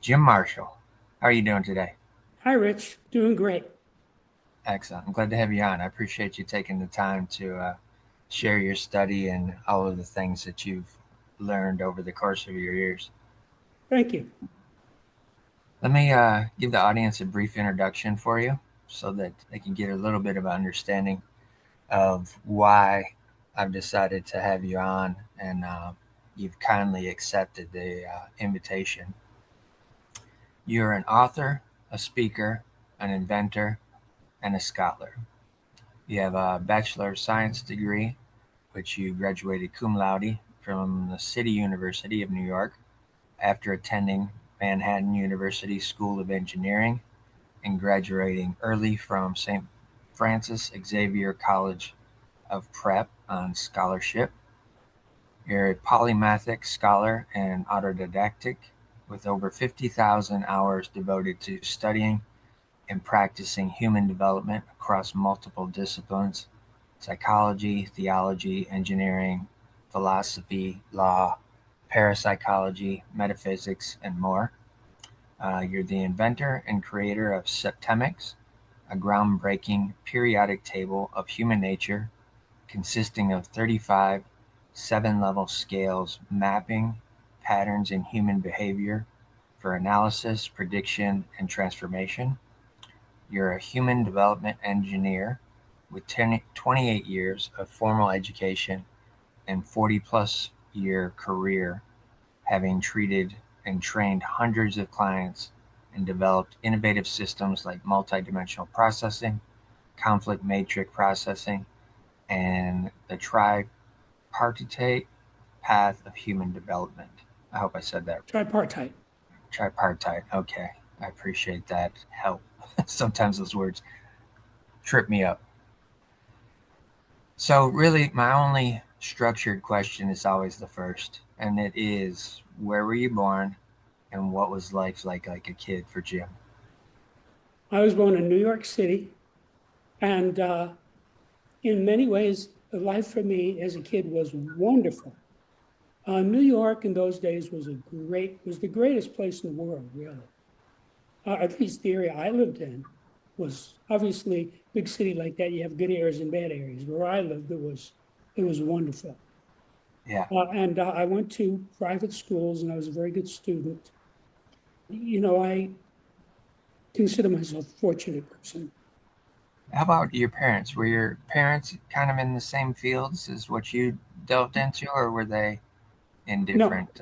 Jim Marshall. How are you doing today? Hi, Rich. Doing great. Excellent. I'm glad to have you on. I appreciate you taking the time to share your study and all of the things that you've learned over the course of your years. Thank you. Let me give the audience a brief introduction for you so that they can get a little bit of an understanding of why I've decided to have you on and you've kindly accepted the invitation. You're an author, a speaker, an inventor, and a scholar. You have a Bachelor of Science degree, which you graduated cum laude from the City University of New York after attending Manhattan University School of Engineering and graduating early from St. Francis Xavier College of Prep on scholarship. You're a polymathic scholar and autodidactic with over 50,000 hours devoted to studying and practicing human development across multiple disciplines: psychology, theology, engineering, philosophy, law, parapsychology, metaphysics, and more. You're the inventor and creator of Septemics, a groundbreaking periodic table of human nature consisting of 35 seven-level scales mapping patterns in human behavior for analysis, prediction, and transformation. You're a human development engineer with 28 years of formal education and 40 plus year career, having treated and trained hundreds of clients and developed innovative systems like multidimensional processing, conflict matrix processing, and the tripartite path of human development. I hope I said that. Tripartite. Tripartite. Okay. I appreciate that help. Sometimes those words trip me up. So, really, my only structured question is always the first, and it is, where were you born and what was life like a kid for Jim? I was born in New York City, and in many ways, life for me as a kid was wonderful. New York in those days was the greatest place in the world, really. At least the area I lived in was obviously big city like that. You have good areas and bad areas. Where I lived, it was wonderful. Yeah. And I went to private schools, and I was a very good student. I consider myself a fortunate person. How about your parents? Were your parents kind of in the same fields as what you delved into, or were they in No, different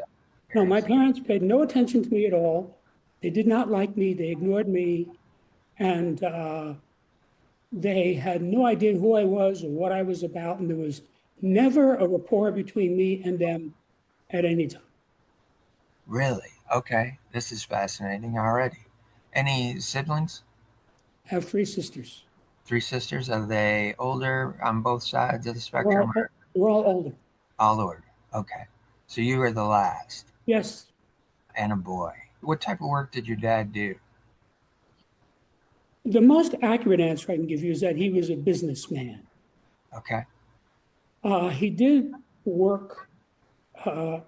no, my areas? parents paid no attention to me at all. They did not like me. They ignored me, and they had no idea who I was or what I was about. And there was never a rapport between me and them at any time. Really? Okay. This is fascinating already. Any siblings? I have three sisters. Three sisters? Are they older on both sides of the We're spectrum or all, we're all older. all older? Okay. So you were the last Yes, and a boy. What type of work did your dad do? the most accurate answer I can give you is that he was a businessman. Okay. He did work uh,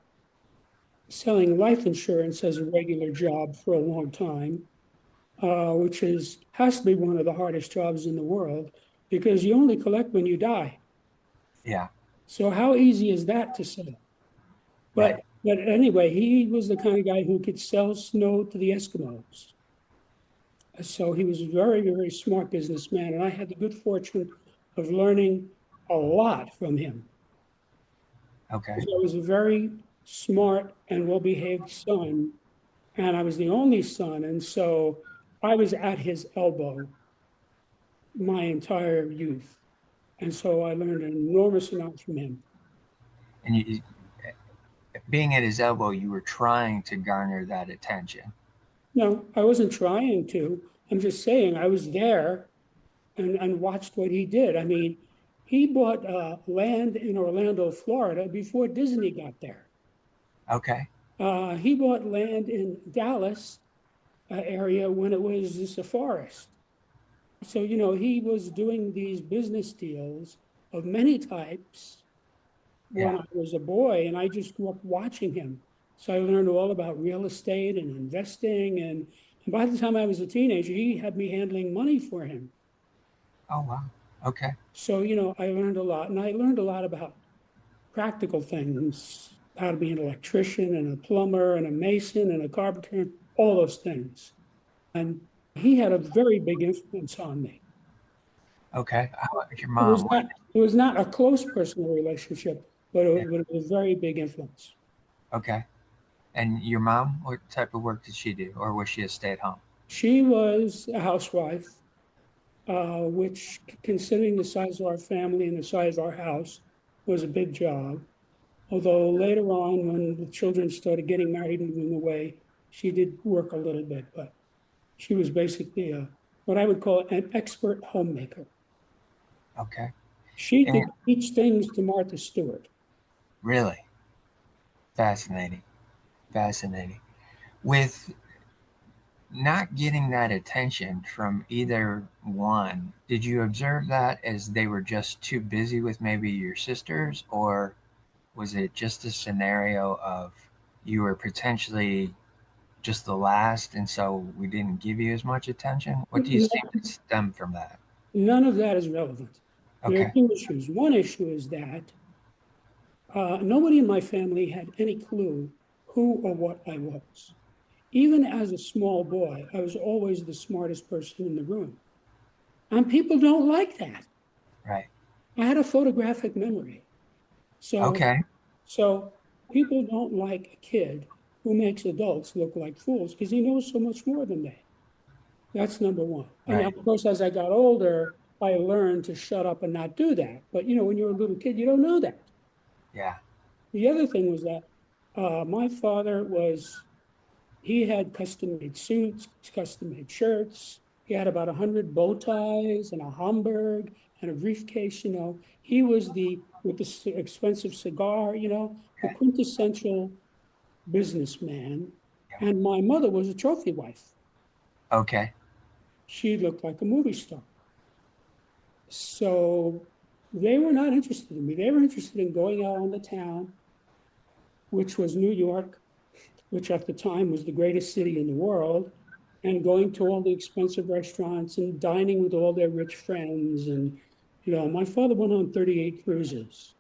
selling life insurance as a regular job for a long time, which has to be one of the hardest jobs in the world because you only collect when you die. Yeah. So how easy is that to sell? Right. But anyway, he was the kind of guy who could sell snow to the Eskimos. So he was a very, very smart businessman, and I had the good fortune of learning a lot from him. Okay. Because I was a very smart and well-behaved son, and I was the only son, and so I was at his elbow my entire youth. And so I learned an enormous amount from him. And being at his elbow, you were trying to garner that attention. No, I wasn't trying to. I'm just saying I was there and watched what he did. I mean, he bought land in Orlando, Florida before Disney got there. Okay. He bought land in Dallas area when it was just a forest. So, he was doing these business deals of many types when Yeah. I was a boy, and I just grew up watching him. So I learned all about real estate and investing. And by the time I was a teenager, he had me handling money for him. Oh, wow. Okay. So, I learned a lot. And I learned a lot about practical things, how to be an electrician and a plumber and a mason and a carpenter, all those things. And he had a very big influence on me. Okay. How about your It was mom? What? not, it was not a close personal relationship, but Yeah. it was a very big influence. Okay. And your mom, what type of work did she do, or was she a stay-at-home? She was a housewife, which, considering the size of our family and the size of our house, was a big job. Although later on, when the children started getting married and moving away, she did work a little bit, but she was basically what I would call an expert homemaker. Okay. She And could teach things to Martha Stewart. really fascinating. Fascinating. With not getting that attention from either one, did you observe that as they were just too busy with maybe your sisters, or was it just a scenario of you were potentially just the last and so we didn't give you as much attention? What do you think that stemmed from that? None of that is relevant. There are Okay, two issues. One issue is that nobody in my family had any clue who or what I was. Even as a small boy, I was always the smartest person in the room. And people don't like that. right. I had a photographic memory. So, Okay, so people don't like a kid who makes adults look like fools because he knows so much more than they. That's number one. And right. of course, as I got older, I learned to shut up and not do that. But when you're a little kid, you don't know that. Yeah, The other thing was that my father he had custom made suits, custom made shirts. He had about 100 bow ties and a Homburg and a briefcase. He was with the expensive cigar, the okay, quintessential businessman. yeah. And my mother was a trophy wife. Okay, She looked like a movie star. So they were not interested in me. They were interested in going out on the town, which was New York, which at the time was the greatest city in the world, and going to all the expensive restaurants and dining with all their rich friends. And, my father went on 38 cruises.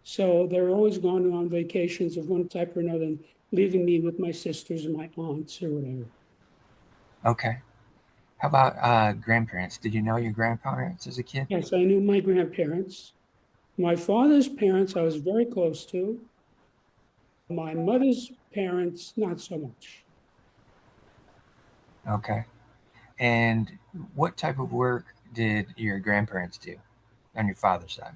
So they were always going on vacations of one type or another, and leaving me with my sisters and my aunts or whatever. okay. How about grandparents? Did you know your grandparents as a kid? Yes, I knew my grandparents. My father's parents, I was very close to. My mother's parents, not so much. Okay. And what type of work did your grandparents do on your father's side?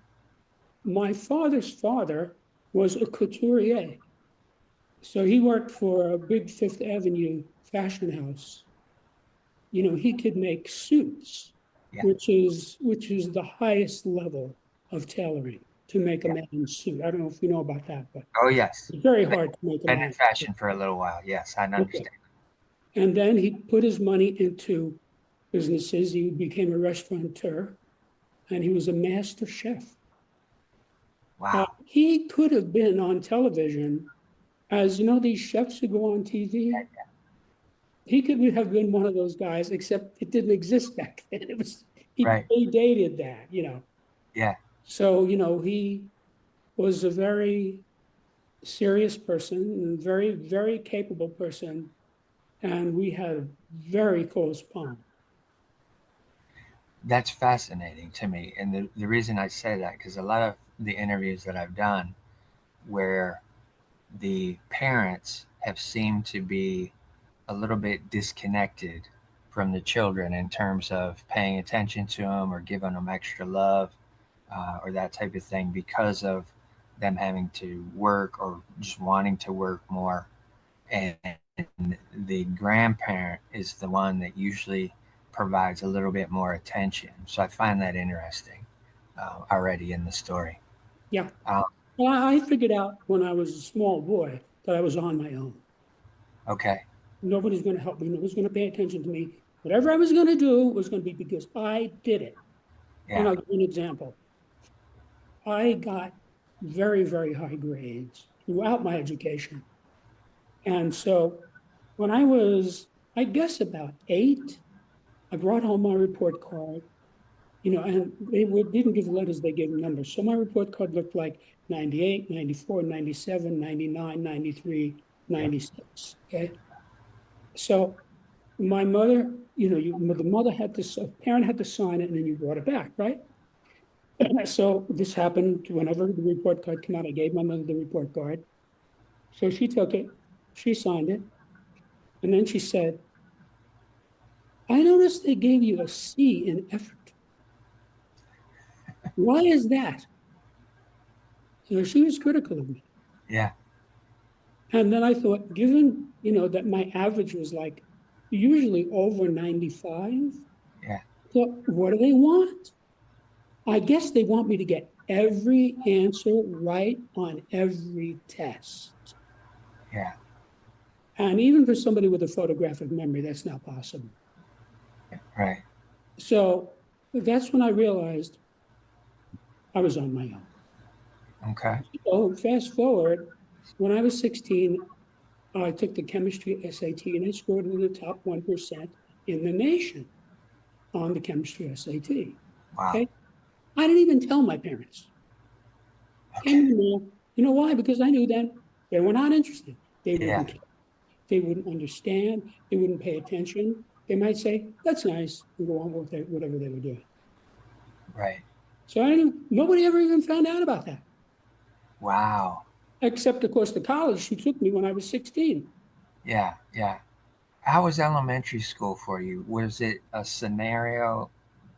My father's father was a couturier. So he worked for a big Fifth Avenue fashion house. He could make suits, Yeah, which is the highest level of tailoring to make a yeah. man's suit. I don't know if you know about that, but Oh, yes. it's very hard to make a Been in man's suit. fashion for a little while. Yes, I Okay. understand. And then he put his money into businesses. He became a restaurateur and he was a master chef. Wow. He could have been on television as these chefs who go on TV. He could have been one of those guys, except it didn't exist back then. He Right. predated that. Yeah. So, he was a very serious person and very, very capable person. And we had a very close bond. That's fascinating to me. And the reason I say that, because a lot of the interviews that I've done where the parents have seemed to be a little bit disconnected from the children in terms of paying attention to them or giving them extra love or that type of thing because of them having to work or just wanting to work more. And the grandparent is the one that usually provides a little bit more attention. So I find that interesting already in the story. Yeah. Um, Well, I figured out when I was a small boy that I was on my own. okay. Nobody's going to help me. Nobody's going to pay attention to me. Whatever I was going to do was going to be because I did it. And Yeah. I'll give you an example. I got very, very high grades throughout my education. And so when I was, I guess about 8, I brought home my report card, and didn't give letters, they gave numbers. So my report card looked like 98, 94, 97, 99, 93, Yep. 96. Okay. So my mother, the mother had to, parent had to sign it and then you brought it back, right? So this happened whenever the report card came out. I gave my mother the report card. So she took it, she signed it, and then she said, I noticed they gave you a C in effort. Why is that? She was critical of me. Yeah. And then I thought, given, that my average was like usually over 95, Yeah. I thought, what do they want? I guess they want me to get every answer right on every test. Yeah. And even for somebody with a photographic memory, that's not possible. Right. So that's when I realized I was on my own. Okay. So fast forward, when I was 16, I took the chemistry SAT and I scored in the top 1% in the nation on the chemistry SAT. Wow. Okay. I didn't even tell my parents. Okay. Came in the mail. You know why? Because I knew then they were not interested. They Yeah. wouldn't care. They wouldn't understand. They wouldn't pay attention. They might say, that's nice, and go on with whatever they were doing. Right. So nobody ever even found out about that. Wow. Except, of course, the college she took me when I was 16. Yeah. Yeah. How was elementary school for you? Was it a scenario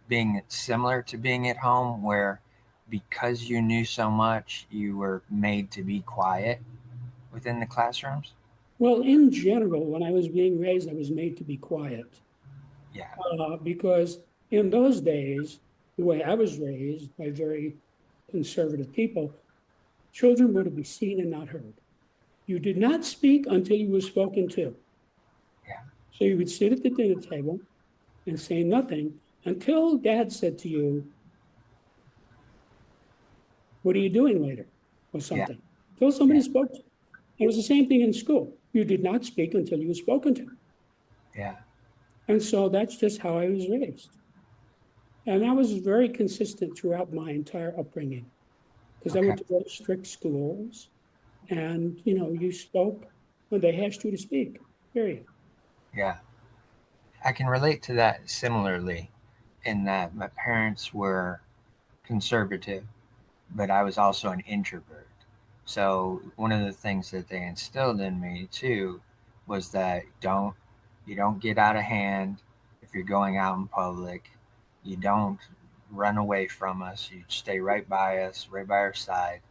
being similar to being at home where because you knew so much, you were made to be quiet within the classrooms? Well, in general, when I was being raised, I was made to be quiet Yeah. because in those days, the way I was raised by very conservative people, children were to be seen and not heard. You did not speak until you were spoken to. Yeah. So you would sit at the dinner table and say nothing until dad said to you, what are you doing later? Or Yeah. something. Until somebody Yeah. spoke to you. It was the same thing in school. You did not speak until you were spoken to. Yeah. And so that's just how I was raised. And that was very consistent throughout my entire upbringing because I Okay. went to very strict schools and, you spoke when they asked you to speak, period. Yeah. I can relate to that similarly in that my parents were conservative, but I was also an introvert. So one of the things that they instilled in me too was that you don't get out of hand if you're going out in public. You don't run away from us. You stay right by us, right by our side.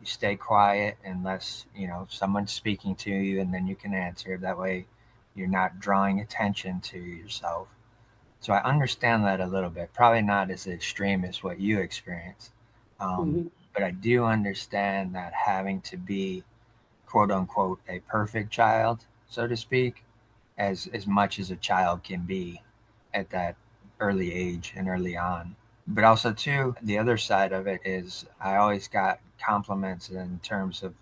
You stay quiet unless, someone's speaking to you and then you can answer. That way you're not drawing attention to yourself. So I understand that a little bit. Probably not as extreme as what you experienced. Mm-hmm. But I do understand that having to be quote unquote a perfect child, so to speak, as much as a child can be at that early age and early on. But also too, the other side of it is I always got compliments in terms of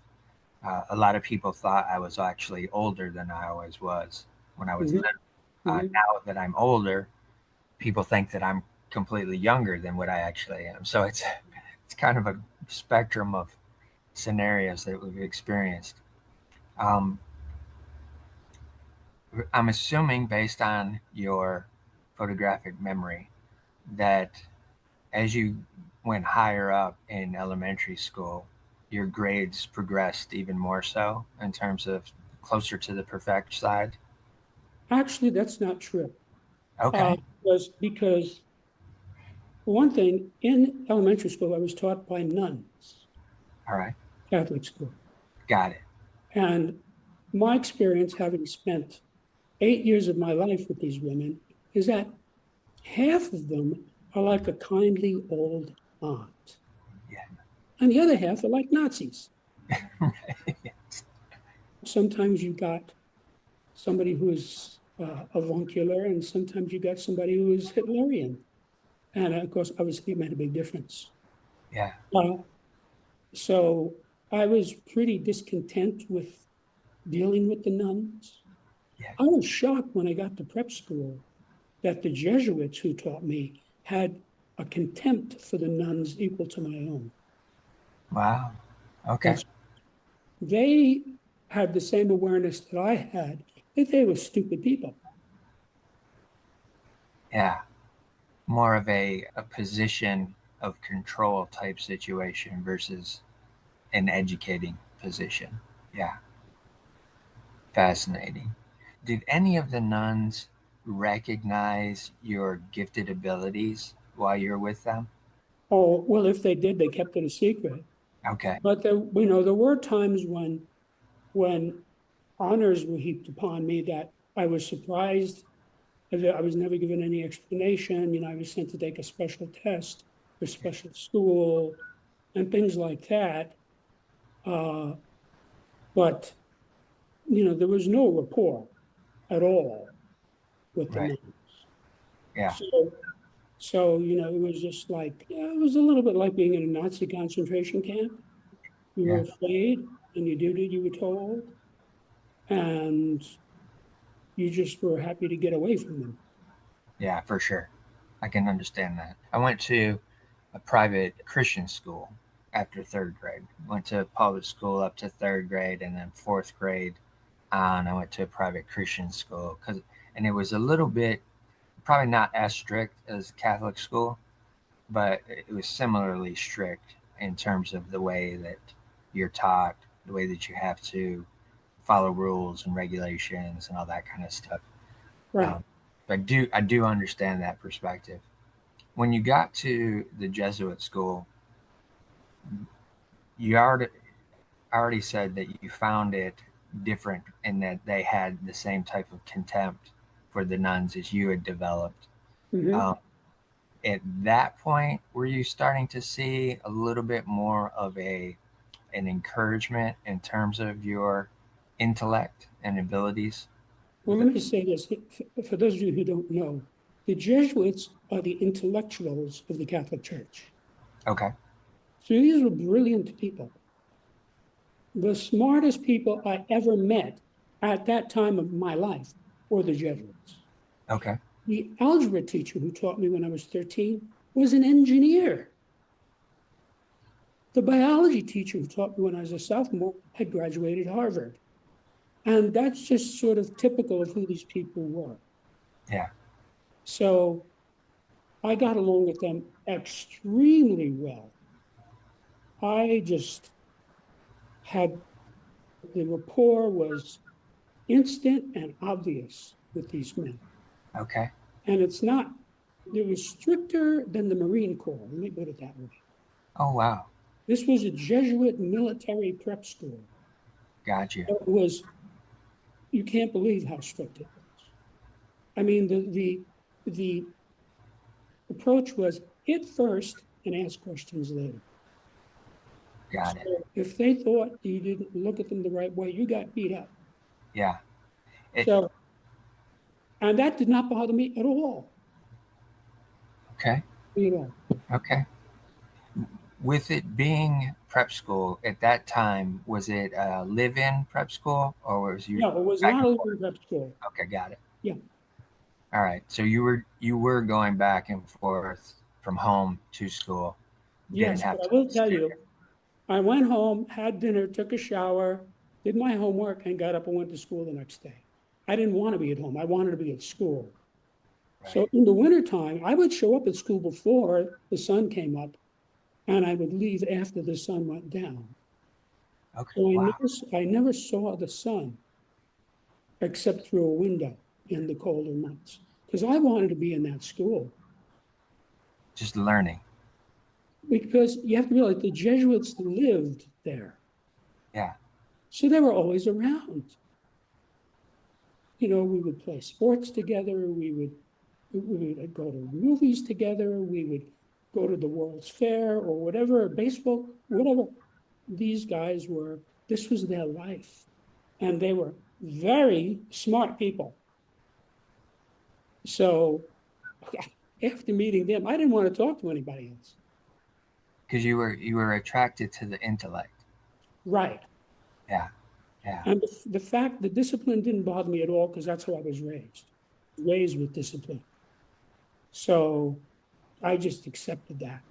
a lot of people thought I was actually older than I always was when I was Mm-hmm. little. Mm-hmm. Now that I'm older, people think that I'm completely younger than what I actually am. So it's kind of a spectrum of scenarios that we've experienced. Um, I'm assuming, based on your photographic memory, that as you went higher up in elementary school, your grades progressed even more so in terms of closer to the perfect side. Actually, that's not true. Uh, Okay. because for one thing, in elementary school, I was taught by nuns, All right. Catholic school. Got it. And my experience, having spent 8 years of my life with these women, is that half of them are like a kindly old aunt, Yeah. and the other half are like Nazis. Yeah. Sometimes you got somebody who is avuncular, and sometimes you got somebody who is Hitlerian. And of course, obviously, it made a big difference. Uh, so I was pretty discontent with dealing with the nuns. Yeah. I was shocked when I got to prep school that the Jesuits who taught me had a contempt for the nuns equal to my own. Wow. Okay. That's they had the same awareness that I had that they were stupid people. Yeah. More of a position of control type situation versus an educating position. Yeah. Fascinating. Did any of the nuns recognize your gifted abilities while you're with them? Oh, well, if they did, they kept it a secret. Okay. But there were times when honors were heaped upon me that I was surprised. I was never given any explanation. I was sent to take a special test for special school and things like that. Uh, but there was no rapport at all with the Right. nuns. Yeah. So, it was just like, yeah, it was a little bit like being in a Nazi concentration camp. You were Yeah. afraid and you did what you were told, and you just were happy to get away from them. Yeah, for sure. I can understand that. I went to a private Christian school after third grade. Went to public school up to third grade, and then fourth grade on, I went to a private Christian school and it was a little bit probably not as strict as Catholic school, but it was similarly strict in terms of the way that you're taught, the way that you have to follow rules and regulations and all that kind of stuff. Right. Um, but I do understand that perspective. When you got to the Jesuit school, you already said that you found it different in that they had the same type of contempt for the nuns as you had developed. Mm-hmm. Um, at that point, were you starting to see a little bit more of an encouragement in terms of your intellect and abilities? Well, let me say this for those of you who don't know, the Jesuits are the intellectuals of the Catholic Church. Okay. So these were brilliant people, the smartest people I ever met at that time of my life were the Jesuits. Okay. The algebra teacher who taught me when I was 13 was an engineer. The biology teacher who taught me when I was a sophomore had graduated Harvard. And that's just sort of typical of who these people were. Yeah. So I got along with them extremely well. I just had the rapport was instant and obvious with these men. Okay. And it was stricter than the Marine Corps. Let me put it that way. Oh, wow. This was a Jesuit military prep school. Got you. It was, you can't believe how strict it was. I mean, the approach was hit first and ask questions later. Got it. So if they thought you didn't look at them the right way, you got beat up. Yeah. It. So, and that did not bother me at all. Okay. At all. Okay. With it being prep school at that time, was it a live-in prep school or was you No, it was back not and a forth? living prep school. Okay, got it. Yeah. All right. So you were going back and forth from home to school. Didn't Yes, have but I to will tell stay you, I went home, had dinner, took a shower, did my homework, and got up and went to school the next day. I didn't want to be at home. I wanted to be at school. there. So Right. in the wintertime, I would show up at school before the sun came up, and I would leave after the sun went down. Okay. So Wow. I never saw the sun except through a window in the colder months because I wanted to be in that school. Just learning. Because you have to realize the Jesuits lived there. Yeah. So they were always around. We would play sports together. We would go to movies together. We would go to the World's Fair or whatever, baseball, whatever. These guys were, this was their life. And they were very smart people. So after meeting them, I didn't want to talk to anybody else. Because you were attracted to the intellect. Right. Yeah. Yeah. And the fact that discipline didn't bother me at all because that's how I was raised with discipline. So I just accepted that.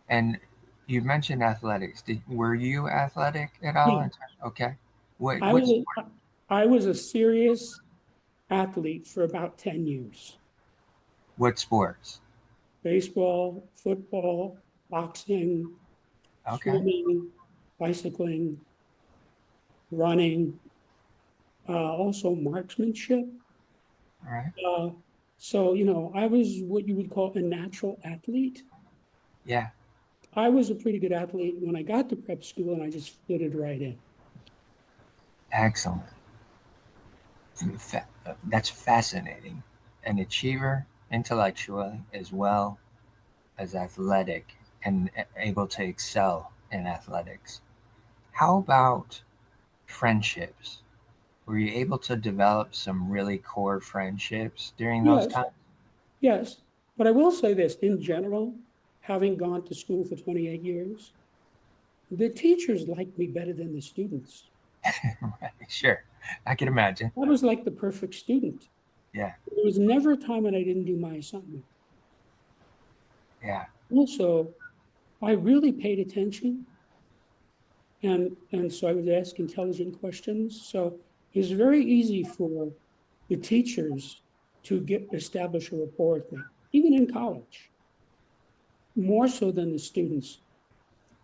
And you mentioned athletics. Were you athletic at all? Yeah, Okay. What I what was sport? I was a serious athlete for about 10 years. What sports? Baseball, football, boxing, Okay. swimming, bicycling, running, also marksmanship. All right. Uh, so, I was what you would call a natural athlete. Yeah. I was a pretty good athlete when I got to prep school and I just fitted right in. Excellent. That's fascinating. An achiever intellectually as well as athletic and able to excel in athletics. How about friendships? Were you able to develop some really core friendships during those Yes, times? yes. But I will say this in general, having gone to school for 28 years, the teachers liked me better than the students. Right. Sure. I can imagine. I was like the perfect student. Yeah. There was never a time when I didn't do my assignment. Yeah. Also, I really paid attention, and so I would ask intelligent questions. So it was very easy for the teachers to establish a rapport with me, even in college, more so than the students.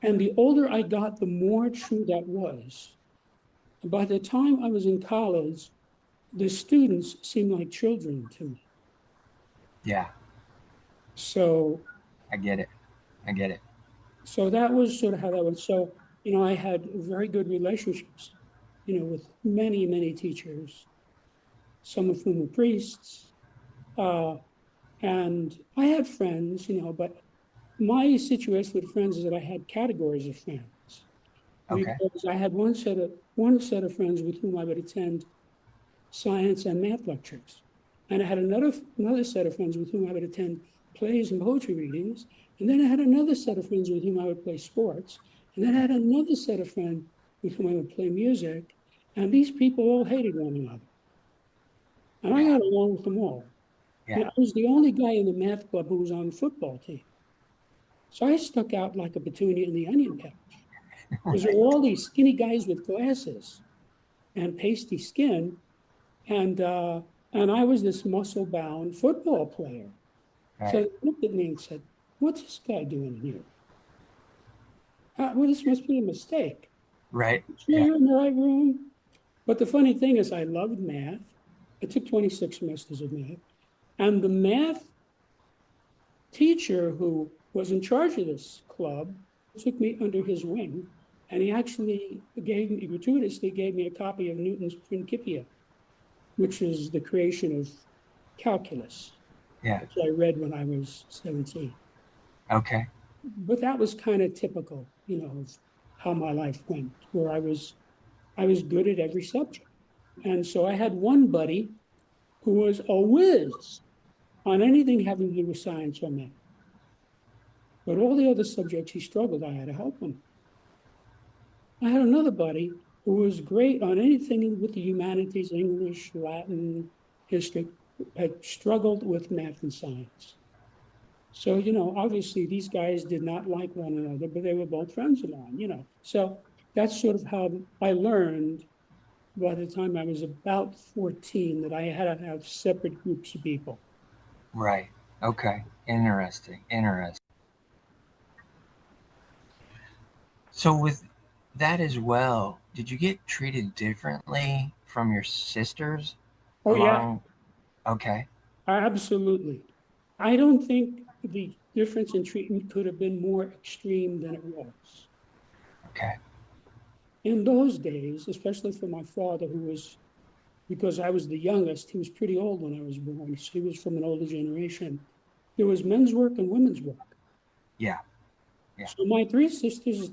And the older I got, the more true that was. By the time I was in college, the students seemed like children to me. Yeah. So, I get it. I get it. so that was sort of how that was. So, I had very good relationships, with many, many teachers, some of whom were priests. Uh, and I had friends, but my situation with friends is that I had categories of friends Okay. because I had one set of friends with whom I would attend science and math lectures. And I had another set of friends with whom I would attend plays and poetry readings. And then I had another set of friends with whom I would play sports. And then I had another set of friends with whom I would play music. And these people all hated one another. And I Yeah. got along with them all. Yeah. I was the only guy in the math club who was on the football team. So I stuck out like a petunia in the onion patch. Because there Right. were all these skinny guys with glasses and pasty skin, and I was this muscle-bound football player. So Right. they looked at me and said, "What's this guy doing here? Well, this must be a mistake. Right. Sure, Yeah. you're in the right room." But the funny thing is, I loved math. I took 26 semesters of math, and the math teacher who was in charge of this club took me under his wing, and he actually gratuitously gave me a copy of Newton's Principia, which is the creation of calculus, Yeah. which I read when I was 17. Okay. But that was kind of typical, of how my life went, where I was good at every subject. And so I had one buddy who was a whiz on anything having to do with science or math. But all the other subjects he struggled, I had to help him. I had another buddy who was great on anything with the humanities, English, Latin, history, had struggled with math and science. So, obviously these guys did not like one another, but they were both friends of mine. So that's sort of how I learned by the time I was about 14 that I had to have separate groups of people. Right. Okay. Interesting. Interesting. So with that as well, did you get treated differently from your sisters Oh, yeah, along? Okay. absolutely. I don't think the difference in treatment could have been more extreme than it was. Okay. In those days, especially for my father, who was, because I was the youngest, he was pretty old when I was born, so he was from an older generation. There was men's work and women's work. Yeah. Yeah. So my three sisters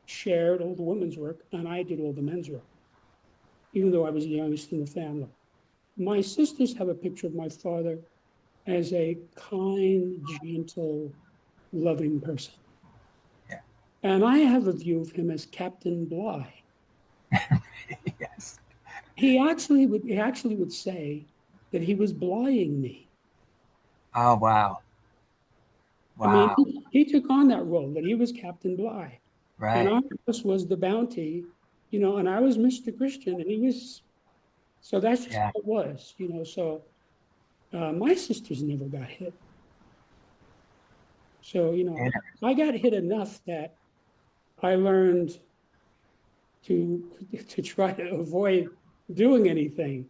shared all the women's work, and I did all the men's work, even though I was the youngest in the family. My sisters have a picture of my father as a kind, gentle, loving person. Yeah. And I have a view of him as Captain Bligh. he actually would say that he was blying me. Oh, wow. I mean, Wow. he took on that role, that he was Captain Bligh. And Right. Artemis was the bounty, and I was Mr. Christian, and he was, so that's just Yeah. how it was, So my sisters never got hit. So, I got hit enough that I learned to to try to avoid doing anything,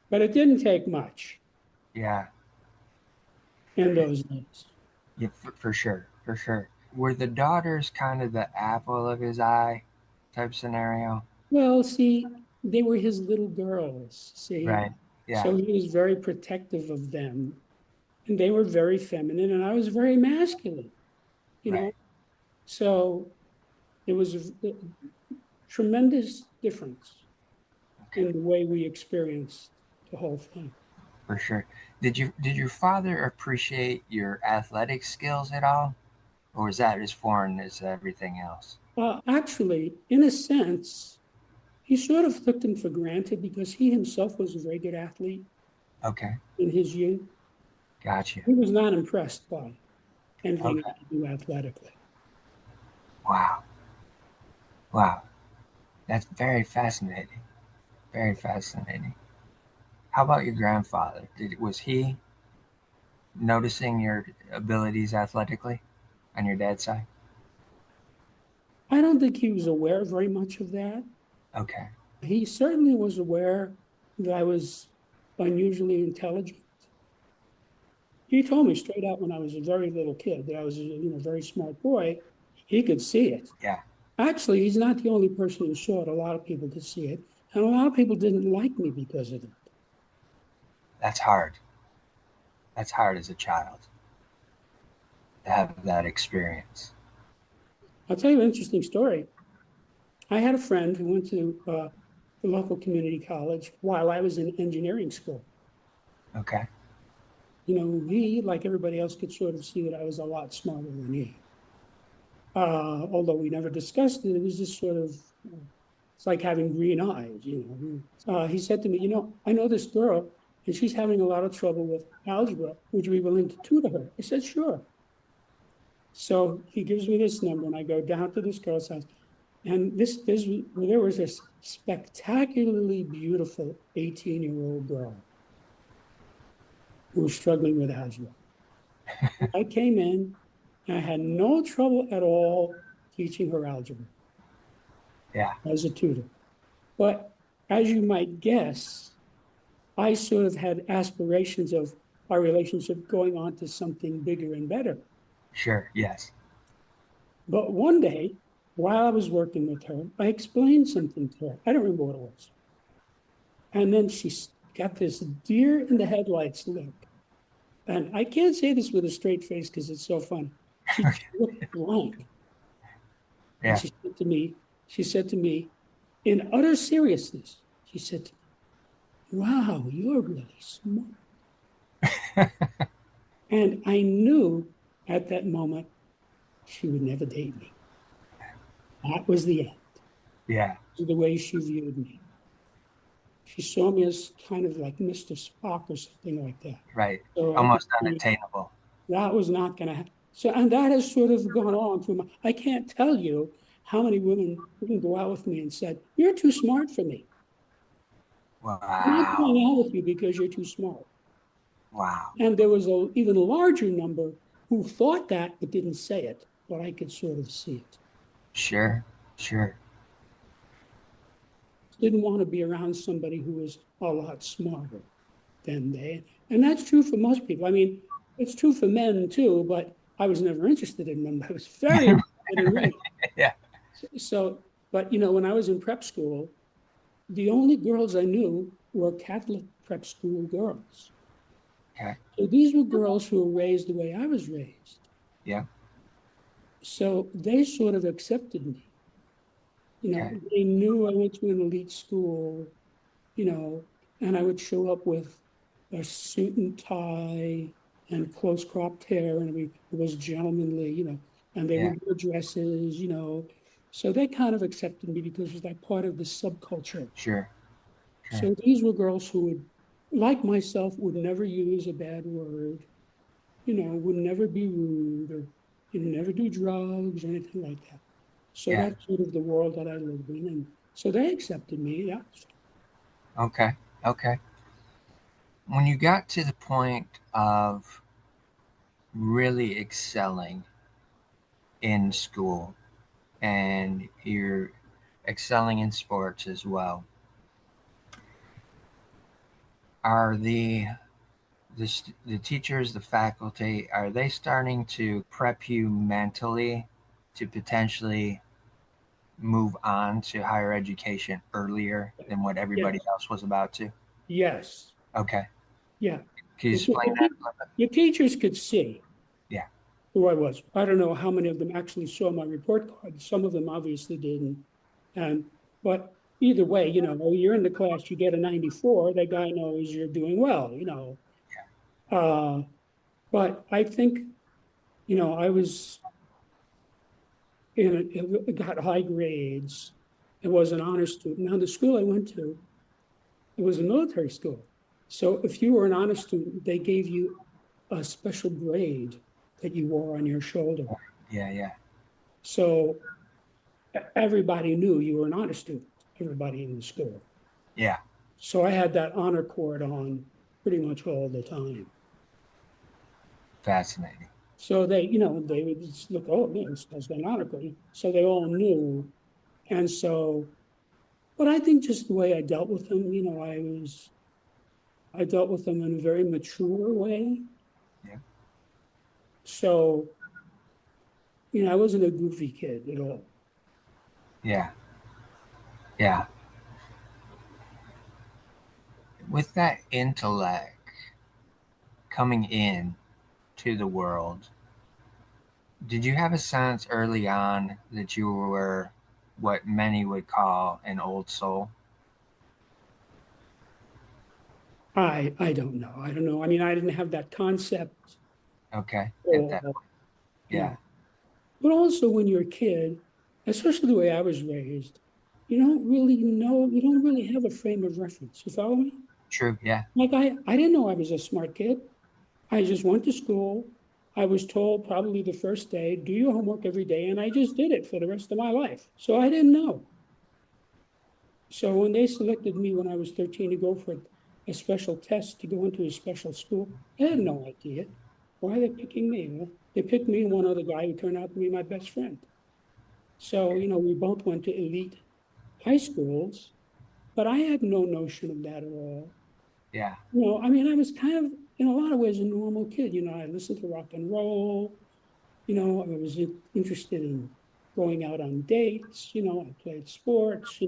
but it didn't take much Yeah. in those days. Yeah, for sure. For sure. Were the daughters kind of the apple of his eye type scenario? Well, see, they were his little girls, see, Right. Yeah. so he was very protective of them, and they were very feminine, and I was very masculine, you know. Right. So it was a tremendous difference Okay. in the way we experienced the whole thing. For sure. Did your father appreciate your athletic skills at all? Or was that as foreign as everything else? Actually, in a sense, he sort of took them for granted because he himself was a very good athlete Okay. in his youth. Got you. He was not impressed by anything Okay. I could do athletically. Wow. Wow. That's very fascinating. Very fascinating. How about your grandfather? Was he noticing your abilities athletically on your dad's side? I don't think he was aware very much of that. Okay. He certainly was aware that I was unusually intelligent. He told me straight out when I was a very little kid that I was a very smart boy. He could see it. Yeah. Actually, he's not the only person who saw it. A lot of people could see it, and a lot of people didn't like me because of it. That's hard. That's hard as a child to have that experience. I'll tell you an interesting story. I had a friend who went to the local community college while I was in engineering school. Okay. He, like everybody else, could sort of see that I was a lot smarter than he. Although we never discussed it, it was just sort of, it's like having green eyes. He said to me, I know this girl, and she's having a lot of trouble with algebra. Would you be willing to tutor her? I said, sure. So he gives me this number, and I go down to this girl's house. And there was this spectacularly beautiful 18-year-old girl who was struggling with algebra. I came in, and I had no trouble at all teaching her algebra Yeah. as a tutor. But as you might guess, I sort of had aspirations of our relationship going on to something bigger and better. Sure. Yes. But one day, while I was working with her, I explained something to her. I don't remember what it was. And then she got this deer in the headlights look. And I can't say this with a straight face because it's so funny. She just looked blank. And Yeah. she said to me, in utter seriousness, she said to me, wow, you're really smart. And I knew at that moment she would never date me. That was the end Yeah. of the way she viewed me. She saw me as kind of like Mr. Spock or something like that. Right. So I could Almost see unattainable. that was not going to happen. So, and that has sort of gone on through I can't tell you how many women wouldn't go out with me and said, you're too smart for me. I'm not Wow. going out with you because you're too smart. Wow. And there was a even larger number who thought that but didn't say it, but I could sort of see it. Sure. Sure. Didn't want to be around somebody who was a lot smarter than they. And that's true for most people. I mean, it's true for men too, but I was never interested in them. I was very interested in women. Yeah. So, but when I was in prep school, the only girls I knew were Catholic prep school girls. Okay. So these were girls who were raised the way I was raised. Yeah. So they sort of accepted me. Okay. They knew I went to an elite school, you know, and I would show up with a suit and tie and close cropped hair, and it was gentlemanly, and they Yeah. would wear dresses. So they kind of accepted me because it was like part of the subculture. Sure. Sure. So these were girls who would, like myself, would never use a bad word, would never be rude or never do drugs or anything like that. So Yeah. that's sort of the world that I lived in. And so they accepted me. Yeah. Okay. Okay. When you got to the point of really excelling in school and you're excelling in sports as well, are the teachers, the faculty, are they starting to prep you mentally to potentially move on to higher education earlier than what everybody Yes. else was about to? Yes. Okay. Yeah. Can you The, explain the, that te- a little bit? the teachers could see Yeah. who I was. I don't know how many of them actually saw my report card. Some of them obviously didn't. And but either way, you're in the class, you get a 94, that guy knows you're doing well. Uh, but I think, I was got high grades. It was an honor student. Now the school I went to, it was a military school. So if you were an honor student, they gave you a special braid that you wore on your shoulder. Yeah. Yeah. So everybody knew you were an honor student, everybody in the school. Yeah. So I had that honor cord on pretty much all the time. Fascinating. So they would just look, oh, man, this guy's got an honor cord. So they all knew. And so, but I think just the way I dealt with them, I dealt with them in a very mature way. Yeah. So, I wasn't a goofy kid at all. Yeah. Yeah. With that intellect coming in to the world, did you have a sense early on that you were what many would call an old soul? I don't know. I don't know. I mean, I didn't have that concept. Okay. At that Or, point. you Yeah. know, But also when you're a kid, especially the way I was raised, you don't really have a frame of reference. You follow me? True. Yeah. Like I didn't know I was a smart kid. I just went to school. I was told probably the first day, do your homework every day, and I just did it for the rest of my life. So I didn't know. So when they selected me when I was 13 to go for a special test to go into a special school, I had no idea. Why are they picking me? Well, they picked me and one other guy who turned out to be my best friend. So, we both went to elite high schools, but I had no notion of that at all. Yeah. I mean, I was kind of, in a lot of ways, a normal kid. I listened to rock and roll. I was interested in going out on dates. I played sports,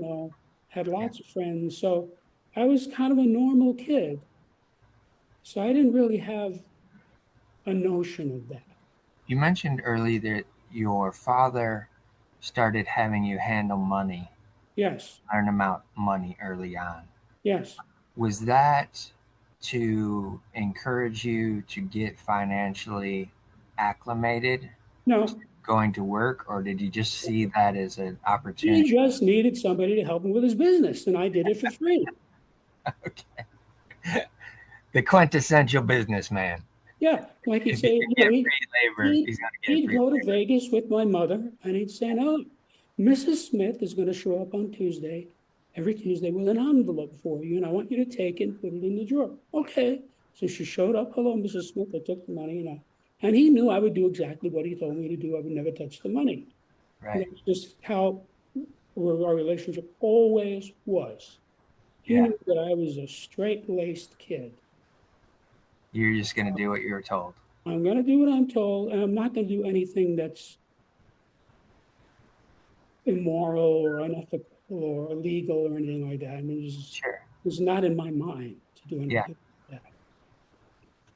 had Yeah. lots of friends. So I was kind of a normal kid. So I didn't really have a notion of that. You mentioned earlier that your father started having you handle money, Yes, earn amount money early on. yes. Was that to encourage you to get financially acclimated No, going to work, or did you just see that as an he opportunity? just needed somebody to help him with his business, and I did it for free. Okay. The quintessential businessman. Yeah, like he'd If he say, can get free labor, he'd he's going to get he'd free go to labor. Vegas with my mother, and he'd say, "No, Mrs. Smith is going to show up on Tuesday, every Tuesday with an envelope for you, and I want you to take it and put it in the drawer." Okay, so she showed up. Hello, Mrs. Smith. I took the money, and he knew I would do exactly what he told me to do. I would never touch the money. Right. That's just how our relationship always was. He Yeah. knew that I was a straight-laced kid. You're just going to do what you're told. I'm going to do what I'm told, and I'm not going to do anything that's immoral or unethical or illegal or anything like that. I mean, Sure. it's not in my mind to do Yeah. anything like that.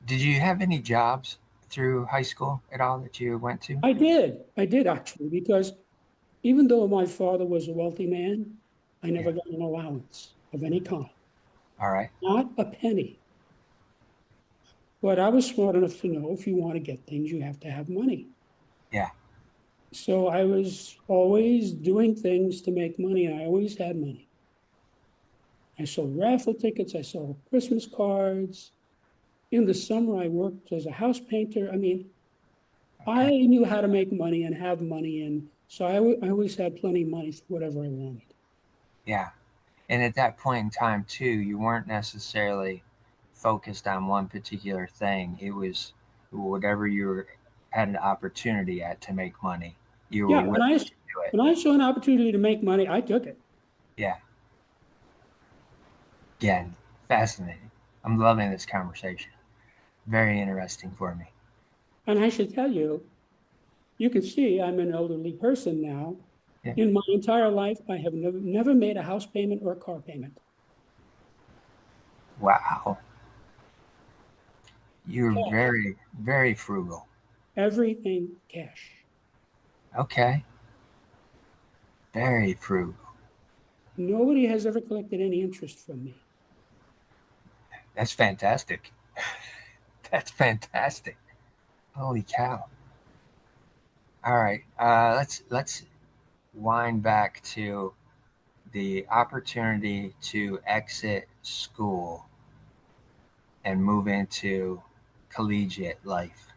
Did you have any jobs through high school at all that you went to? I did actually, because even though my father was a wealthy man, I Yeah. never got an allowance of any kind, All right. not a penny. But I was smart enough to know if you want to get things, you have to have money. Yeah. So I was always doing things to make money, and I always had money. I sold raffle tickets. I sold Christmas cards. In the summer, I worked as a house painter. I mean, I Okay. knew how to make money and have money. And so I always had plenty of money for whatever I wanted. Yeah. And at that point in time, too, you weren't necessarily focused on one particular thing. It was whatever had an opportunity at to make money. You were Yeah. willing to do it. When I saw an opportunity to make money, I took it. Yeah. Again, fascinating. I'm loving this conversation. Very interesting for me. And I should tell you, you can see I'm an elderly person now. Yeah. In my entire life, I have never made a house payment or a car payment. Wow. You're Cash. very, very frugal. Everything cash. Okay. Very frugal. Nobody has ever collected any interest from me. That's fantastic. That's fantastic. Holy cow. All right. Let's wind back to the opportunity to exit school and move into collegiate life.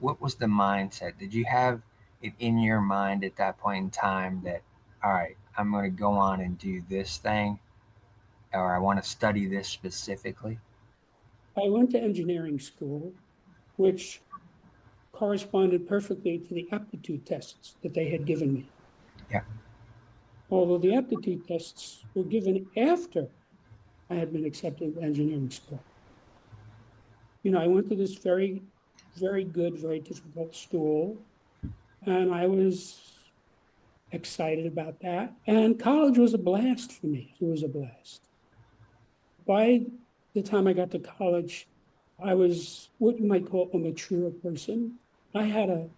What was the mindset? Did you have it in your mind at that point in time that, all right, I'm going to go on and do this thing, or I want to study this specifically? I went to engineering school, which corresponded perfectly to the aptitude tests that they had given me. Yeah. Although the aptitude tests were given after I had been accepted to engineering school. I went to this very, very good, very difficult school, and I was excited about that. And college was a blast for me. It was a blast. By the time I got to college, I was what you might call a mature person. I had a,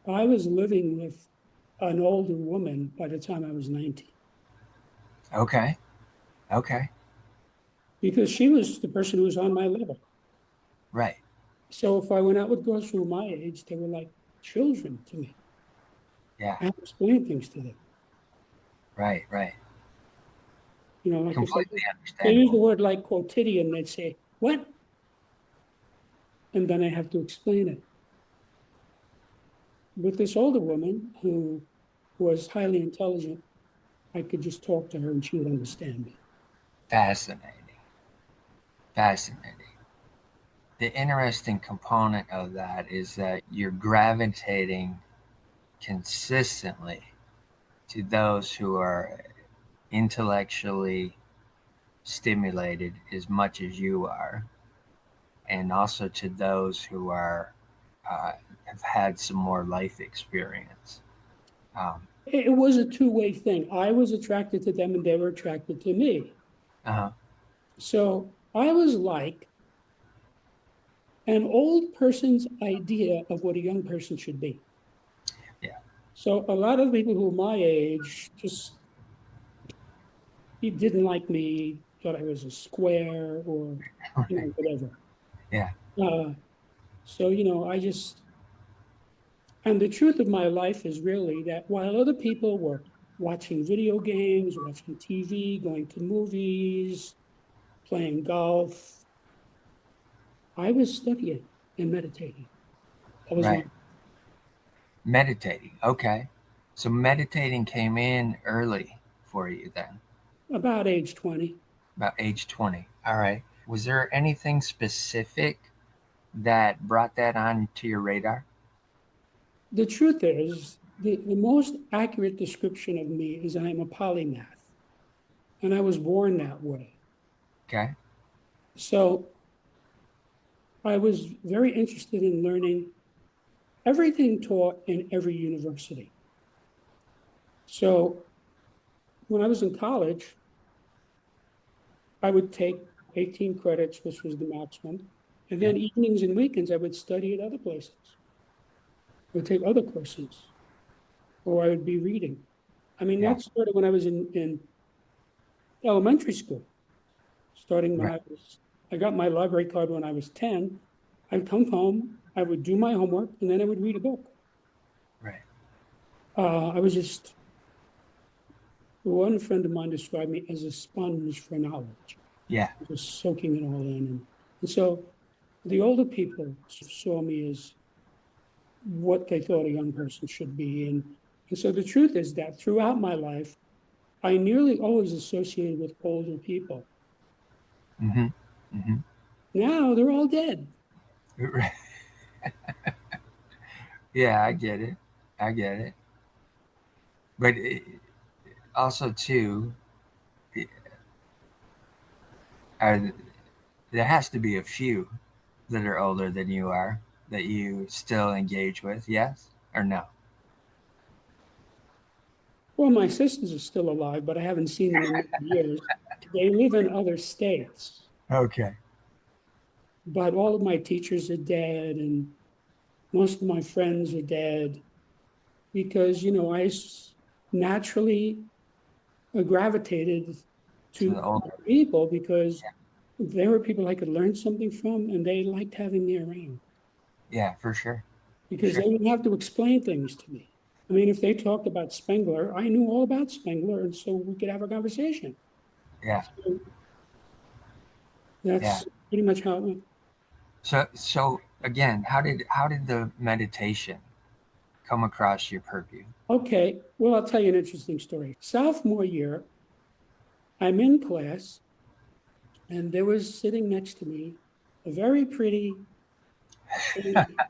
I was living with an older woman by the time I was 19 Okay. Okay. because she was the person who was on my level. Right. So if I went out with girls who were my age, they were like children to me. Yeah. I had to explain things to them. Right. Right. Like if Completely they use the understandable. word like quotidian, they'd say, "What?" And then I have to explain it. With this older woman who was highly intelligent, I could just talk to her and she would understand me. Fascinating. Fascinating. The interesting component of that is that you're gravitating consistently to those who are intellectually stimulated as much as you are, and also to those who are uh, have had some more life experience. Um, It was a two-way thing. I was attracted to them and they were attracted to me. uh-huh. So I was like an old person's idea of what a young person should be. Yeah. So a lot of people who are my age just he didn't like me, thought I was a square or whatever. Yeah. Uh, so I just and the truth of my life is really that while other people were watching video games, watching TV, going to movies, playing golf, I was studying and meditating. That was my Right. Meditating. Okay. So meditating came in early for you then, about age 20. about age 20. All right. Was there anything specific that brought that on to your radar? The truth is, the most accurate description of me is I am a polymath, and I was born that way. Okay. So I was very interested in learning everything taught in every university. So when I was in college, I would take 18 credits, which was the maximum. And Yeah. then evenings and weekends, I would study at other places. I would take other courses, or I would be reading. I mean, Yeah. that started when I was in elementary school, starting when Right. I got my library card when I was 10. I'd come home, I would do my homework, and then I would read a book. Right. I was just One friend of mine described me as a sponge for knowledge, Yeah. just soaking it all in. And so the older people saw me as what they thought a young person should be. And so the truth is that throughout my life, I nearly always associated with older people. Mm-hmm. Mm-hmm. Now they're all dead. Yeah, I get it. I get it. But also too, are, there has to be a few that are older than you are that you still engage with. Yes or no? Well, my sisters are still alive, but I haven't seen them in many years. They live in other states, Okay. but all of my teachers are dead, and most of my friends are dead because, I naturally gravitated To to the older. people because they were people I could learn something from, and they liked having me around Yeah, for sure. For because sure. they didn't have to explain things to me. I mean, if they talked about Spengler, I knew all about Spengler, and so we could have a conversation. Yeah. So Yeah. that's pretty much how it went. So again, how did the meditation come across your purview? Okay, well, I'll tell you an interesting story. Sophomore year, I'm in class, and there was sitting next to me a very pretty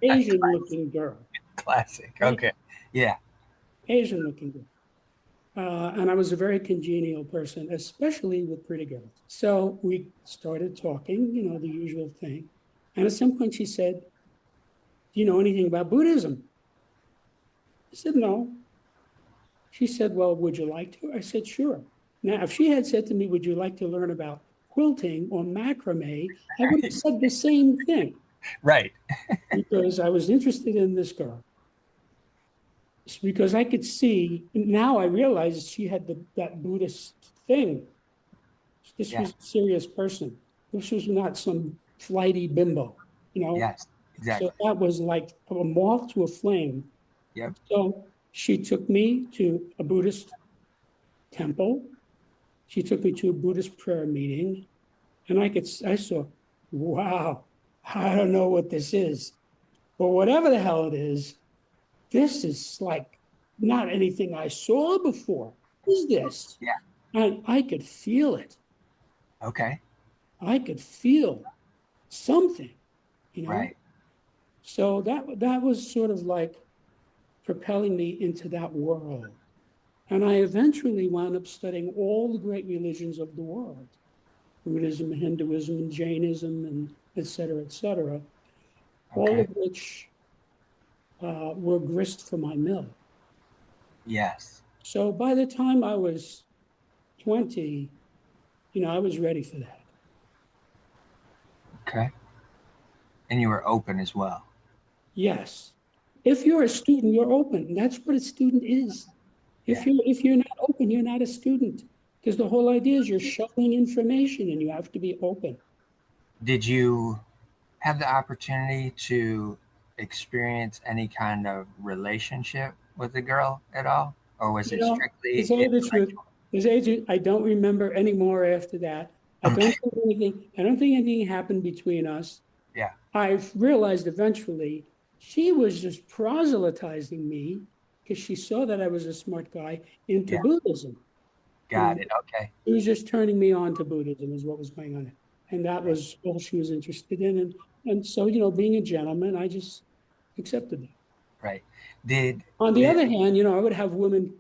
Asian looking girl, Classic. right? Okay. Yeah. Asian looking girl. And I was a very congenial person, especially with pretty girls. So we started talking, the usual thing. And at some point she said, "Do you know anything about Buddhism?" I said, "No." She said, "Well, would you like to?" I said, "Sure." Now, if she had said to me, "Would you like to learn about quilting or macrame?" I would have said the same thing Right. because I was interested in this girl. It's because I could see, now I realized she had that Buddhist thing. This Yeah. was a serious person. This was not some flighty bimbo, you know? Yes. So Exactly. that was like a moth to a flame. Yep. So she took me to a Buddhist temple. She took me to a Buddhist prayer meeting, and I saw, wow, I don't know what this is, but whatever the hell it is, this is like not anything I saw before. What is this? Yeah. And I could feel it. Okay. I could feel something, you know? Right. So that was sort of like propelling me into that world. And I eventually wound up studying all the great religions of the world, Buddhism, Hinduism, and Jainism, and et cetera, all Okay. of which were grist for my mill. Yes. So by the time I was 20, I was ready for that. Okay. And you were open as well. Yes. If you're a student, you're open. That's what a student is. If Yeah. you're not open, you're not a student. Because the whole idea is you're shoveling information and you have to be open. Did you have the opportunity to experience any kind of relationship with the girl at all? Or was You it know, to strictly tell you the truth, intellectual? I don't remember any more after that. Okay. I don't think anything happened between us. Yeah. I've realized eventually she was just proselytizing me because she saw that I was a smart guy into Yeah. Buddhism. You know, Got it. Okay. she was just turning me on to Buddhism is what was going on. And that Right. was all she was interested in. And so, being a gentleman, I just accepted that. Right. Did On the did other hand, I would have women,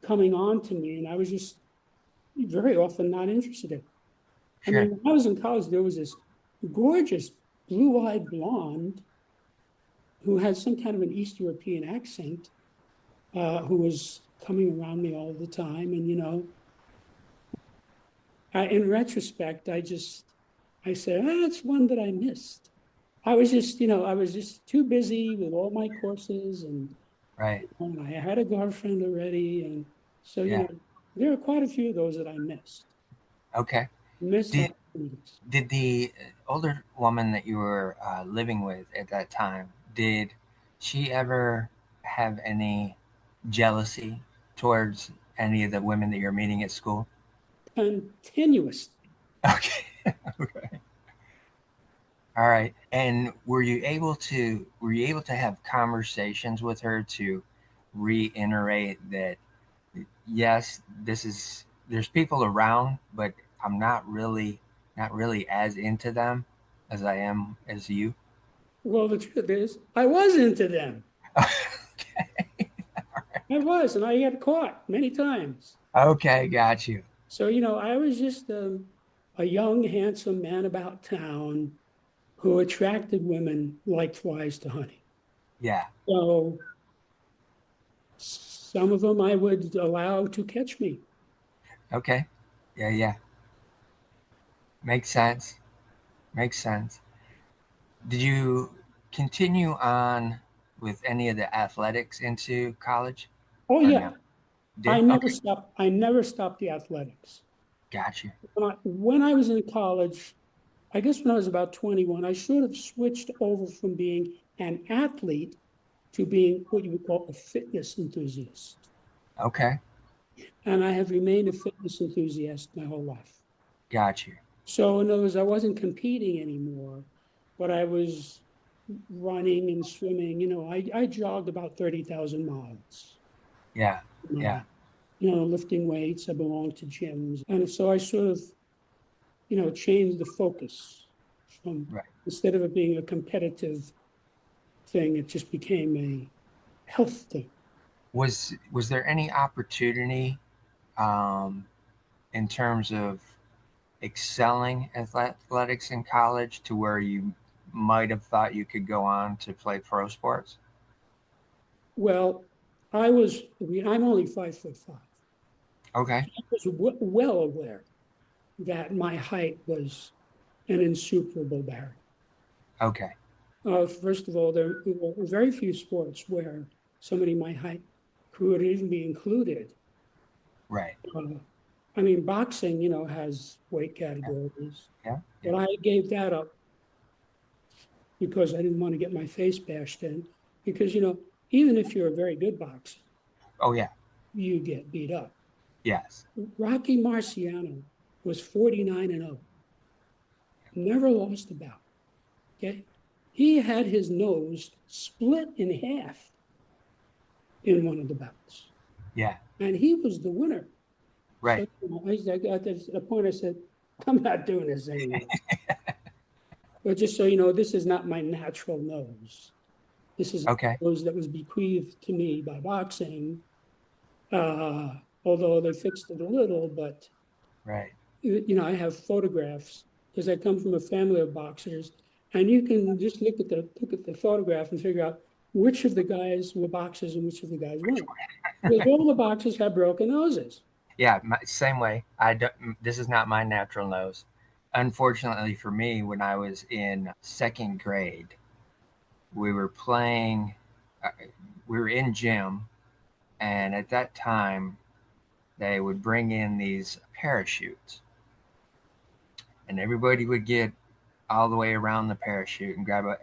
coming on to me, and I was just very often not interested in. I sure. mean, when I was in college, there was this gorgeous blue-eyed blonde who had some kind of an East European accent, who was coming around me all the time. And, in retrospect, I said, that's one that I missed. I was just too busy with all my courses, Right. and I had a girlfriend already. And so, Yeah. there are quite a few of those that I Okay. missed Did opportunities. did the older woman that you were living with at that time, did she ever have any jealousy towards any of the women that you're meeting at school? continuously. Okay. Okay. All right. And were you able to have conversations with her to reiterate that yes, this is there's people around, but I'm not really as into them as I am as you. Well, the truth is, I was into them. Okay. I was, and I got caught many times. Okay, got you. So, I was just a young, handsome man about town who attracted women like flies to honey. Yeah. So, some of them I would allow to catch me. Okay. Yeah, yeah. Makes sense. Makes sense. Did you continue on with any of the athletics into college Oh, or no? yeah. I Did? never Okay. stopped. I never stopped the athletics. Got you. When I was in college, I guess when I was about 21, I sort of switched over from being an athlete to being what you would call a fitness enthusiast. Okay. And I have remained a fitness enthusiast my whole life. Got you. So, in other words, I wasn't competing anymore, but I was running and swimming. I jogged about 30,000 miles Yeah. in my Yeah. life, lifting weights. I belonged to gyms. And so I sort of, changed the focus from Right. instead of it being a competitive thing, it just became a health thing. Was there any opportunity um, in terms of excelling athletics in college to where you might have thought you could go on to play pro sports? Well, I'm only 5'5". Okay. I was well aware that my height was an insuperable barrier. Okay. First of all, there were very few sports where somebody my height could even be included. Right. Uh, I mean, boxing, has weight Yeah. categories, Yeah. but Yeah. I gave that up because I didn't want to get my face bashed in. Because, even if you're a very good boxer, Oh yeah. you get beat up. Yes. Rocky Marciano was 49-0, never lost a bout. Okay. He had his nose split in half in one of the bouts, Yeah. and he was the winner. Right. So I got to the point I said, I'm not doing this anymore. But just so you know, this is not my natural nose. This is Okay. a nose that was bequeathed to me by boxing, although they fixed it a little. But, Right. I have photographs because I come from a family of boxers. And you can just look at the photograph and figure out which of the guys were boxers and which of the guys weren't. Because all the boxers have broken noses. Yeah. Same way. I don't. This is not my natural nose. Unfortunately for me, when I was in second grade, we were playing. Uh, we were in gym, and at that time, they would bring in these parachutes, and everybody would get all the way around the parachute and grab a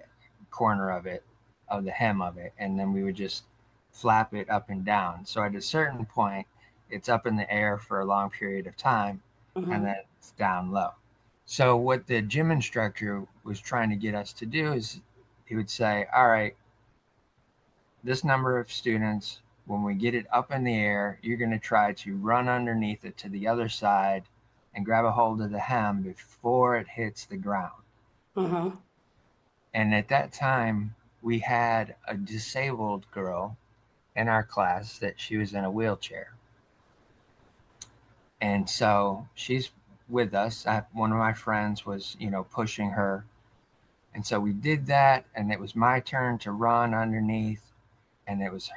corner of it, of the hem of it, and then we would just flap it up and down. So at a certain point, it's up in the air for a long period of time, and Uh-huh. then it's down low. So what the gym instructor was trying to get us to do is he would say, "All right, this number of students, when we get it up in the air, you're going to try to run underneath it to the other side and grab a hold of the hem before it hits the ground." Uh-huh. And at that time, we had a disabled girl in our class that she was in a wheelchair. And so she's with us. One of my friends was, pushing her. And so we did that. And it was my turn to run underneath. And it was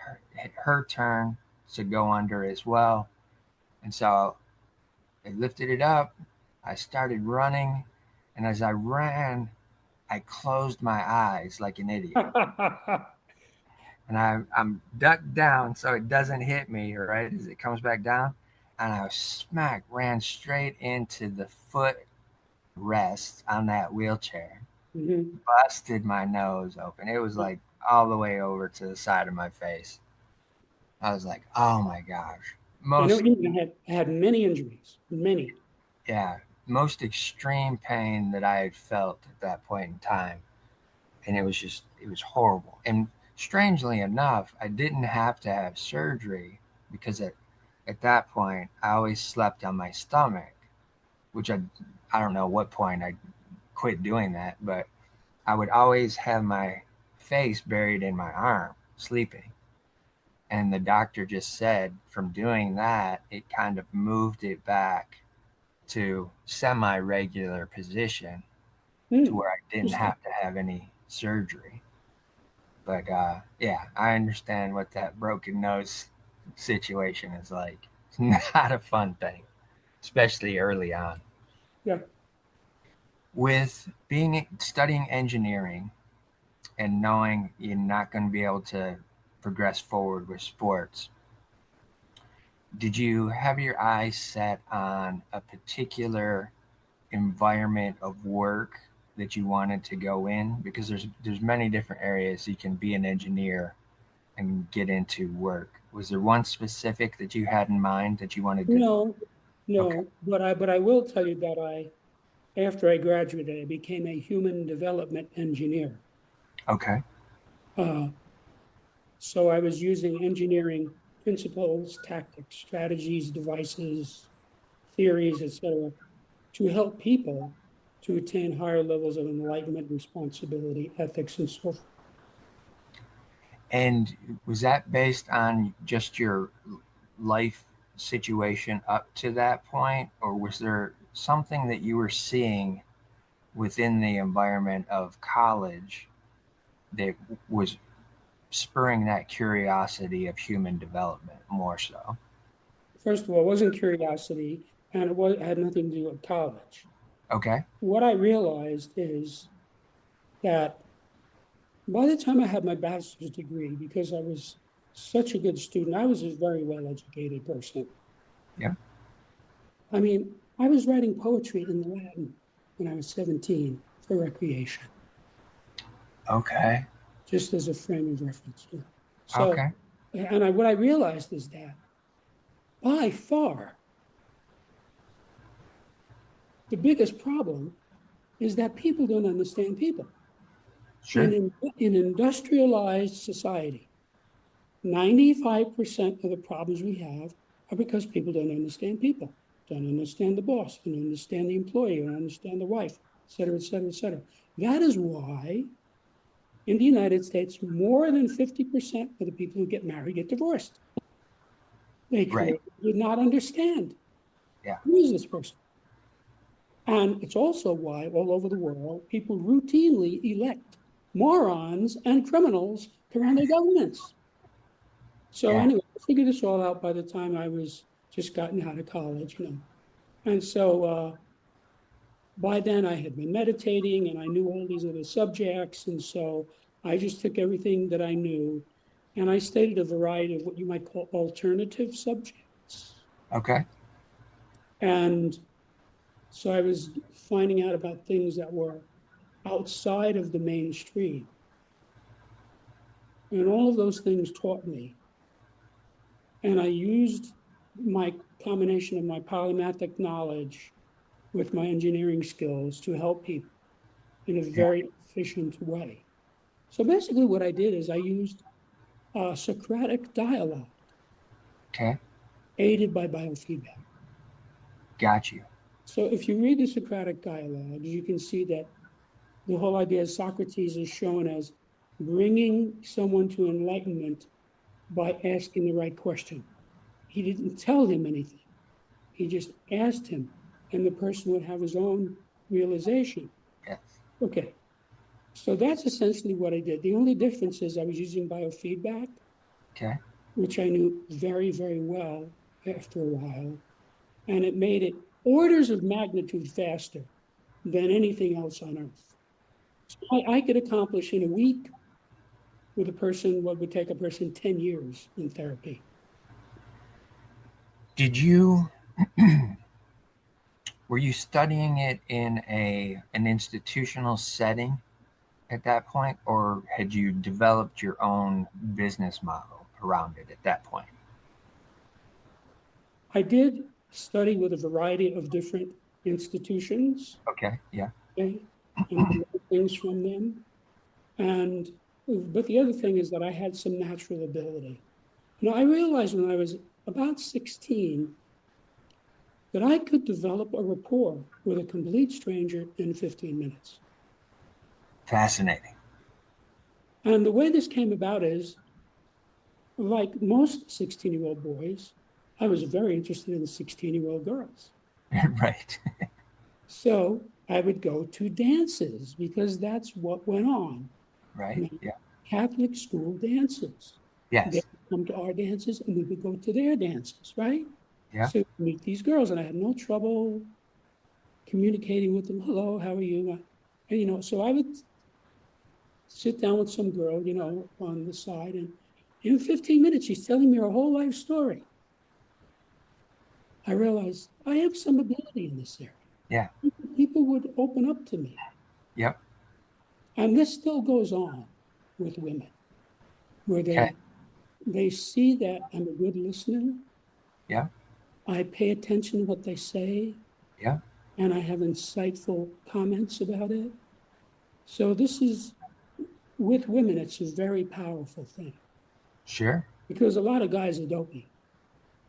her turn to go under as well. And so I lifted it up. I started running. And as I ran, I closed my eyes like an idiot. And I'm ducked down so it doesn't hit me right as it comes back down. And I ran straight into the foot rest on that wheelchair, Mhm. busted my nose open. It was like all the way over to the side of my face. I was like, oh my gosh. I know most I had many injuries, many. yeah, most extreme pain that I had felt at that point in time, and it was horrible. And strangely enough, I didn't have to have surgery because at that point I always slept on my stomach, which I don't know what point I quit doing that, but I would always have my face buried in my arm sleeping. And the doctor just said from doing that, it kind of moved it back to semi regular position to Hmm. where I didn't Interesting. have to have any surgery. But yeah, I understand what that broken nose situation is like. It's not a fun thing, especially early on. Yeah. With being studying engineering and knowing you're not going to be able to progress forward with sports, did you have your eyes set on a particular environment of work that you wanted to go in? Because there's many different areas you can be an engineer and get into work. Was there one specific that you had in mind that you wanted to? No, Okay. no, but I will tell you that after I graduated, I became a human development engineer. Okay. Uh, so I was using engineering principles, tactics, strategies, devices, theories, etc., to help people to attain higher levels of enlightenment, responsibility, ethics, and so forth. And was that based on just your life situation up to that point, or was there something that you were seeing within the environment of college that was spurring that curiosity of human development more so? First of all, it wasn't curiosity, and it had nothing to do with college. Okay. What I realized is that by the time I had my bachelor's degree, because I was such a good student, I was a very well educated person. Yeah. I mean, I was writing poetry in Latin when I was 17 for recreation, Okay. just as a frame of reference. You know. So, Okay. what I realized is that by far the biggest problem is that people don't understand people. Sure. In industrialized society, 95% of the problems we have are because people don't understand people, don't understand the boss, don't understand the employee, don't understand the wife, et cetera, et cetera, et cetera. That is why in the United States, more than 50% of the people who get married get divorced. They Right. clearly did not understand Yeah. who is this person. And it's also why all over the world, people routinely elect morons and criminals to run their governments. So Yeah. anyway, I figured this all out by the time I was just gotten out of college, you know. And so by then I had been meditating and I knew all these other subjects. And so I just took everything that I knew and I studied a variety of what you might call alternative subjects. Okay. And so I was finding out about things that were outside of the mainstream. And all of those things taught me. And I used my combination of my polymathic knowledge with my engineering skills to help people in a Yeah. very efficient way. So basically, what I did is I used Socratic dialogue Okay. aided by biofeedback. Got you. So if you read the Socratic dialogue, you can see that the whole idea of Socrates is shown as bringing someone to enlightenment by asking the right question. He didn't tell him anything. He just asked him, and the person would have his own realization. Yes. Okay, so that's essentially what I did. The only difference is I was using biofeedback, Okay. which I knew very, very well after a while, and it made it orders of magnitude faster than anything else on earth. So I could accomplish in a week with a person what would take a person 10 years in therapy. Did you were you studying it in a an institutional setting at that point, or had you developed your own business model around it at that point? I did study with a variety of different institutions, Okay. Yeah. okay, and I learned things from them. And but the other thing is that I had some natural ability. I realized when I was about 16 that I could develop a rapport with a complete stranger in 15 minutes. Fascinating. And the way this came about is, like most 16-year-old boys, I was very interested in 16-year-old girls. Right. So I would go to dances because that's what went on. Right. Yeah. Catholic school dances. They Yes. would come to our dances and we would go to their dances, right? Yeah. So meet these girls, and I had no trouble communicating with them. Hello, how are you? And so I would sit down with some girl, on the side, and in 15 minutes, she's telling me her whole life story. I realized I have some ability in this area. Yeah. People would open up to me. Yep. And this still goes on with women, where Okay. they see that I'm a good listener. Yeah. I pay attention to what they say, Yeah. and I have insightful comments about it. So this is with women, it's a very powerful thing Sure. because a lot of guys are dopey.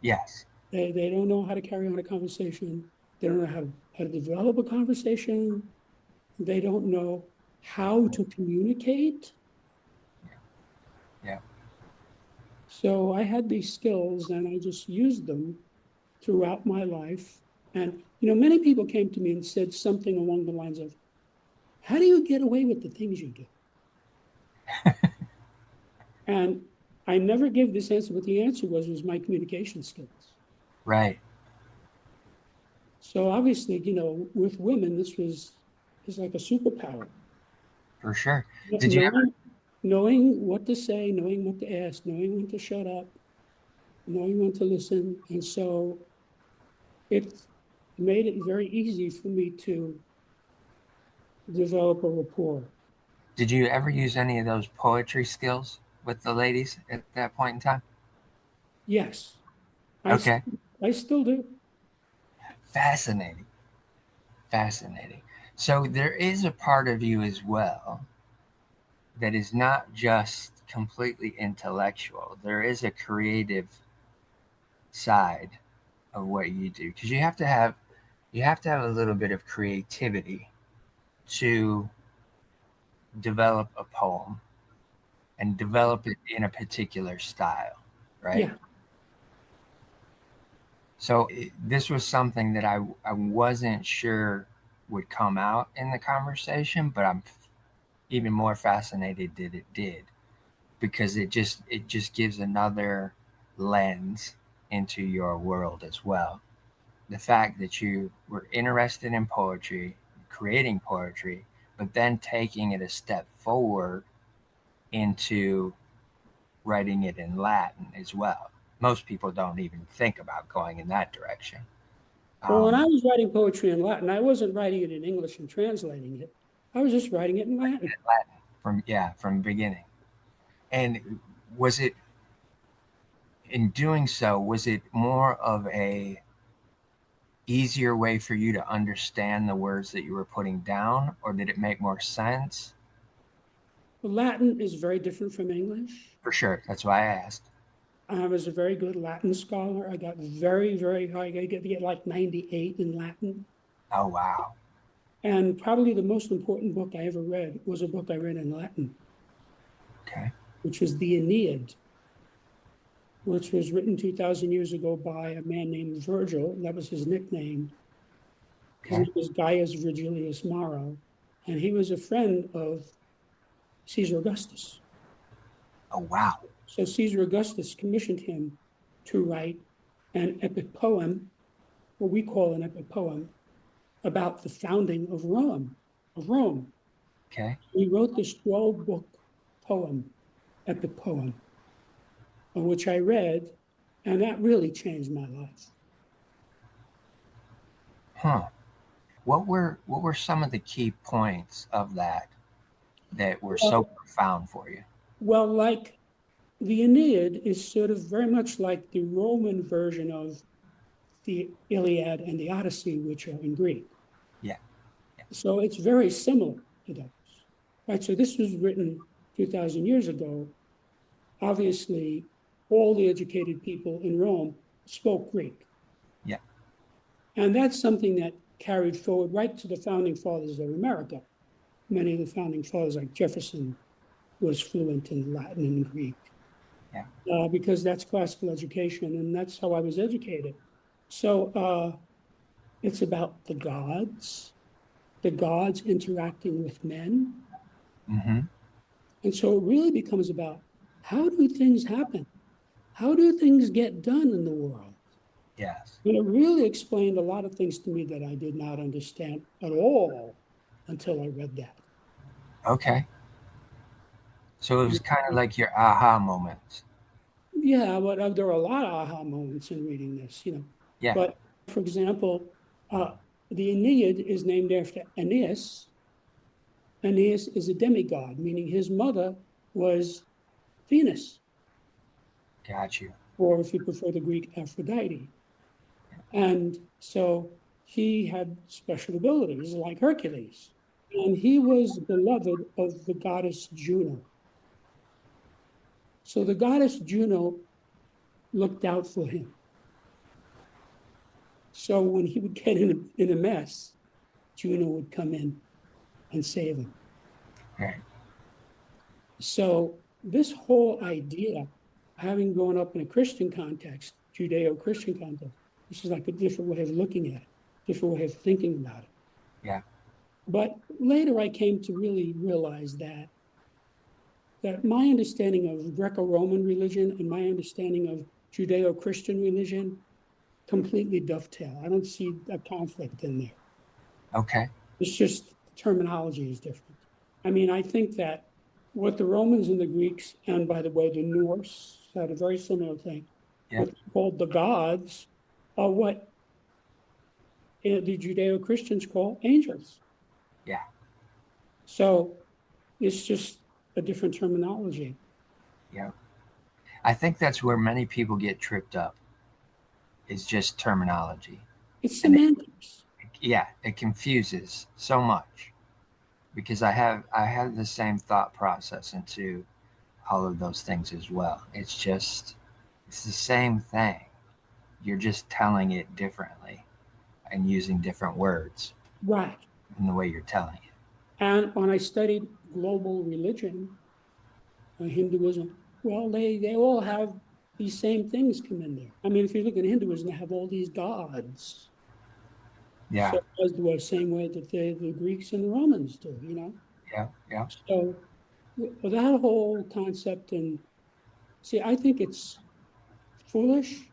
Yes. They don't know how to carry on a conversation. They don't know how to develop a conversation. They don't know how to communicate. Yeah. So I had these skills and I just used them throughout my life. And, many people came to me and said something along the lines of, how do you get away with the things you do? And I never gave this answer, but the answer was my communication skills. Right. So obviously, with women, this is like a superpower. For sure. Did you ever? Knowing what to say, knowing what to ask, knowing when to shut up, knowing when to listen. And so it made it very easy for me to develop a rapport. Did you ever use any of those poetry skills with the ladies at that point in time? Yes, I, Okay. I still do. Fascinating. Fascinating. So there is a part of you as well that is not just completely intellectual. There is a creative side of what you do because you have to have a little bit of creativity to develop a poem and develop it in a particular style, right? Yeah. So this was something that I wasn't sure would come out in the conversation, but I'm even more fascinated that it did because it just gives another lens into your world as well. The fact that you were interested in poetry, creating poetry, but then taking it a step forward into writing it in Latin as well. Most people don't even think about going in that direction. Well, when I Um, was writing poetry in Latin, I wasn't writing it in English and translating it. I was just writing it in Latin. Latin from the beginning. And was it in doing so? Was it more of a easier way for you to understand the words that you were putting down, or did it make more sense? Latin is very different from English. For sure. That's why I asked. I was a very good Latin scholar. I got very, very high. I get like 98 in Latin. Oh wow. And probably the most important book I ever read was a book I read in Latin, Okay. which was the Aeneid, which was written 2,000 years ago by a man named Virgil. That was his nickname. His Okay. name was Gaius Virgilius Maro, and he was a friend of Caesar Augustus. Oh wow. So Caesar Augustus commissioned him to write an epic poem, what we call an epic poem, about the founding of Rome. Of Rome. Okay. He wrote this 12-book poem, epic poem, which I read, and that really changed my life. Huh. What were some of the key points of that were so Well, profound for you? like the Aeneid is sort of very much like the Roman version of the Iliad and the Odyssey, which are in Greek. Yeah. So it's very similar to those. Right. So this was written 2,000 years ago. Obviously, all the educated people in Rome spoke Greek. Yeah. And that's something that carried forward right to the founding fathers of America. Many of the founding fathers, like Jefferson, was fluent in Latin and Greek Yeah. because that's classical education, and that's how I was educated. So it's about the gods interacting with men. Mm-hmm. And so it really becomes about how do things happen? How do things get done in the world? Yes. And it really explained a lot of things to me that I did not understand at all until I read that. Okay. So it was kind of like your aha moment. Yeah, but there are a lot of aha moments in reading this. Yeah. But for example, the Aeneid is named after Aeneas. Aeneas is a demigod, meaning his mother was Venus, Got you. or if you prefer the Greek, Aphrodite. And so he had special abilities like Hercules. And he was beloved of the goddess Juno. So the goddess Juno looked out for him. So when he would get in a mess, Juno would come in and save him. Right. So this whole idea, having grown up in a Christian context, Judeo-Christian context, this is like a different way of looking at it, different way of thinking about it. Yeah. But later I came to really realize that my understanding of Greco-Roman religion and my understanding of Judeo-Christian religion completely dovetail. I don't see a conflict in there. Okay. It's just the terminology is different. I mean, I think that what the Romans and the Greeks, and by the way, the Norse had a very similar thing, Yeah. what they called the gods are what the Judeo-Christians call angels. Yeah. So it's just a different terminology. Yeah. I think that's where many people get tripped up. It's just terminology. It's And semantics. yeah, it confuses so much because I have the same thought process into all of those things as well. It's the same thing. You're just telling it differently and using different words Right. in the way you're telling it. And when I studied global religion, Hinduism, well, they all have these same things come in there. I mean, if you look at Hinduism, they have all these gods. Yeah. So as the same way that the Greeks and the Romans do. Yeah. Yeah. So that whole concept, and see, I think it's foolish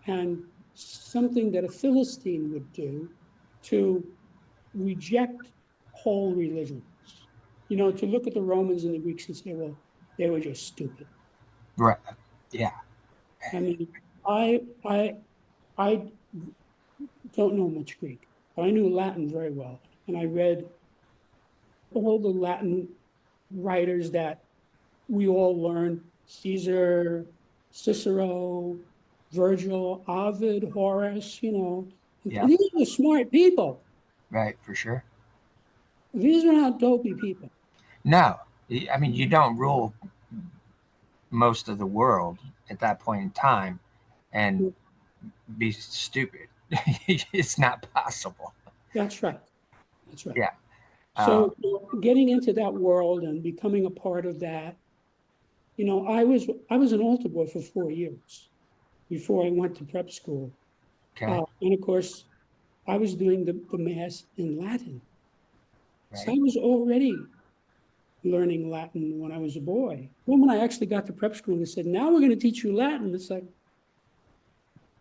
and something that a Philistine would do to reject whole religions. To look at the Romans and the Greeks and say, well, they were just stupid. Right. Yeah. I mean, I I I don't know much Greek, but I knew Latin very well, and I read all the Latin writers that we all learn: Caesar, Cicero, Virgil, Ovid, Horace. Yeah. These were smart people. Right. For sure. These were not dopey people. No. I mean, you don't rule most of the world at that point in time and be stupid. It's not possible. That's right. That's right. Yeah. So getting into that world and becoming a part of that, I was an altar boy for 4 years before I went to prep school. Okay. And of course, I was doing the mass in Latin. So I Right. was already learning Latin when I was a boy. Then when I actually got to prep school, they said, now we're going to teach you Latin. It's like,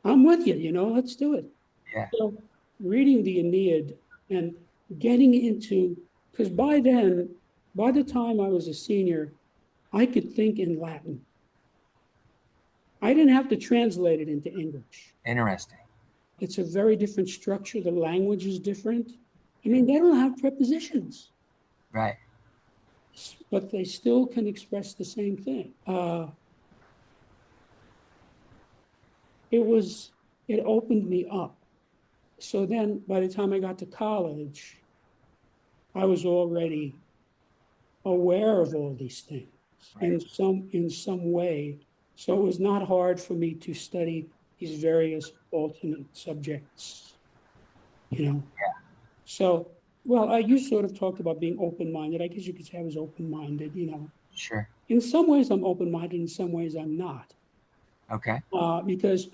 I'm with you, let's do it. Yeah. So reading the Aeneid and getting into, because by the time I was a senior, I could think in Latin. I didn't have to translate it into English. Interesting. It's a very different structure. The language is different. I mean, they don't have prepositions, Right. but they still can express the same thing. It was it opened me up. So then by the time I got to college, I was already aware of all these things Right. in some way. So it was not hard for me to study these various alternate subjects, you know. Yeah. So, well, you sort of talked about being open-minded. I guess you could say I was open-minded, you know. Sure. In some ways, I'm open-minded. In some ways, I'm not, Okay. because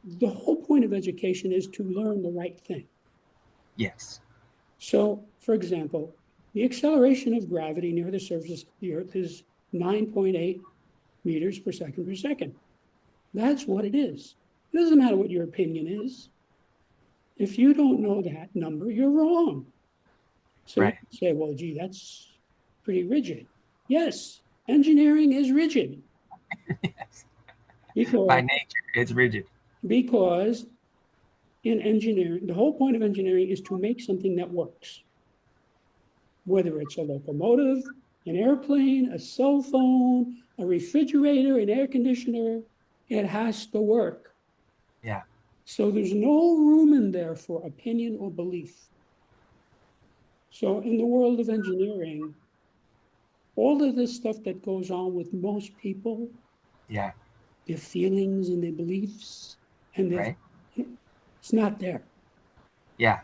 the whole point of education is to learn the right thing. Yes. So, for example, the acceleration of gravity near the surface of the Earth is 9.8 meters per second per second. That's what it is. It doesn't matter what your opinion is. If you don't know that number, you're wrong. So you Right. can say, well, gee, that's pretty rigid. Yes, engineering is rigid Yes. By because, nature, it's rigid. because in engineering, the whole point of engineering is to make something that works, whether it's a locomotive, an airplane, a cell phone, a refrigerator, an air conditioner, it has to work. Yeah. So there's no room in there for opinion or belief. So in the world of engineering, all of this stuff that goes on with most people, Yeah. their feelings and their beliefs, and their, Right. it's not there. Yeah.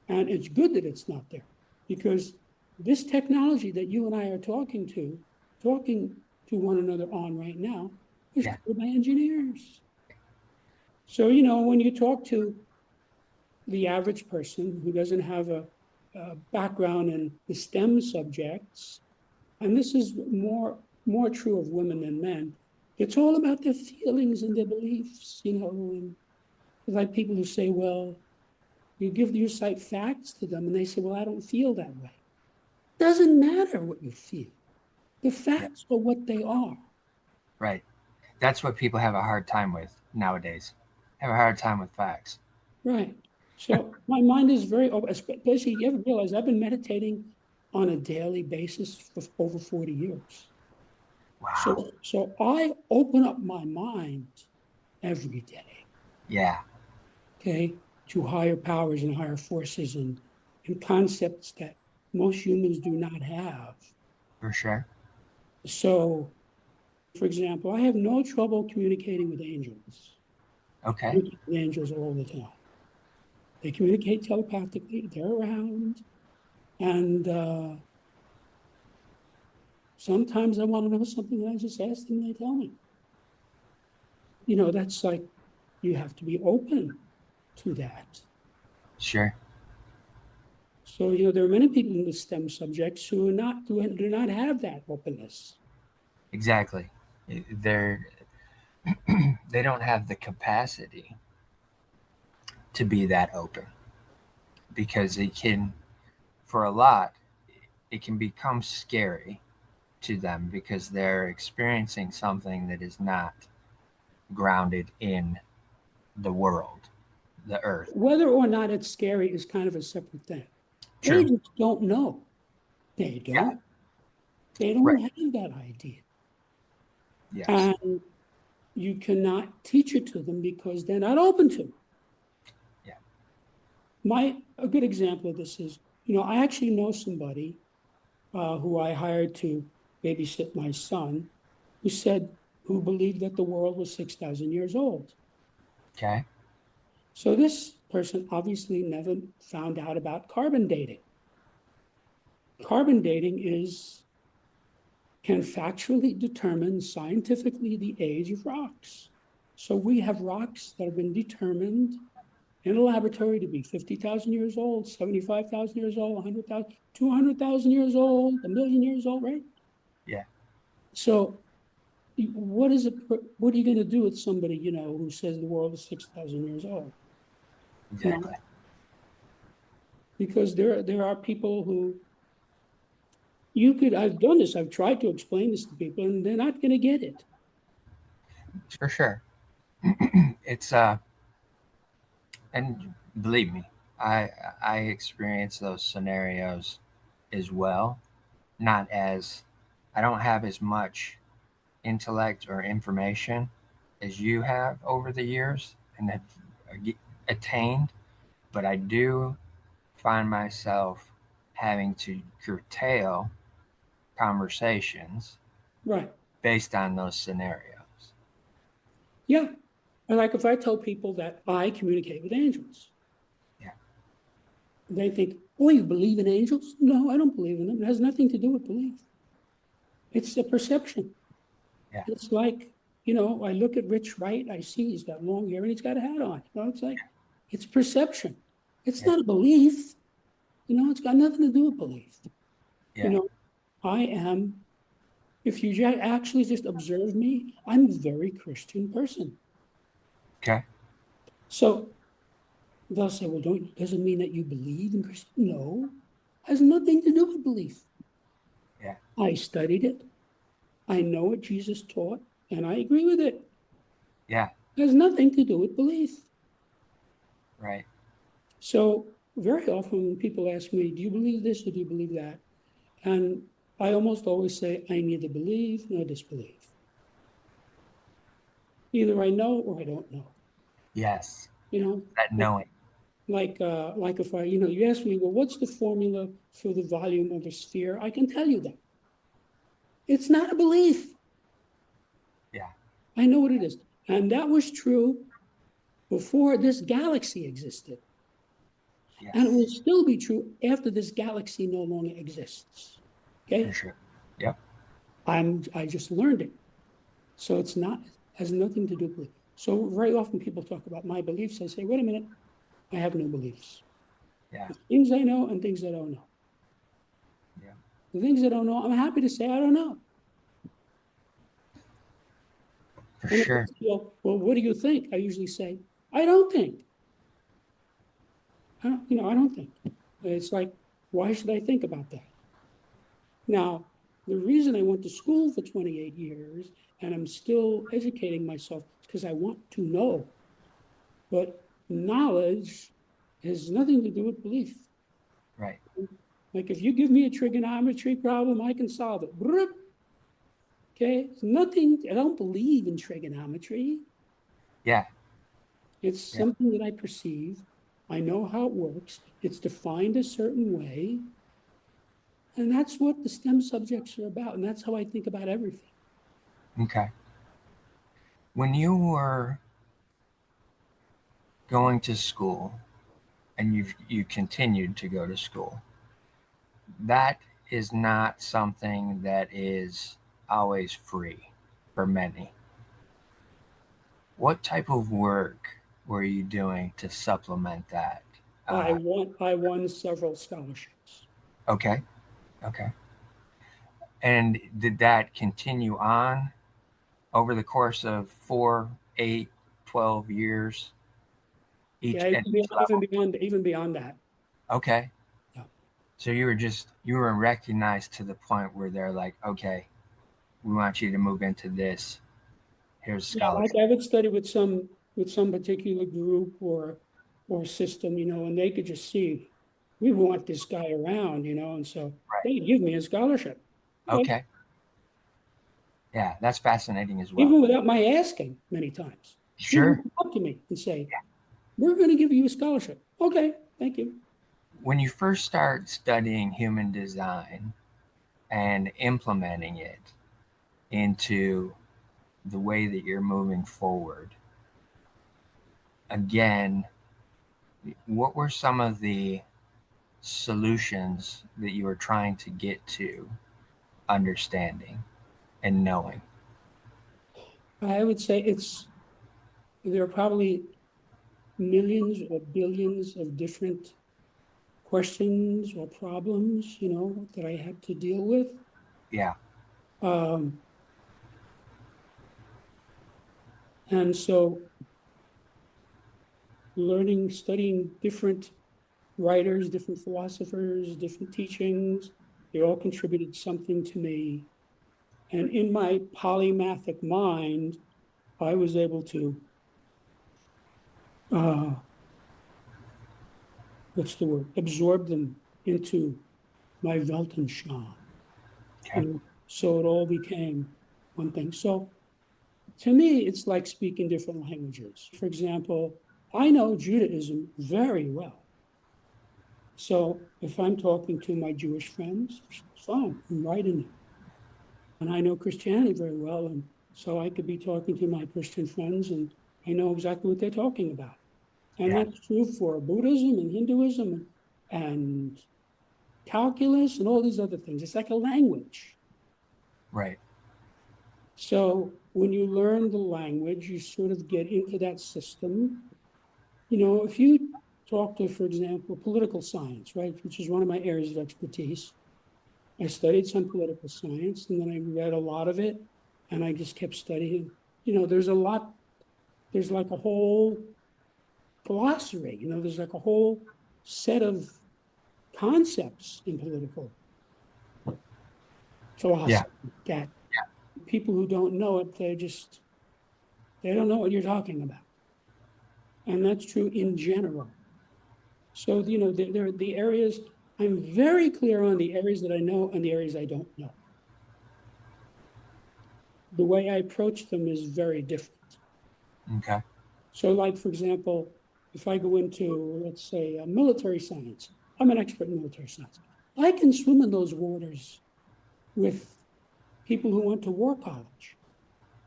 And it's good that it's not there because this technology that you and I are talking to one another on right now, was Yeah. created by engineers. So, you know, when you talk to the average person who doesn't have a background in the STEM subjects, and this is more true of women than men, it's all about their feelings and their beliefs, you know, and like people who say, well, you cite facts to them and they say, well, I don't feel that way. Doesn't matter what you feel. The Yeah. facts are what they are. Right. That's what people have a hard time with nowadays. Have a hard time with facts. Right. So my mind is very open. Especially, you ever realize I've been meditating on a daily basis for over 40 years. Wow. So I open up my mind every day, Yeah. okay, to higher powers and higher forces and concepts that most humans do not have. For sure. So, for example, I have no trouble communicating with angels. I Okay. communicate with angels all the time. They communicate telepathically. They're around, and sometimes I want to know something, and I just ask them, and they tell me. You know, that's like you have to be open to that. Sure. So, you know, there are many people in the STEM subjects who do not have that openness. Exactly. They're they don't have the capacity to be that open because it can, for a lot, it can become scary to them because they're experiencing something that is not grounded in the world, the earth. Whether or not it's scary is kind of a separate thing. They True. just don't know. They Yeah. don't. They don't Right. have that idea. Yes. And you cannot teach it to them because they're not open to it. Yeah. A good example of this is, you know, I actually know somebody who I hired to babysit my son, who believed that the world was 6,000 years old. Okay. So this person obviously never found out about carbon dating. Carbon dating can factually determine scientifically the age of rocks. So we have rocks that have been determined in a laboratory to be 50,000 years old, 75,000 years old, 100,000, 200,000 years old, a million years old, right? Yeah. So what are you going to do with somebody, you know, who says the world is 6,000 years old? You know, Exactly. because there are people who I've done this, I've tried to explain this to people and they're not going to get it. For sure. It's and believe me, I experience those scenarios as well. Not as I don't have as much intellect or information as you have over the years and have attained, but I do find myself having to curtail conversations Right. based on those scenarios. Yeah. And like if I tell people that I communicate with angels, Yeah, they think, oh, you believe in angels? No, I don't believe in them. It has nothing to do with belief. It's a perception. yeah, It's like, you know, I look at Rich Wright, I see he's got long hair and he's got a hat on. You know, it's like, it's perception. It's yeah, not a belief. You know, it's got nothing to do with belief. You yeah. know, I am, if you actually just observe me, I'm a very Christian person. Okay. So they'll say, well, doesn't mean that you believe in Christ. No, has nothing to do with belief. Yeah, I studied it. I know what Jesus taught, and I agree with it. yeah, It has nothing to do with belief. right. So very often people ask me, do you believe this or do you believe that? And I almost always say, I neither believe nor disbelieve. Either I know or I don't know. Yes, You know, that knowing. like if I, you know, you ask me, well, what's the formula for the volume of a sphere? I can tell you that. It's not a belief. Yeah, I know what it is. And that was true before this galaxy existed. And it will yes, still be true after this galaxy no longer exists. for Okay. sure. Yep. I just learned it. So it's not, has nothing to do with belief. So very often people talk about my beliefs. I say, wait a minute, I have no beliefs. Yeah, There's things I know and things I don't know. yeah, The things I don't know, I'm happy to say I don't know. for And if they sure. say, well, what do you think? I usually say, I don't think. I don't think. It's like, why should I think about that? Now, the reason I went to school for 28 years and I'm still educating myself is because I want to know. But knowledge has nothing to do with belief. Right. Like if you give me a trigonometry problem, I can solve it. Okay, it's nothing. I don't believe in trigonometry. Yeah, It's yeah. something that I perceive. I know how it works. It's defined a certain way. And that's what the STEM subjects are about. And that's how I think about everything. Okay. When you were going to school and you continued to go to school, that is not something that is always free for many. What type of work were you doing to supplement that? Uh, I won several scholarships. okay, okay. And did that continue on over the course of 4, 8, 12 years, Yeah, at each level? even beyond that. Okay. Yeah. So you were recognized to the point where they're like, okay, we want you to move into this. Here's a Yeah, like scholarship. I would study with some particular group or system, you know, and they could just see we want this guy around, you know, and so Right. they give me a scholarship. Okay. Okay. Yeah, that's fascinating as well. Even without my asking many times. People Sure. come up to me and say, we're going to give you a scholarship. Okay, thank you. When you first start studying human design and implementing it into the way that you're moving forward, again, what were some of the solutions that you were trying to get to understanding and knowing? I would say there are probably millions or billions of different questions or problems, you know, that I had to deal with. Yeah. Um, and so studying different writers, different philosophers, different teachings, they all contributed something to me. And in my polymathic mind, I was able to, uh, what's the word, absorb them into my Weltanschauung, you Okay. know, so it all became one thing. So To me, it's like speaking different languages. For example, I know Judaism very well. So if I'm talking to my Jewish friends, fine, I'm right in there. And I know Christianity very well. And so I could be talking to my Christian friends and I know exactly what they're talking about. And Yeah. that's true for Buddhism and Hinduism and calculus and all these other things. It's like a language. Right. So when you learn the language, you sort of get into that system. You know, if you talk to, for example, political science, right, which is one of my areas of expertise, I studied some political science and then I read a lot of it and I just kept studying. You know, there's like a whole glossary, you know, there's like a whole set of concepts in political Yeah. philosophy that people who don't know it, they don't know what you're talking about. And that's true in general. So, you know, there are the areas, I'm very clear on the areas that I know and the areas I don't know. The way I approach them is very different. Okay. So, like, for example, if I go into, let's say, military science, I'm an expert in military science. I can swim in those waters with people who went to war college,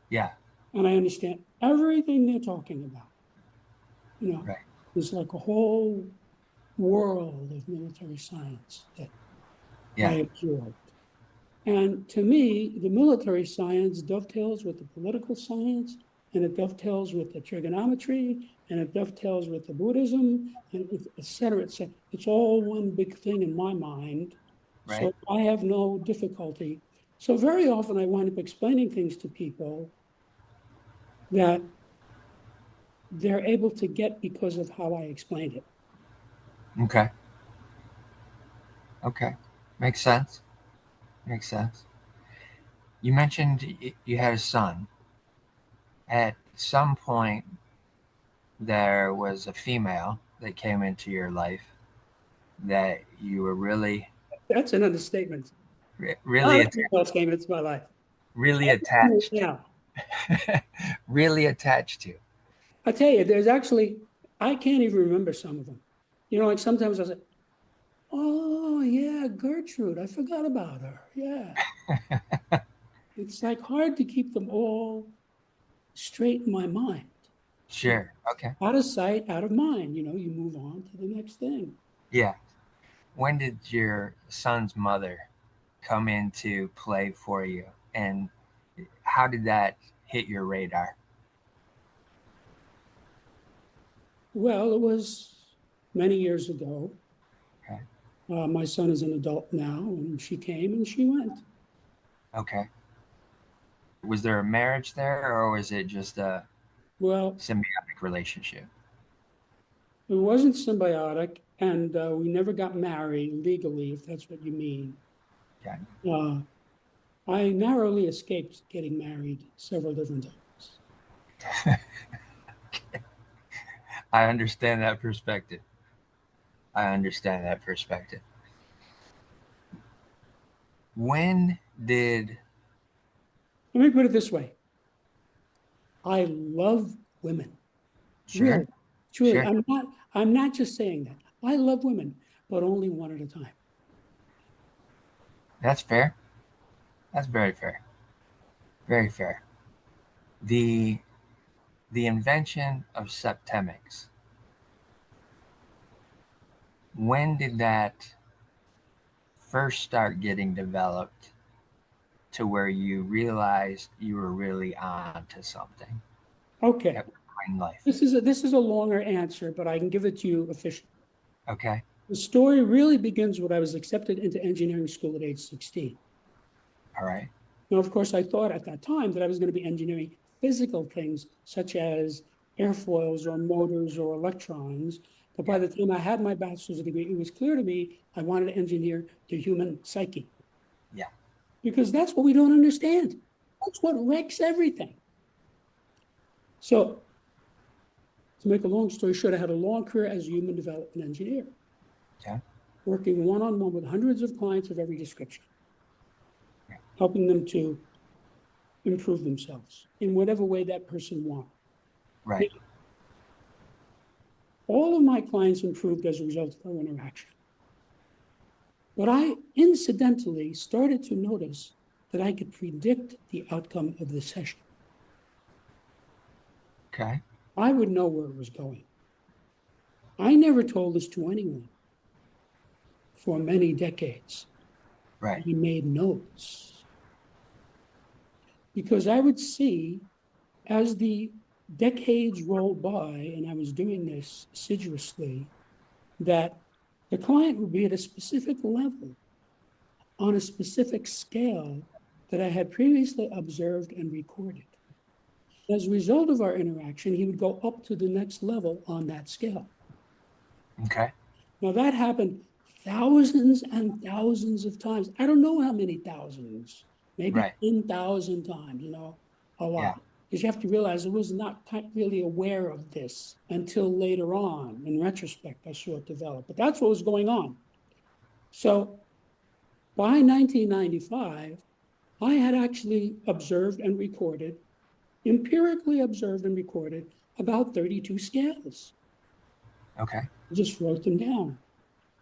Yeah. and I understand everything they're talking about. You know, Right. there's like a whole world of military science that I Yeah. absorbed. And to me, the military science dovetails with the political science, and it dovetails with the trigonometry, and it dovetails with the Buddhism, and et cetera, et cetera. It's all one big thing in my mind. Right. So I have no difficulty. So very often I wind up explaining things to people that they're able to get because of how I explained it. Okay. Okay. Makes sense. Makes sense. You mentioned you had a son. At some point, there was a female that came into your life that you were That's an understatement. really, Oh, something else came into my life. really attached, Yeah. really attached to. I tell you, there's actually, I can't even remember some of them. You know, like sometimes I say, oh, yeah, Gertrude, I forgot about her. Yeah. It's like hard to keep them all straight in my mind. You know, Sure. Okay. out of sight, out of mind. You know, you move on to the next thing. Yeah. When did your son's mother come into play for you, and how did that hit your radar? Well, it was many years ago. Okay. My son is an adult now, and she came and she went. Okay. Was there a marriage there, or was it just a Well, symbiotic relationship? it wasn't symbiotic, and we never got married legally, if that's what you mean. Okay. Uh, I narrowly escaped getting married several different times. I understand that perspective. I understand that perspective. When did Let me put it this way. I love women. sure, Really, truly. sure. I'm not just saying that. I love women, but only one at a time. That's fair. That's very fair. Very fair. The the invention of septemics. When did that first start getting developed to where you realized you were really on to something Okay. in life? This is a longer answer, but I can give it to you officially. Okay. The story really begins when I was accepted into engineering school at age 16. All right. Now, of course, I thought at that time that I was going to be engineering physical things such as airfoils or motors or electrons. But by Yeah. the time I had my bachelor's degree, it was clear to me I wanted to engineer the human psyche Yeah. because that's what we don't understand. That's what wrecks everything. So, to make a long story short, I had a long career as a human development engineer, Okay. working one on one with hundreds of clients of every description, helping them to improve themselves in whatever way that person wanted. Right. All of my clients improved as a result of our interaction. But I incidentally started to notice that I could predict the outcome of the session. Okay. I would know where it was going. I never told this to anyone for many decades. Right. I made notes because I would see as the decades rolled by, and I was doing this assiduously, that the client would be at a specific level on a specific scale that I had previously observed and recorded. As a result of our interaction, he would go up to the next level on that scale. Okay. Now, that happened thousands and thousands of times. I don't know how many thousands, maybe Right. 10,000 times, a Yeah. lot. Because you have to realize I was not really aware of this until later on. In retrospect, I saw it develop. But that's what was going on. So by 1995, I had actually observed and recorded, empirically observed and recorded about 32 scales. Okay. I just wrote them down.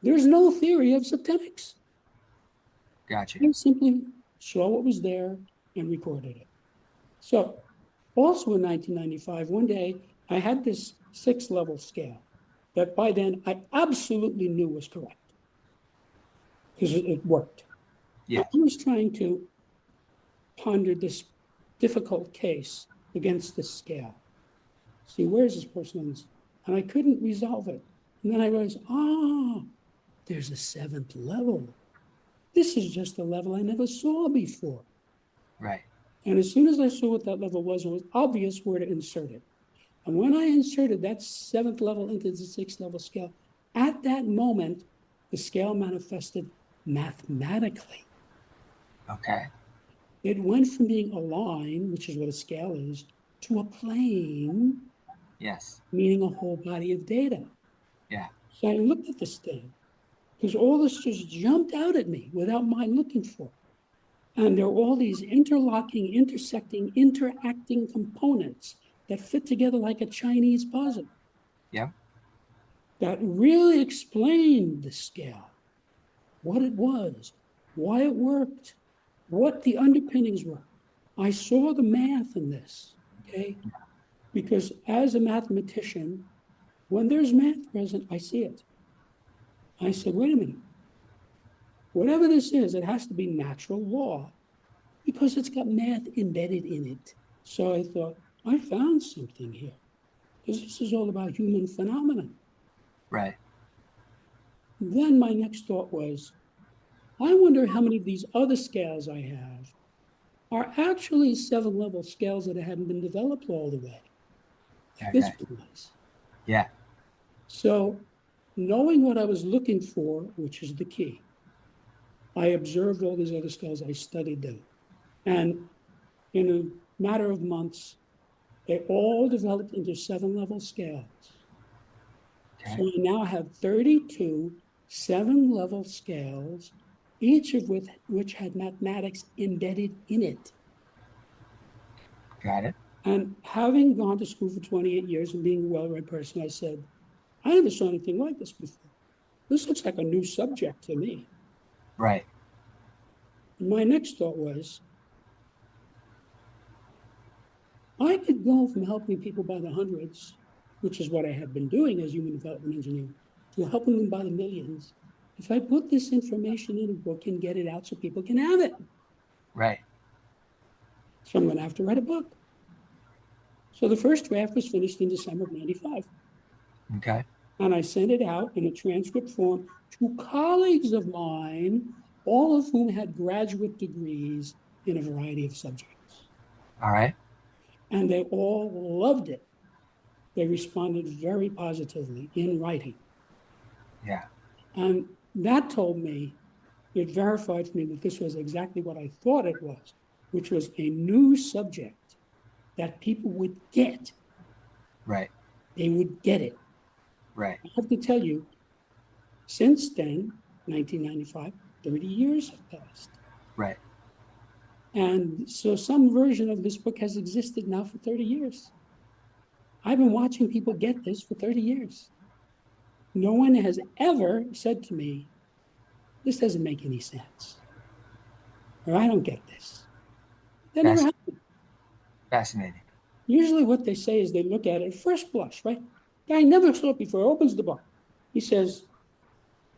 There's no theory of septemics. Gotcha. I simply saw what was there and recorded it. So, also in 1995, one day I had this 6-level scale that by then I absolutely knew was correct because it worked. I Yes. was trying to ponder this difficult case against this scale. See, where's this person on this? And I couldn't resolve it. And then I realized, there's a 7th level. This is just a level I never saw before. Right. And as soon as I saw what that level was, it was obvious where to insert it. And when I inserted that 7th level into the 6th level scale, at that moment, the scale manifested mathematically. Okay. It went from being a line, which is what a scale is, to a plane, Yes. meaning a whole body of data. Yeah. So I looked at this thing because all this just jumped out at me without my looking for it. And there are all these interlocking, intersecting, interacting components that fit together like a Chinese puzzle Yep. that really explained the scale, what it was, why it worked, what the underpinnings were. I saw the math in this, okay? Because as a mathematician, when there's math present, I see it. I said, wait a minute, whatever this is, it has to be natural law because it's got math embedded in it. So I thought, I found something here because this is all about human phenomena. Right. Then my next thought was, I wonder how many of these other scales I have are actually 7-level scales that hadn't been developed all the way. This Okay. was. Yeah. So knowing what I was looking for, which is the key, I observed all these other scales, I studied them. And in a matter of months, they all developed into 7-level scales. Okay. So I now have 32 7-level scales, each of which had mathematics embedded in it. Got it. And having gone to school for 28 years and being a well-read person, I said, I never saw anything like this before. This looks like a new subject to me. Right. And my next thought was, I could go from helping people by the hundreds, which is what I had been doing as human development engineer, to helping them by the millions. If I put this information in a book and get it out so people can have it. Right. So I'm going to have to write a book. So the first draft was finished in December of 95. Okay. And I sent it out in a transcript form to colleagues of mine, all of whom had graduate degrees in a variety of subjects. All right. And they all loved it. They responded very positively in writing. Yeah. And that told me, it verified for me that this was exactly what I thought it was, which was a new subject that people would get. Right. They would get it. Right. I have to tell you, since then, 1995, 30 years have passed. Right. And so some version of this book has existed now for 30 years. I've been watching people get this for 30 years. No one has ever said to me, this doesn't make any sense, or I don't get this. That never Fasc- happened. Fascinating. Usually what they say is they look at it at first blush, right? Guy never saw it before, opens the book. He says,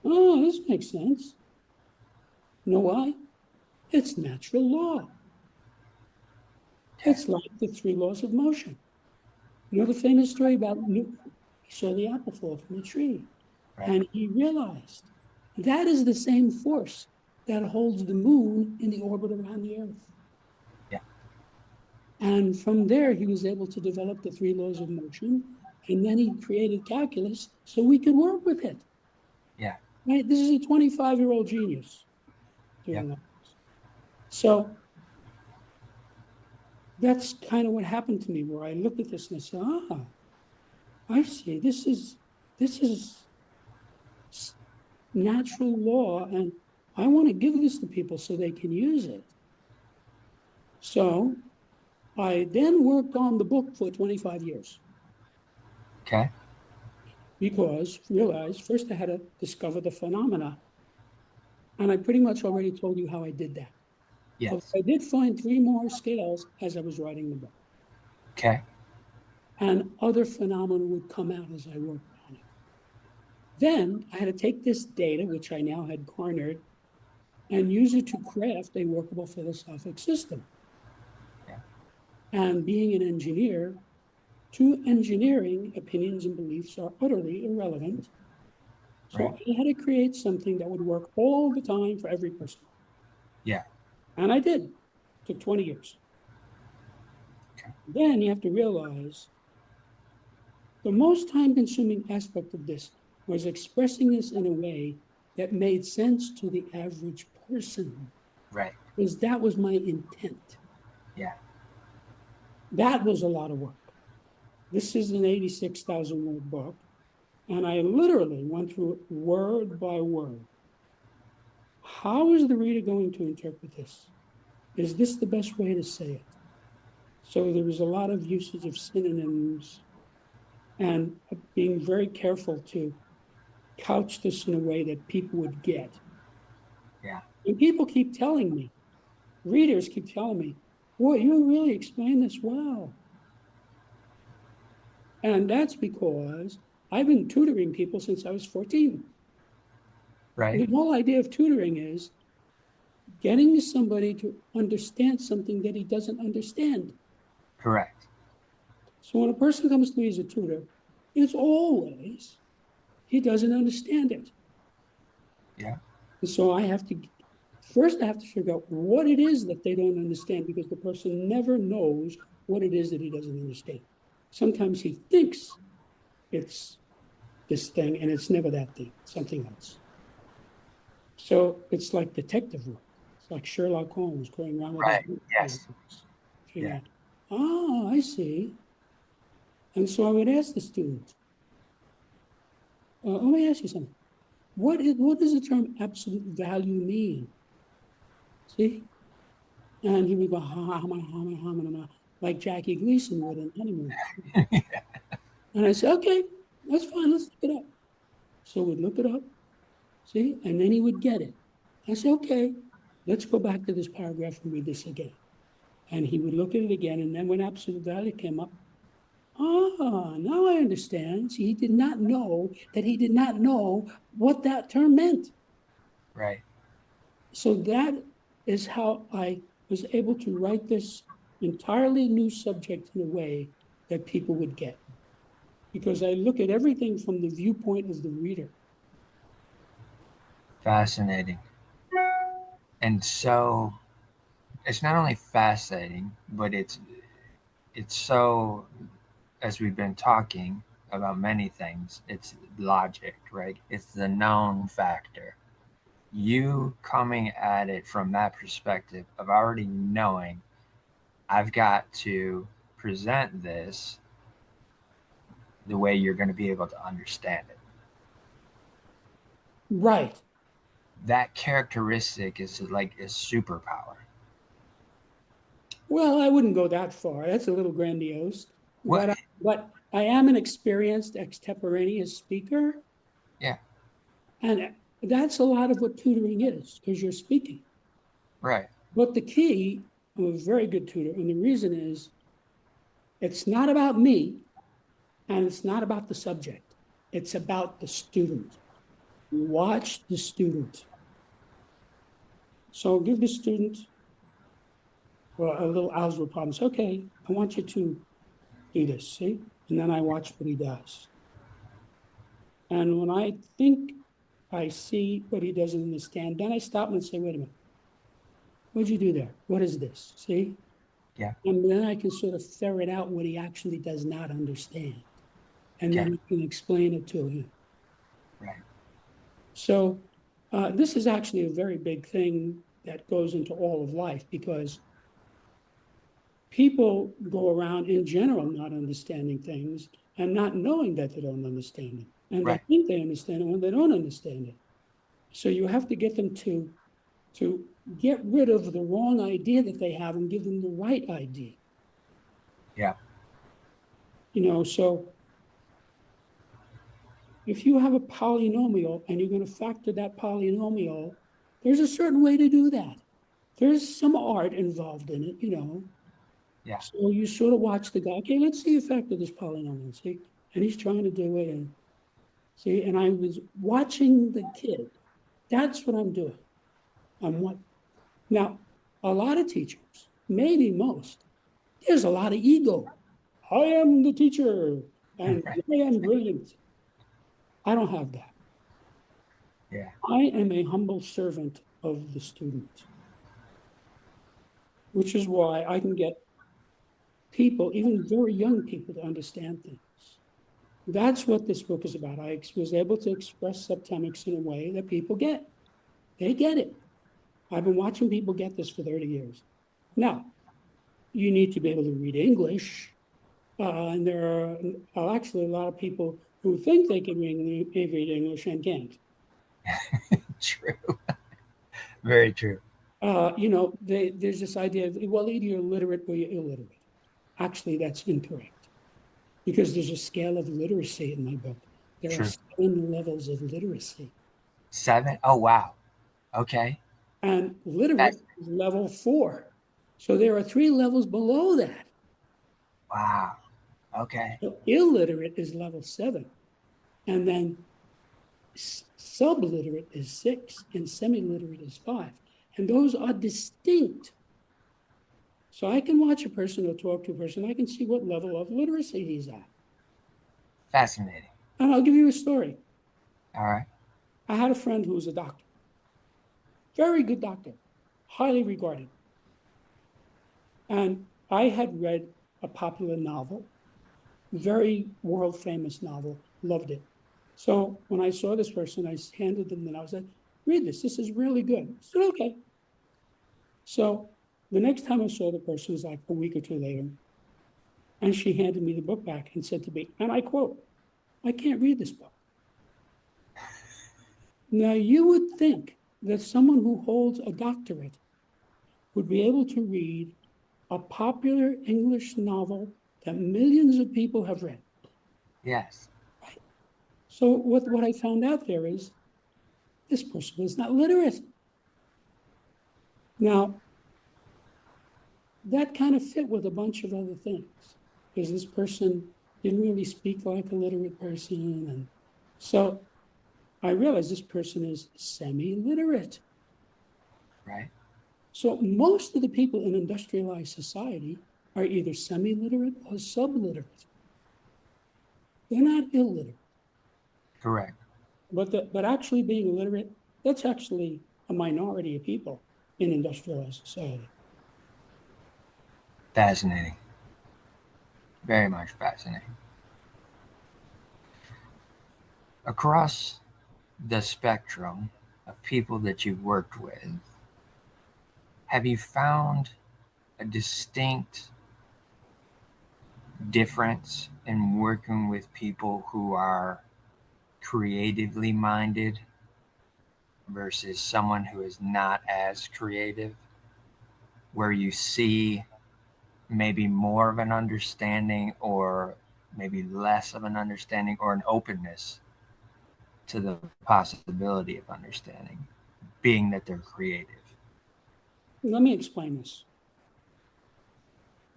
oh, this makes sense. You know why? It's natural law. Okay. It's like the three laws of motion. You know the famous story about Newton? He saw the apple fall from the tree, Right. and he realized that is the same force that holds the moon in the orbit around the Earth. Yeah. And from there, he was able to develop the three laws of motion, and then he created calculus so we could work with it. Yeah. Right? This is a 25-year-old genius Yep. doing that. So that's kind of what happened to me, where I looked at this and I said, ah, I see. This is natural law, and I want to give this to people so they can use it. So I then worked on the book for 25 years Okay. because realized first I had to discover the phenomena. And I pretty much already told you how I did that. Although Yes. I did find three more scales as I was writing the book, Okay. and other phenomena would come out as I worked on it. Then I had to take this data, which I now had cornered, and use it to craft a workable philosophic system. Yeah. And being an engineer, to engineering, opinions and beliefs are utterly irrelevant. Right. So I had to create something that would work all the time for every person. Yeah. And I did. It took 20 years. Okay. Then you have to realize the most time consuming aspect of this was expressing this in a way that made sense to the average person, Right. because that was my intent. Yeah. That was a lot of work. This is an 86,000 word book, and I literally went through it word by word. How is the reader going to interpret this? Is this the best way to say it? So there was a lot of usage of synonyms and being very careful to couch this in a way that people would get. Yeah. And people keep telling me, readers keep telling me, boy, you really explain this well. And that's because I've been tutoring people since I was 14. Right. The whole idea of tutoring is getting somebody to understand something that he doesn't understand. Correct. So when a person comes to me as a tutor, it's always he doesn't understand it. Yeah. And so I have to first I have to figure out what it is that they don't understand, because the person never knows what it is that he doesn't understand. Sometimes he thinks it's this thing and it's never that thing, it's something else. So it's like detective work. It's like Sherlock Holmes going around with his Right. Yes. figuring Yeah. out, oh, I see. And so I would ask the student, let me ask you something. What does the term absolute value mean? See? And he would go, ha, ha, ha, ha, ha, ha, ha, like Jackie Gleason would in Honeymoon. And I said, okay, that's fine. Let's look it up. So we'd look it up, see, and then he would get it. I said, okay, let's go back to this paragraph and read this again. And he would look at it again. And then when absolute value came up, ah, now I understand. See, he did not know that he did not know what that term meant. Right. So that is how I was able to write this entirely new subject in a way that people would get. Because I look at everything from the viewpoint of the reader. Fascinating. And so it's not only fascinating, but it's so, as we've been talking about many things, it's logic, right? It's the known factor. You coming at it from that perspective of already knowing I've got to present this the way you're going to be able to understand it. Right. That characteristic is like a superpower. Well, I wouldn't go that far. That's a little grandiose. What? But I am an experienced extemporaneous speaker, Yeah, and that's a lot of what tutoring is, because you're speaking. right. But the key, I'm a very good tutor, and the reason is it's not about me and it's not about the subject. It's about the student. Watch the student. So give the student a little algebra problem. Say, okay, I want you to do this, see? And then I watch what he does. And when I think I see what he doesn't understand, then I stop and say, wait a minute, what'd you do there? What is this? See? Yeah, And then I can sort of ferret out what he actually does not understand. And yeah, then I can explain it to him. right. So this is actually a very big thing that goes into all of life because people go around in general not understanding things and not knowing that they don't understand it. And they Right. think they understand it when they don't understand it. So you have to get them to get rid of the wrong idea that they have and give them the right idea. Yeah, So if you have a polynomial and you're going to factor that polynomial, there's a certain way to do that. There's some art involved in it. yeah. So you sort of watch the guy. Okay, let's see the effect of this polynomial. See, and he's trying to do it, and see, and I was watching the kid. That's what I'm doing. I'm what now. A lot of teachers, maybe most, there's a lot of ego. I am the teacher, and Right. I am brilliant. I don't have that. Yeah, I am a humble servant of the student, which is why I can get people, even very young people, to understand things. That's what this book is about. I was able to express septemics in a way that people get. They get it. I've been watching people get this for 30 years. Now, you need to be able to read English. And there are actually a lot of people who think they can read English and can't. true. Very true. There's this idea of, well, either you're literate or you're illiterate. Actually, that's incorrect because there's a scale of literacy in my book. There are True. 7 levels of literacy. Seven? Oh, wow. Okay. And literate That's, is level 4. So there are 3 levels below that. wow. Okay. So illiterate is level 7. And then subliterate is 6, and semi-literate is 5. And those are distinct. So I can watch a person or talk to a person, I can see what level of literacy he's at. Fascinating. And I'll give you a story. All right. I had a friend who was a doctor, very good doctor, highly regarded. And I had read a popular novel, very world famous novel, loved it. So when I saw this person, I handed them and I was like, read this. This is really good. I said, okay. So the next time I saw the person was like a week or two later, and she handed me the book back and said to me, and I quote, I can't read this book. Now you would think that someone who holds a doctorate would be able to read a popular English novel that millions of people have read. Yes. Right? So what I found out there is this person is not literate. Now, that kind of fit with a bunch of other things because this person didn't really speak like a literate person. And so I realized this person is semi-literate. Right. So most of the people in industrialized society are either semi-literate or subliterate. They're not illiterate. Correct. But actually being illiterate, that's actually a minority of people in industrialized society. Fascinating. Very much fascinating. Across the spectrum of people that you've worked with, have you found a distinct difference in working with people who are creatively minded versus someone who is not as creative, where you see maybe more of an understanding or maybe less of an understanding or an openness to the possibility of understanding, being that they're creative. Let me explain this.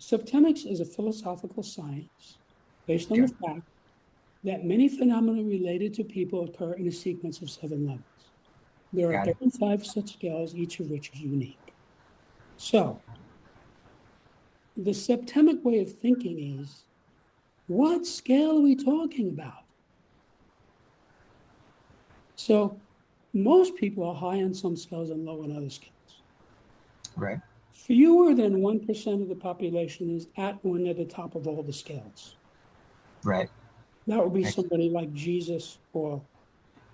Septemics is a philosophical science based on Okay, the fact that many phenomena related to people occur in a sequence of 7 levels. There are got it. 35 such scales, each of which is unique. So, the septemic way of thinking is, what scale are we talking about? So, most people are high on some scales and low on other scales. Right, Fewer than 1% of the population is at or near the top of all the scales. right. That would be Makes, somebody like Jesus or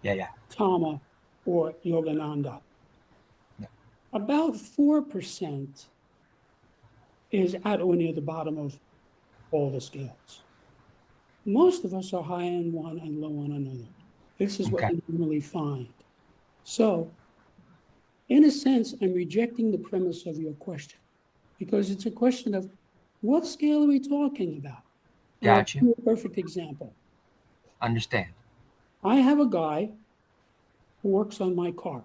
yeah, yeah, Tama or Yogananda. yeah. About 4% is at or near the bottom of all the scales. Most of us are high on one and low on another. This is what Okay, you normally find. So, in a sense, I'm rejecting the premise of your question because it's a question of what scale are we talking about? And I'll give got you. you a perfect example. Understand. I have a guy who works on my car.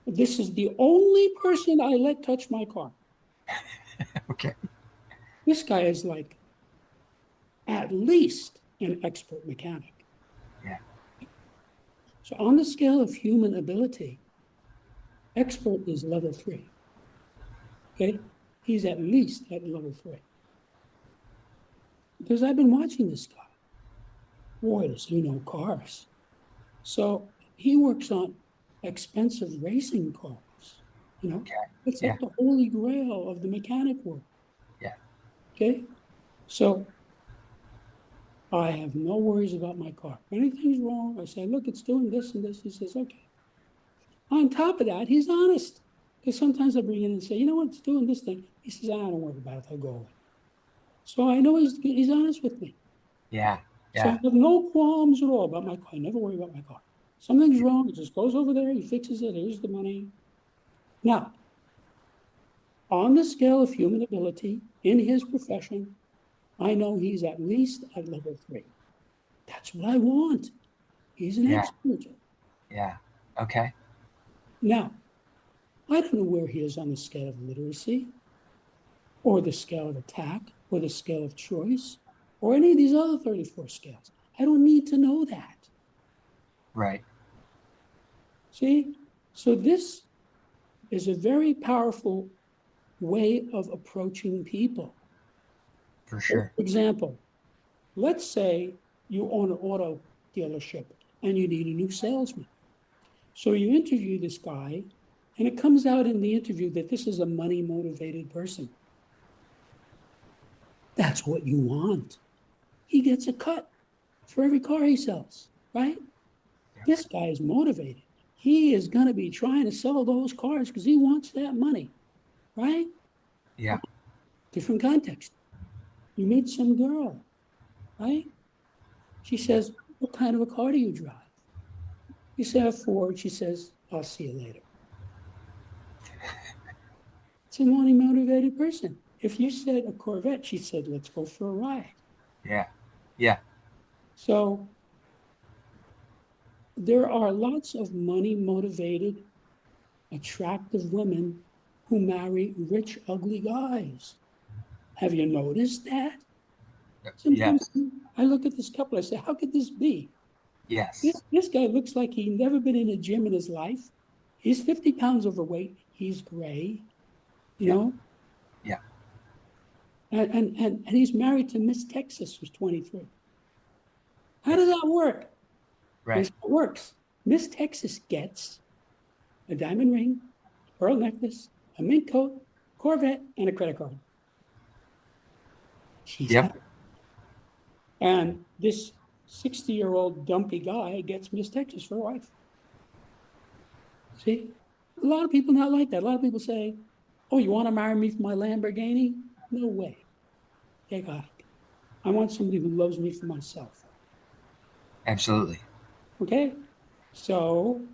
This is the only person I let touch my car. Okay, This guy is like at least an expert mechanic. yeah, So, on the scale of human ability, expert is level 3. Okay. He's at least at level 3. Because I've been watching this guy. Boy, does he know cars. So, he works on expensive racing cars. You know, okay, it's yeah, like the holy grail of the mechanic world. yeah, Okay. So, I have no worries about my car. If anything's wrong, I say, look, it's doing this and this. He says, okay. On top of that, he's honest. Because sometimes I bring in and say, you know what, it's doing this thing. He says, I don't worry about it. I'll go away. So I know he's honest with me. yeah, So I yeah, have no qualms at all about my car. I never worry about my car. Something's wrong. He just goes over there. He fixes it. Here's the money. Now, on the scale of human ability in his profession, I know he's at least at level 3. That's what I want. He's an yeah, expert. yeah. Okay, Now, I don't know where he is on the scale of literacy or the scale of attack or the scale of choice or any of these other 34 scales. I don't need to know that. right, See? So this is a very powerful way of approaching people. for For sure. example, let's say you own an auto dealership and you need a new salesman. So you interview this guy, and it comes out in the interview that this is a money motivated person. That's what you want. He gets a cut for every car he sells, right? Yeah, This guy is motivated. He is going to be trying to sell those cars because he wants that money, right? yeah, Different context. You meet some girl, right? She yeah, says, what kind of a car do you drive? You say a Ford. She says, I'll see you later. It's a money motivated person. If you said a Corvette, she said, let's go for a ride. yeah, yeah, So there are lots of money motivated, attractive women who marry rich, ugly guys. Have you noticed that? Sometimes yes, I look at this couple, I say, how could this be? yes, This guy looks like he's never been in a gym in his life. He's 50 pounds overweight. He's gray, you yeah, know, yeah, and he's married to Miss Texas, who's 23. How yeah, does that work? Here's right. how it works. Miss Texas gets a diamond ring, a pearl necklace, a mink coat, Corvette, and a credit card. She's Yep, happy. And this 60-year-old dumpy guy gets Miss Texas for a wife. See, a lot of people not like that. A lot of people say, "Oh, you want to marry me for my Lamborghini?" No way. Take out. I want somebody who loves me for myself. absolutely. Okay, so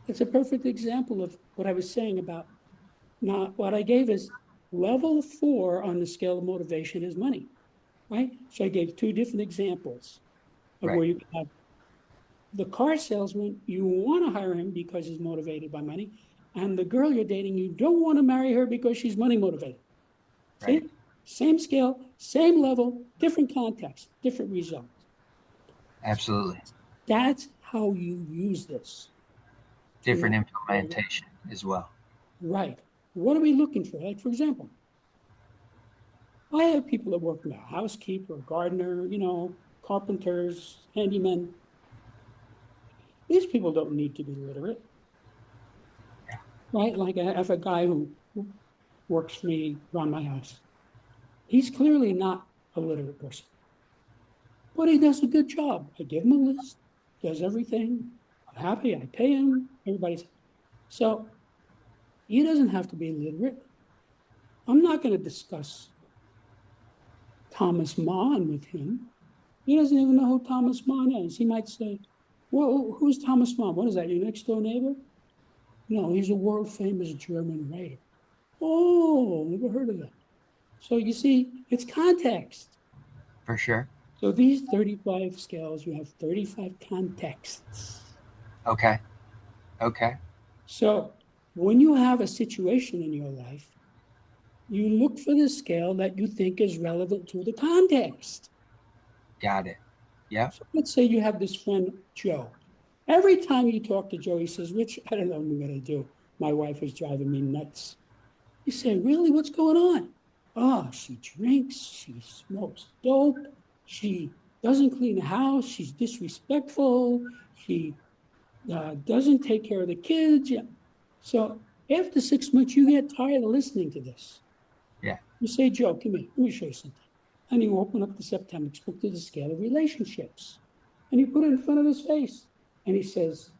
it's a perfect example of what I was saying about not what I gave is level 4 on the scale of motivation is money, right? So I gave 2 different examples of Right. where you can have the car salesman, you want to hire him because he's motivated by money. And the girl you're dating, you don't want to marry her because she's money motivated. Right. See? Same scale, same level, different context, different results. Absolutely. That's how you use this to Different make implementation as well. right. What are we looking for? Like, for example, I have people that work now, housekeeper, gardener, carpenters, handymen. These people don't need to be literate, right? Like I have a guy who works for me around my house. He's clearly not a literate person, but he does a good job. I give him a list, does everything. I'm happy. I pay him. Everybody's so he doesn't have to be literate. I'm not going to discuss Thomas Mann with him. He doesn't even know who Thomas Mann is. He might say, "Well, who's Thomas Mann? What is that? Your next door neighbor?" No, he's a world famous German writer. Oh, never heard of that. So you see, it's context. For sure. So these 35 scales, you have 35 contexts. Okay. Okay. So when you have a situation in your life, you look for the scale that you think is relevant to the context. Got it. Yep. So let's say you have this friend, Joe. Every time you talk to Joe, he says, Rich, I don't know what I'm going to do. My wife is driving me nuts. You say, really? What's going on? Oh, she drinks, she smokes dope, she doesn't clean the house, she's disrespectful, she doesn't take care of the kids. Yeah. So after 6 months, you get tired of listening to this. Yeah. You say, Joe, come here, let me show you something. And you open up the Septemics book to the scale of relationships. And you put it in front of his face. And he says,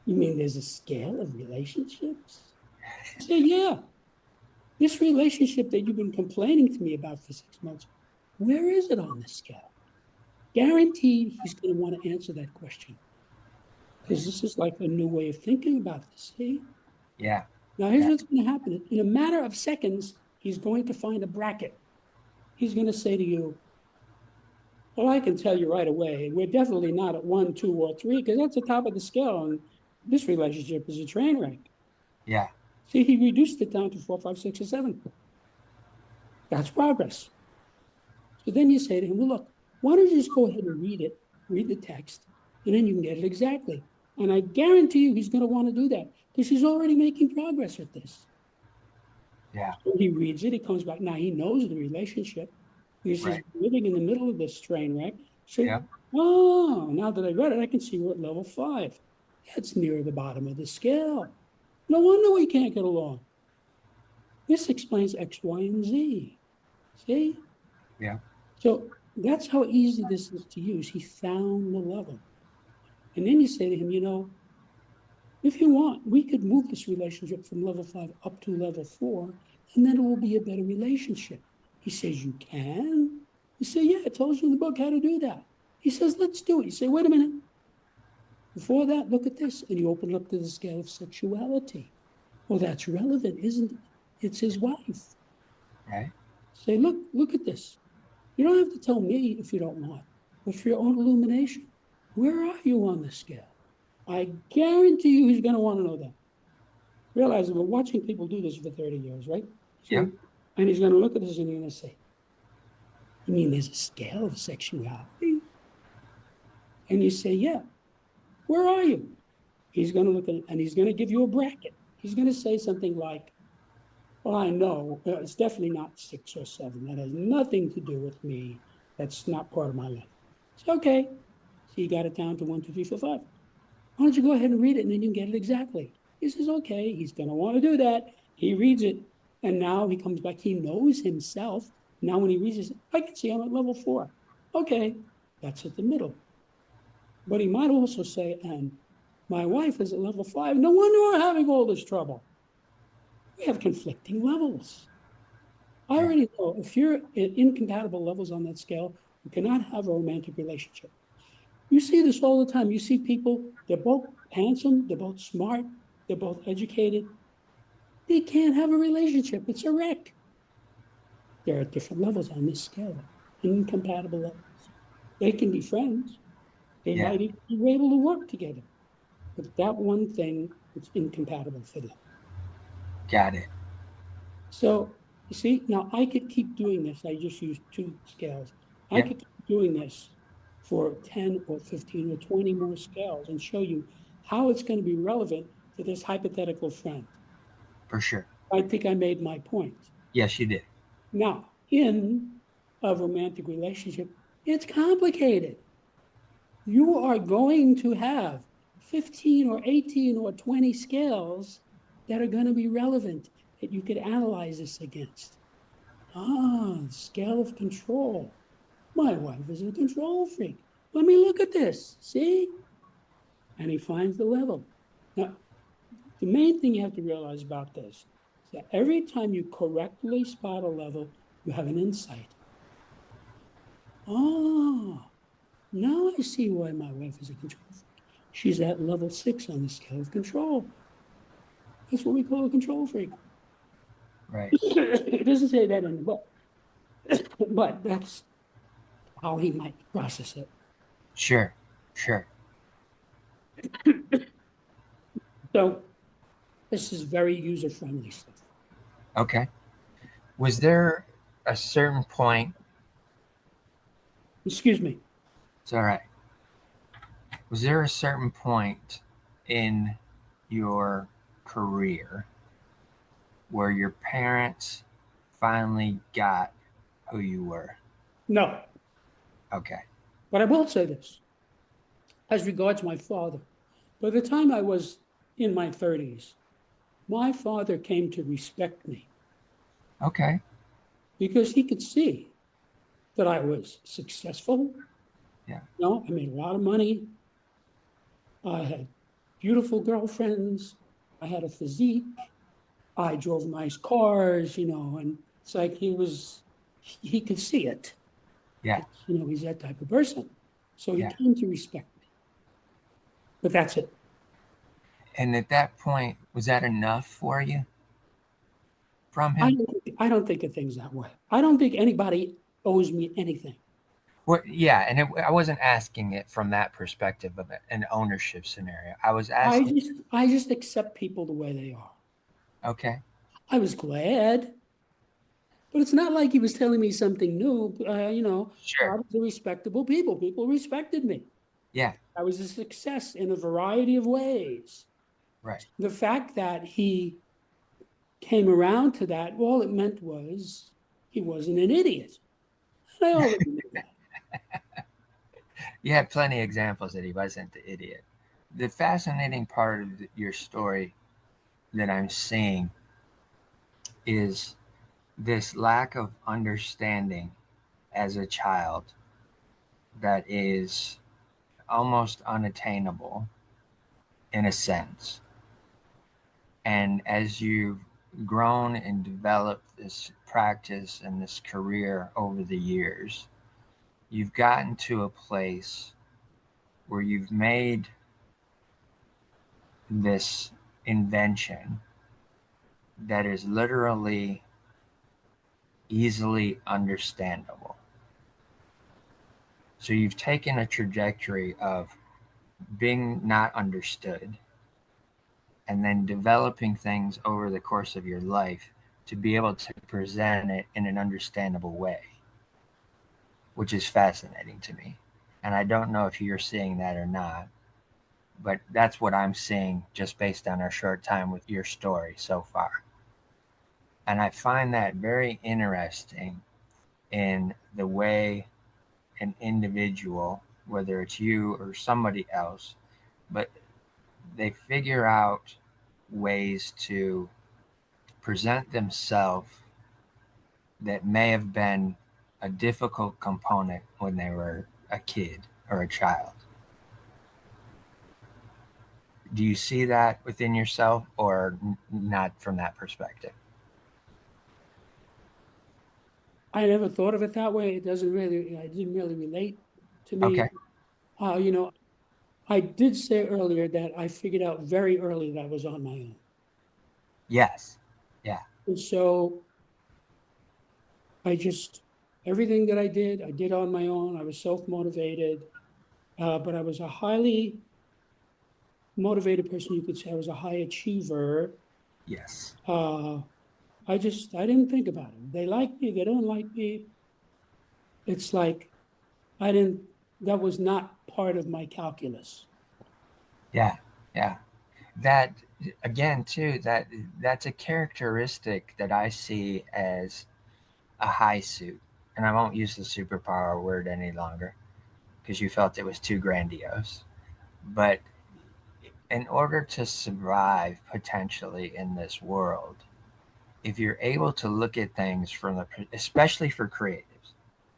you mean there's a scale of relationships? You say, yeah. This relationship that you've been complaining to me about for 6 months, where is it on the scale? Guaranteed he's going to want to answer that question because this is like a new way of thinking about this. See? Yeah. Now, here's Yeah. what's going to happen. In a matter of seconds, he's going to find a bracket. He's going to say to you, well, I can tell you right away, we're definitely not at 1, 2, or 3, because that's the top of the scale. And this relationship is a train wreck. Yeah. See, he reduced it down to 4, 5, 6, or 7. That's progress. So then you say to him, well, look, why don't you just go ahead and read it, read the text, and then you can get it exactly. And I guarantee you he's going to want to do that because he's already making progress with this. Yeah. So he reads it, he comes back. Now he knows the relationship. He's Right. just living in the middle of this train wreck. So, Yep. oh, now that I read it, I can see we're at level 5. That's near the bottom of the scale. No wonder we can't get along. This explains X, Y, and Z. See? Yeah. So that's how easy this is to use. He found the level. And then you say to him, if you want, we could move this relationship from level 5 up to level 4, and then it will be a better relationship. He says, you can? You say, yeah, it tells you in the book how to do that. He says, let's do it. You say, wait a minute. Before that, look at this. And you open it up to the scale of sexuality. Well, that's relevant, isn't it? It's his wife. Right. Say, look at this. You don't have to tell me if you don't want, but for your own illumination. Where are you on the scale? I guarantee you he's going to want to know that. Realize I've been watching people do this for 30 years, right? Yep. So, and he's going to look at this and he's going to say, you mean there's a scale of sexuality? And you say, yeah. Where are you? He's going to look at it and he's going to give you a bracket. He's going to say something like, well, I know it's definitely not 6 or 7. That has nothing to do with me. That's not part of my life. It's okay. So you got it down to 1, 2, 3, 4, 5. Why don't you go ahead and read it and then you can get it exactly? He says, okay, he's going to want to do that. He reads it. And now he comes back. He knows himself. Now, when he reads it, I can see I'm at level 4. Okay, that's at the middle. But he might also say, and my wife is at level 5. No wonder we're having all this trouble. We have conflicting levels. I Yeah. already know if you're at incompatible levels on that scale, you cannot have a romantic relationship. You see this all the time. You see people, they're both handsome, they're both smart, they're both educated. They can't have a relationship. It's a wreck. There are different levels on this scale, incompatible levels. They can be friends. They Yeah. might even be able to work together. But that one thing, it's incompatible for them. Got it. So you see, now I could keep doing this. I just used two scales. I Yeah, could keep doing this for 10 or 15 or 20 more scales and show you how it's going to be relevant to this hypothetical friend. for sure. I think I made my point. Yes, you did. Now, in a romantic relationship, it's complicated. You are going to have 15 or 18 or 20 scales that are going to be relevant that you could analyze this against. Ah, scale of control. My wife is a control freak. Let me look at this. See? And he finds the level. Now, the main thing you have to realize about this is that every time you correctly spot a level, you have an insight. Oh, now I see why my wife is a control freak. She's at level 6 on the scale of control. That's what we call a control freak. Right. It doesn't say that in the book, but that's how he might process it. Sure. Sure. So this is very user friendly stuff. Okay. Was there a certain point? Excuse me. It's all right. Was there a certain point in your career where your parents finally got who you were? No, Okay. but I will say this as regards my father. By the time I was in my 30s, my father came to respect me Okay. because he could see that I was successful. Yeah. I made a lot of money. I had beautiful girlfriends. I had a physique. I drove nice cars, and it's like he could see it. Yeah. He's that type of person. So he Yeah. came to respect me. But that's it. And at that point, was that enough for you from I him? don't, I don't think of things that way. I don't think anybody owes me anything. Well, yeah, and I wasn't asking it from that perspective of an ownership scenario. I was I asking, just I just accept people the way they are. okay, I was glad, but it's not like he was telling me something new. I sure, was a respectable people. People respected me. yeah, I was a success in a variety of ways. right. The fact that he came around to that, all it meant was he wasn't an idiot. And I already knew that. You had plenty of examples that he wasn't the idiot. The fascinating part of your story that I'm seeing is this lack of understanding as a child that is almost unattainable in a sense. And as you've grown and developed this practice and this career over the years, you've gotten to a place where you've made this invention that is literally easily understandable. So you've taken a trajectory of being not understood and then developing things over the course of your life to be able to present it in an understandable way, which is fascinating to me. And I don't know if you're seeing that or not, but that's what I'm seeing just based on our short time with your story so far. And I find that very interesting in the way an individual, whether it's you or somebody else, but they figure out ways to present themselves that may have been a difficult component when they were a kid or a child. Do you see that within yourself or not from that perspective? I never thought of it that way. I didn't really relate to me. Okay. Uh, you know, I did say earlier that I figured out very early that I was on my own. Yes. Yeah. And so I just, everything that I did on my own. I was self-motivated, but I was a highly motivated person. You could say I was a high achiever. Yes. Uh, I didn't think about it. They like me, they don't like me. It's like, I didn't, that was not part of my calculus. Yeah. Yeah. That again too, that's a characteristic that I see as a high suit. And I won't use the superpower word any longer because you felt it was too grandiose. But in order to survive potentially in this world, if you're able to look at things from the, especially for creatives,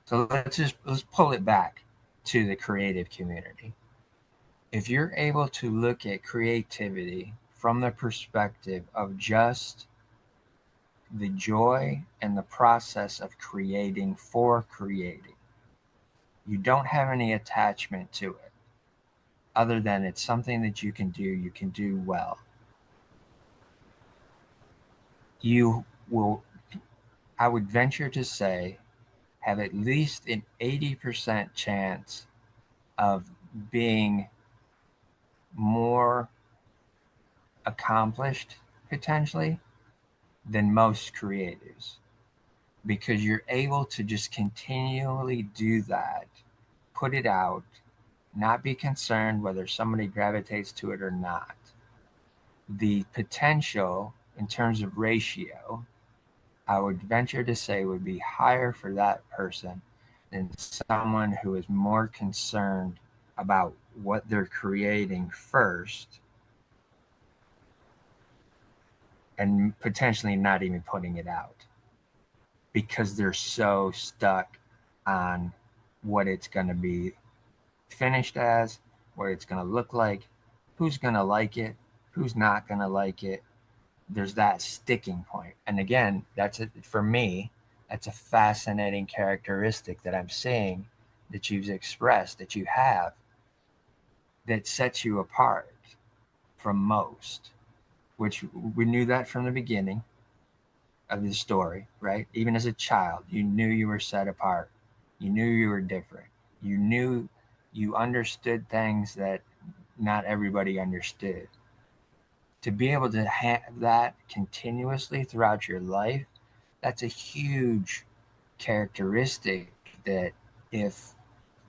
so let's pull it back to the creative community. If you're able to look at creativity from the perspective of just the joy and the process of creating for creating, you don't have any attachment to it other than it's something that you can do well. You will, I would venture to say, have at least an 80% chance of being more accomplished potentially than most creatives because you're able to just continually do that, put it out, not be concerned whether somebody gravitates to it or not. The potential in terms of ratio, I would venture to say, would be higher for that person than someone who is more concerned about what they're creating first and potentially not even putting it out because they're so stuck on what it's going to be finished as, what it's going to look like, who's going to like it, who's not going to like it. There's that sticking point. And again, that's it for me. That's a fascinating characteristic that I'm seeing that you've expressed, that you have, that sets you apart from most, which we knew that from the beginning of the story, right? Even as a child, you knew you were set apart. You knew you were different. You knew you understood things that not everybody understood. To be able to have that continuously throughout your life, that's a huge characteristic that if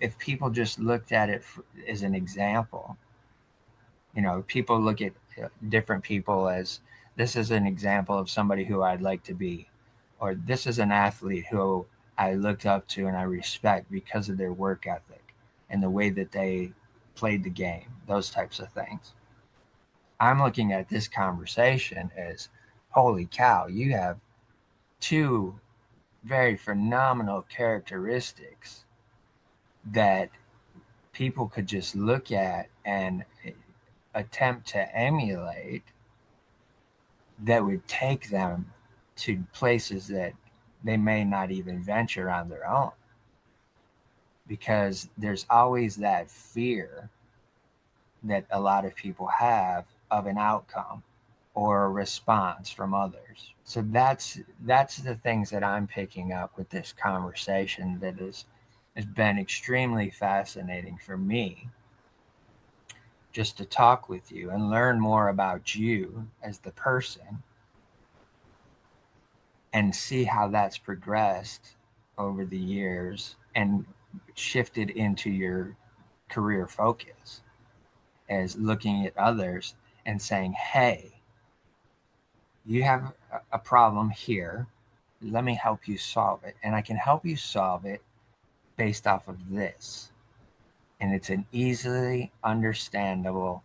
if people just looked at it as an example, people look at different people as this is an example of somebody who I'd like to be, or this is an athlete who I looked up to and I respect because of their work ethic and the way that they played the game, those types of things. I'm looking at this conversation as holy cow, you have two very phenomenal characteristics that people could just look at and attempt to emulate that would take them to places that they may not even venture on their own because there's always that fear that a lot of people have of an outcome or a response from others. So that's the things that I'm picking up with this conversation that has been extremely fascinating for me just to talk with you and learn more about you as the person and see how that's progressed over the years and shifted into your career focus as looking at others and saying, hey, you have a problem here. Let me help you solve it. And I can help you solve it based off of this. And it's an easily understandable,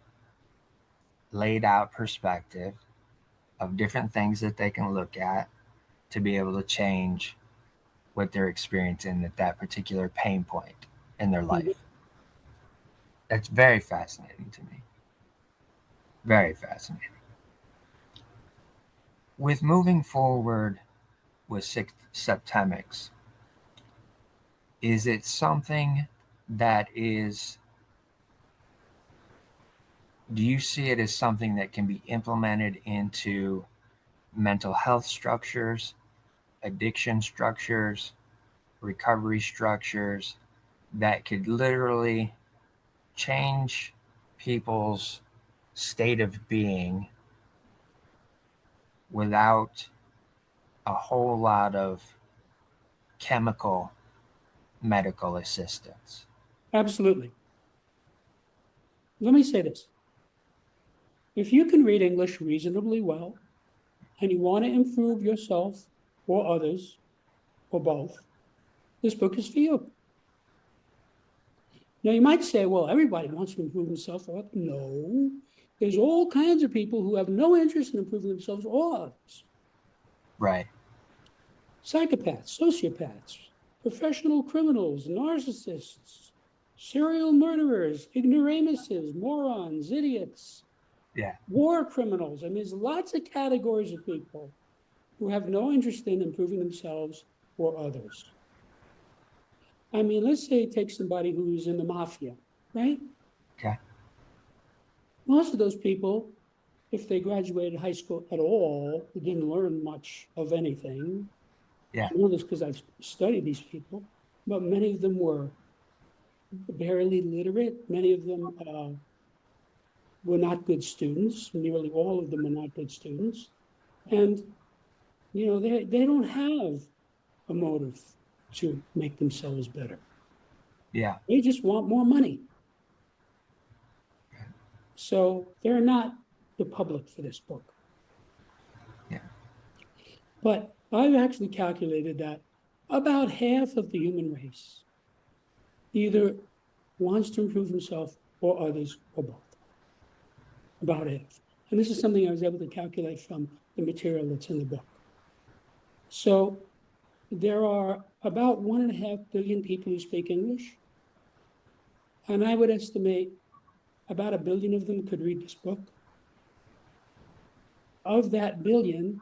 laid out perspective of different things that they can look at to be able to change what they're experiencing at that particular pain point in their life. That's very fascinating to me. Very fascinating. With moving forward with Septemics, is it something that is, do you see it as something that can be implemented into mental health structures addiction structures, recovery structures that could literally change people's state of being without a whole lot of chemical medical assistance. Absolutely. Let me say this. If you can read English reasonably well and you want to improve yourself or others or both, this book is for you. Now, you might say, well, everybody wants to improve themselves. No, there's all kinds of people who have no interest in improving themselves or others. Right. Psychopaths, sociopaths, professional criminals, narcissists, serial murderers, ignoramuses, morons, idiots, Yeah. war criminals. I mean, there's lots of categories of people who have no interest in improving themselves or others. I mean, let's say take somebody who's in the mafia, right? Okay. Most of those people, if they graduated high school at all, didn't learn much of anything. Yeah. I know this because I've studied these people, but many of them were barely literate. Many of them were not good students. Nearly all of them were not good students. And, they don't have a motive to make themselves better. Yeah. They just want more money. So they're not the public for this book. Yeah. But I've actually calculated that about half of the human race either wants to improve himself or others or both. About half. And this is something I was able to calculate from the material that's in the book. So there are about 1.5 billion people who speak English. And I would estimate about 1 billion of them could read this book. Of that billion,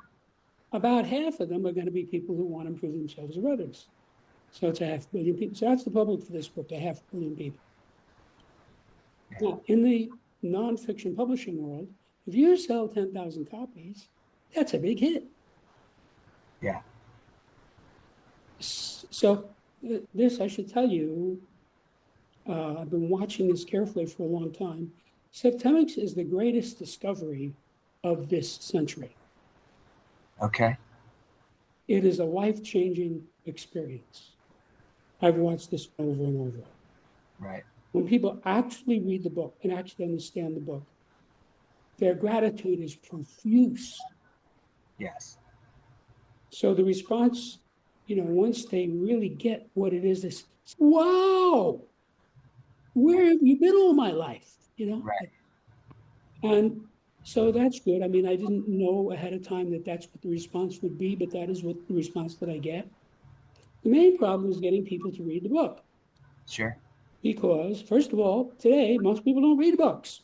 about half of them are going to be people who want to improve themselves or others. So it's 500 million people. So that's the public for this book, 500 million people. Yeah. Now, in the nonfiction publishing world, if you sell 10,000 copies, that's a big hit. Yeah. So this, I should tell you, I've been watching this carefully for a long time. Septemics is the greatest discovery of this century. Okay. It is a life-changing experience. I've watched this over and over. Right. When people actually read the book and actually understand the book, their gratitude is profuse. Yes. So the response, once they really get what it is, wow, where have you been all my life? Right. And so that's good. I mean, I didn't know ahead of time that that's what the response would be, but that is what the response that I get. The main problem is getting people to read the book Sure. because, first of all, today, most people don't read books.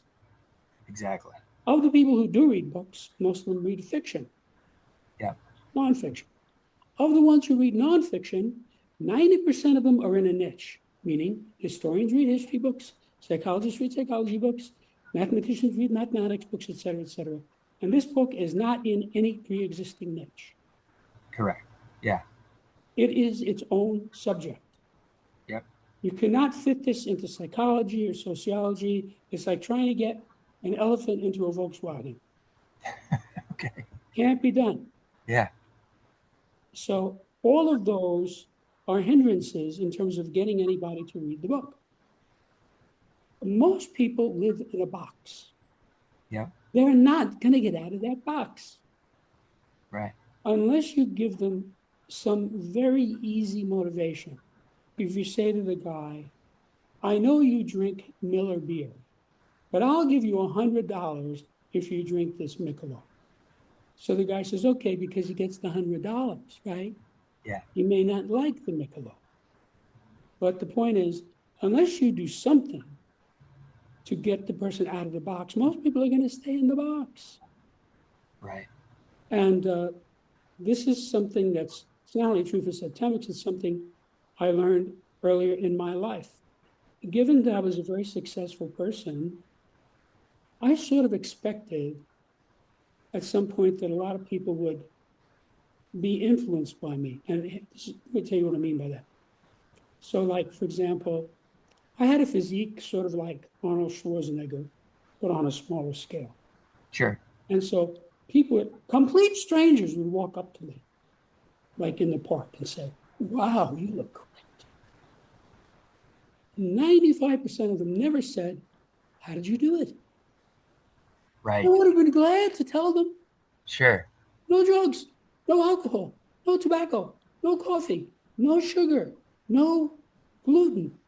Exactly. Of the people who do read books, most of them read fiction, Yeah. nonfiction. Of the ones who read nonfiction, 90% of them are in a niche, meaning historians read history books, psychologists read psychology books, mathematicians read mathematics books, et cetera, et cetera. And this book is not in any pre-existing niche. Correct. Yeah. It is its own subject. Yep. You cannot fit this into psychology or sociology. It's like trying to get an elephant into a Volkswagen. Okay. Can't be done. Yeah. So all of those are hindrances in terms of getting anybody to read the book. Most people live in a box. Yep. They're not going to get out of that box Right. unless you give them some very easy motivation. If you say to the guy, I know you drink Miller beer, but I'll give you $100 if you drink this Michelob. So the guy says, okay, because he gets the $100, right? Yeah. He may not like the Michelob. But the point is, unless you do something to get the person out of the box, most people are going to stay in the box. Right. And this is something it's not only true for Septemics, it's something I learned earlier in my life. Given that I was a very successful person, I sort of expected at some point that a lot of people would be influenced by me. And let me tell you what I mean by that. So, like, for example, I had a physique sort of like Arnold Schwarzenegger, but on a smaller scale. Sure. And so people, complete strangers, would walk up to me, like in the park, and say, "Wow, you look great." 95% of them never said, "How did you do it?" I Right. would have been glad to tell them, Sure. no drugs, no alcohol, no tobacco, no coffee, no sugar, no gluten,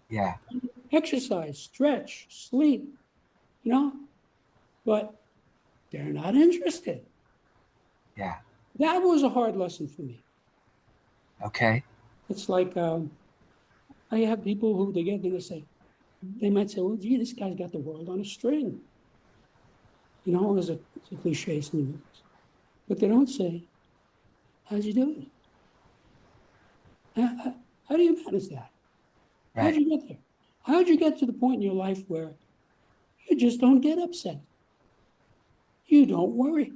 Yeah. exercise, stretch, sleep, you know, but they're not interested. Yeah. That was a hard lesson for me. Okay. It's like I have people who they get, they say, they might say, well, gee, this guy's got the world on a string. You know, it's a cliche sometimes. But they don't say, how'd you do it? How do you manage that? How'd Right. you get there? How'd you get to the point in your life where you just don't get upset? You don't worry.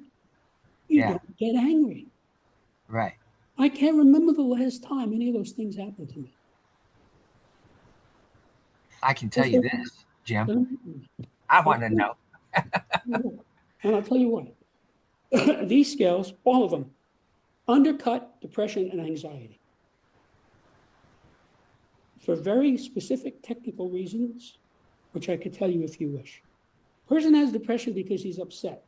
You Yeah. don't get angry. Right. I can't remember the last time any of those things happened to me. I can tell That's you what, this, Jim. and I want to know. I'll tell you what, these scales, all of them, undercut depression and anxiety for very specific technical reasons, which I could tell you if you wish. Person has depression because he's upset.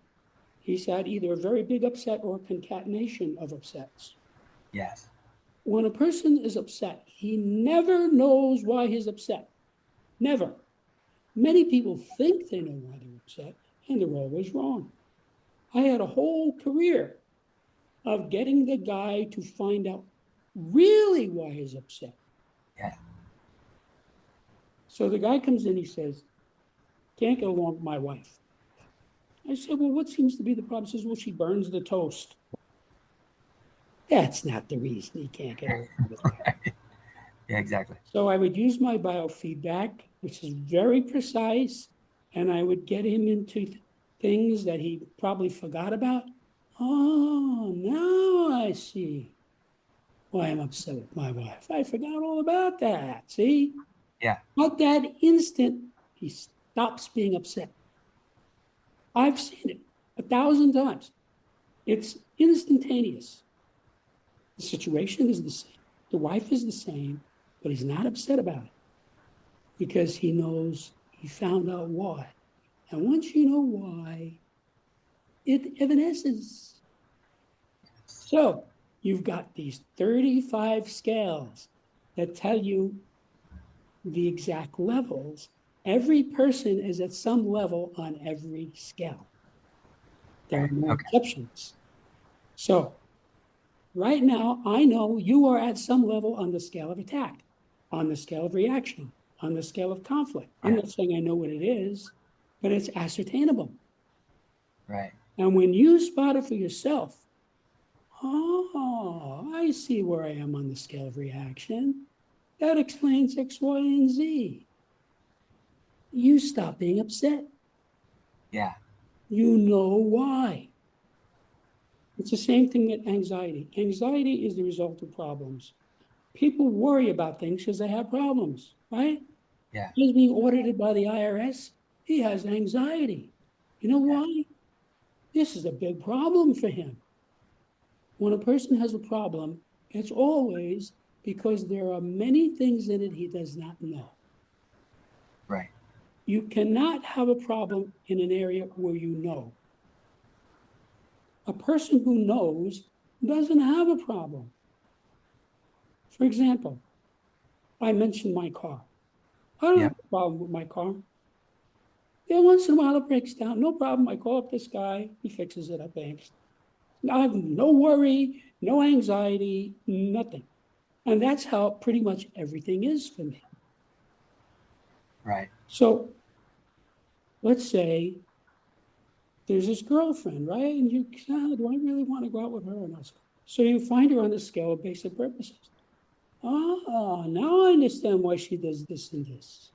He's had either a very big upset or a concatenation of upsets. Yes. When a person is upset, he never knows why he's upset. Never. Many people think they know why they're upset, and they're always wrong. I had a whole career of getting the guy to find out really why he's upset. Yeah. So the guy comes in, he says, can't get along with my wife. I said, well, what seems to be the problem? He says, well, she burns the toast. That's not the reason he can't get along with her. Yeah. Exactly. So I would use my biofeedback, which is very precise, and I would get him into things that he probably forgot about. Oh, now I see why I'm upset with my wife. I forgot all about that. See? Yeah. At that instant, he stops being upset. I've seen it 1,000 times. It's instantaneous. The situation is the same. The wife is the same, but he's not upset about it because he knows he found out why. And once you know why, it evanesces. So you've got these 35 scales that tell you the exact levels. Every person is at some level on every scale. There are Right. no Okay. exceptions. So right now, I know you are at some level on the scale of attack, on the scale of reaction, on the scale of conflict. I'm Yeah. not saying I know what it is, but it's ascertainable. Right. And when you spot it for yourself, oh, I see where I am on the scale of reaction. That explains X, Y, and Z. You stop being upset. Yeah. You know why. It's the same thing with anxiety. Anxiety is the result of problems. People worry about things because they have problems, right? Yeah. He's being audited by the IRS. He has anxiety. You know Yeah. why? This is a big problem for him. When a person has a problem, it's always because there are many things in it he does not know. Right. You cannot have a problem in an area where you know. A person who knows doesn't have a problem. For example, I mentioned my car. I don't have Yep. a problem with my car. Yeah, once in a while it breaks down. No problem. I call up this guy. He fixes it. I think. I have no worry, no anxiety, nothing. And that's how pretty much everything is for me. Right. So let's say there's this girlfriend, right? And you, do I really want to go out with her or not? So you find her on the scale of basic purposes. Ah, now I understand why she does this and this.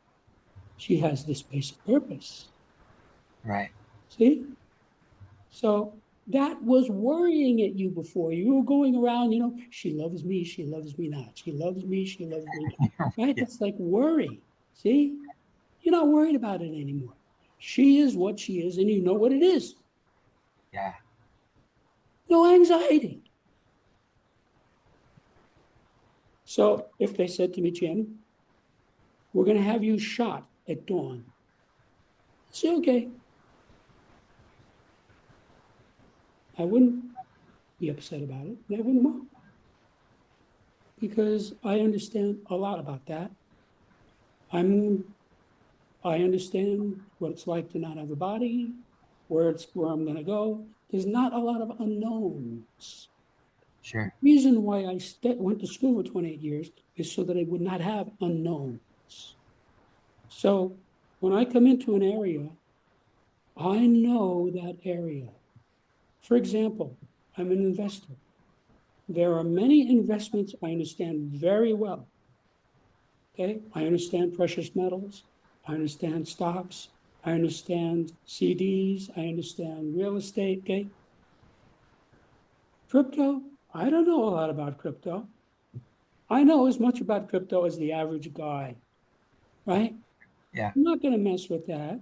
She has this basic purpose. Right. See? So that was worrying at you before. You were going around, she loves me not. She loves me not. Right? Yeah. That's like worry. See? You're not worried about it anymore. She is what she is, and you know what it is. Yeah. No anxiety. So if they said to me, Jim, we're going to have you shot at dawn, I say, okay. I wouldn't be upset about it, and I wouldn't want, because I understand a lot about that. I'm I understand what it's like to not have a body, where I'm going to go. There's not a lot of unknowns. The Sure. reason why I went to school for 28 years is so that I would not have unknowns. So when I come into an area, I know that area. For example, I'm an investor. There are many investments I understand very well. Okay, I understand precious metals. I understand stocks. I understand CDs. I understand real estate. Okay, crypto. I don't know a lot about crypto. I know as much about crypto as the average guy, right? Yeah. I'm not going to mess with that.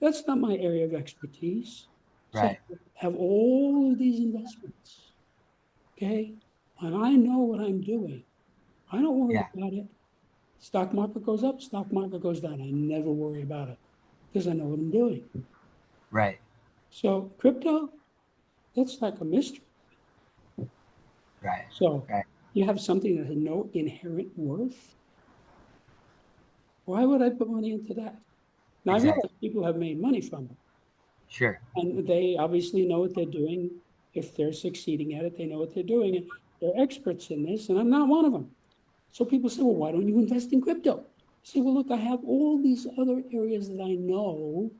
That's not my area of expertise. So I Right. have all of these investments. Okay, and I know what I'm doing. I don't worry Yeah. about it. Stock market goes up, stock market goes down. I never worry about it because I know what I'm doing. Right. So crypto, that's like a mystery. Right. So Right. you have something that has no inherent worth. Why would I put money into that? Now I Exactly. realize people have made money from it, Sure. and they obviously know what they're doing. If they're succeeding at it, they know what they're doing. And they're experts in this, and I'm not one of them. So people say, well, why don't you invest in crypto? I say, well, look, I have all these other areas that I know,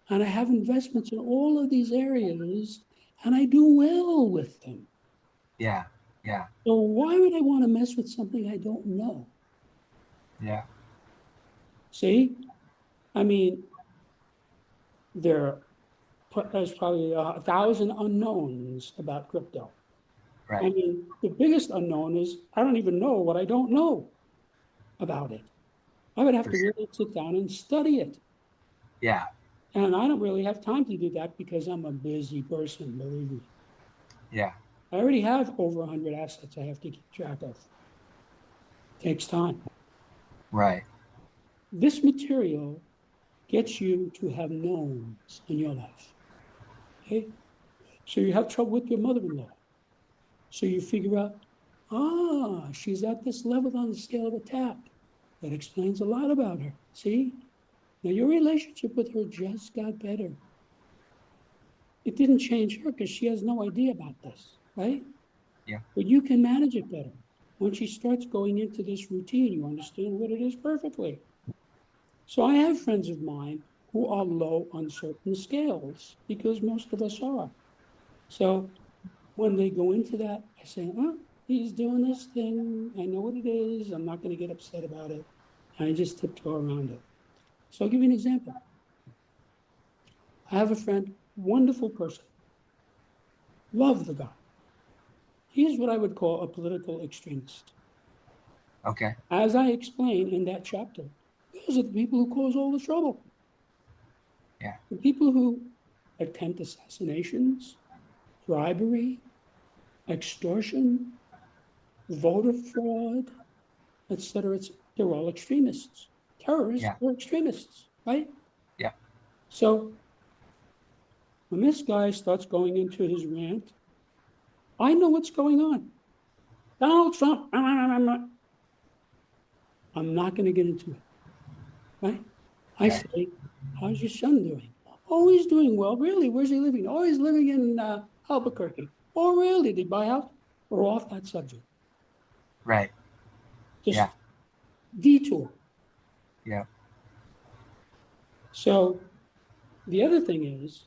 and I have investments in all of these areas, and I do well with them. Yeah. Yeah. So why would I want to mess with something I don't know? Yeah. See, I mean, there's probably 1,000 unknowns about crypto. I Right. mean, the biggest unknown is I don't even know what I don't know about it. I would have For to sure. really sit down and study it. Yeah. And I don't really have time to do that because I'm a busy person, believe me. Yeah. I already have over 100 assets I have to keep track of. It takes time. Right. This material gets you to have knowns in your life. Okay? So you have trouble with your mother-in-law. So you figure out, she's at this level on the scale of a tap. That explains a lot about her. See? Now your relationship with her just got better. It didn't change her because she has no idea about this, right? Yeah. But you can manage it better. When she starts going into this routine, you understand what it is perfectly. So I have friends of mine who are low on certain scales because most of us are. So when they go into that, I say, he's doing this thing. I know what it is. I'm not going to get upset about it. And I just tiptoe around it. So I'll give you an example. I have a friend, wonderful person, love the guy. He's what I would call a political extremist. Okay. As I explain in that chapter, those are the people who cause all the trouble. Yeah. The people who attempt assassinations, bribery, extortion, voter fraud, etc. They're all extremists. Terrorists Yeah. are extremists, right? Yeah. So when this guy starts going into his rant, I know what's going on. Donald Trump, I'm not going to get into it, right? I Right. say, how's your son doing? Oh, he's doing well. Really? Where's he living? Oh, he's living in Albuquerque. Oh, really? Did he buy a house? We're off that subject. Right. Yeah. Just detour. Yeah. So the other thing is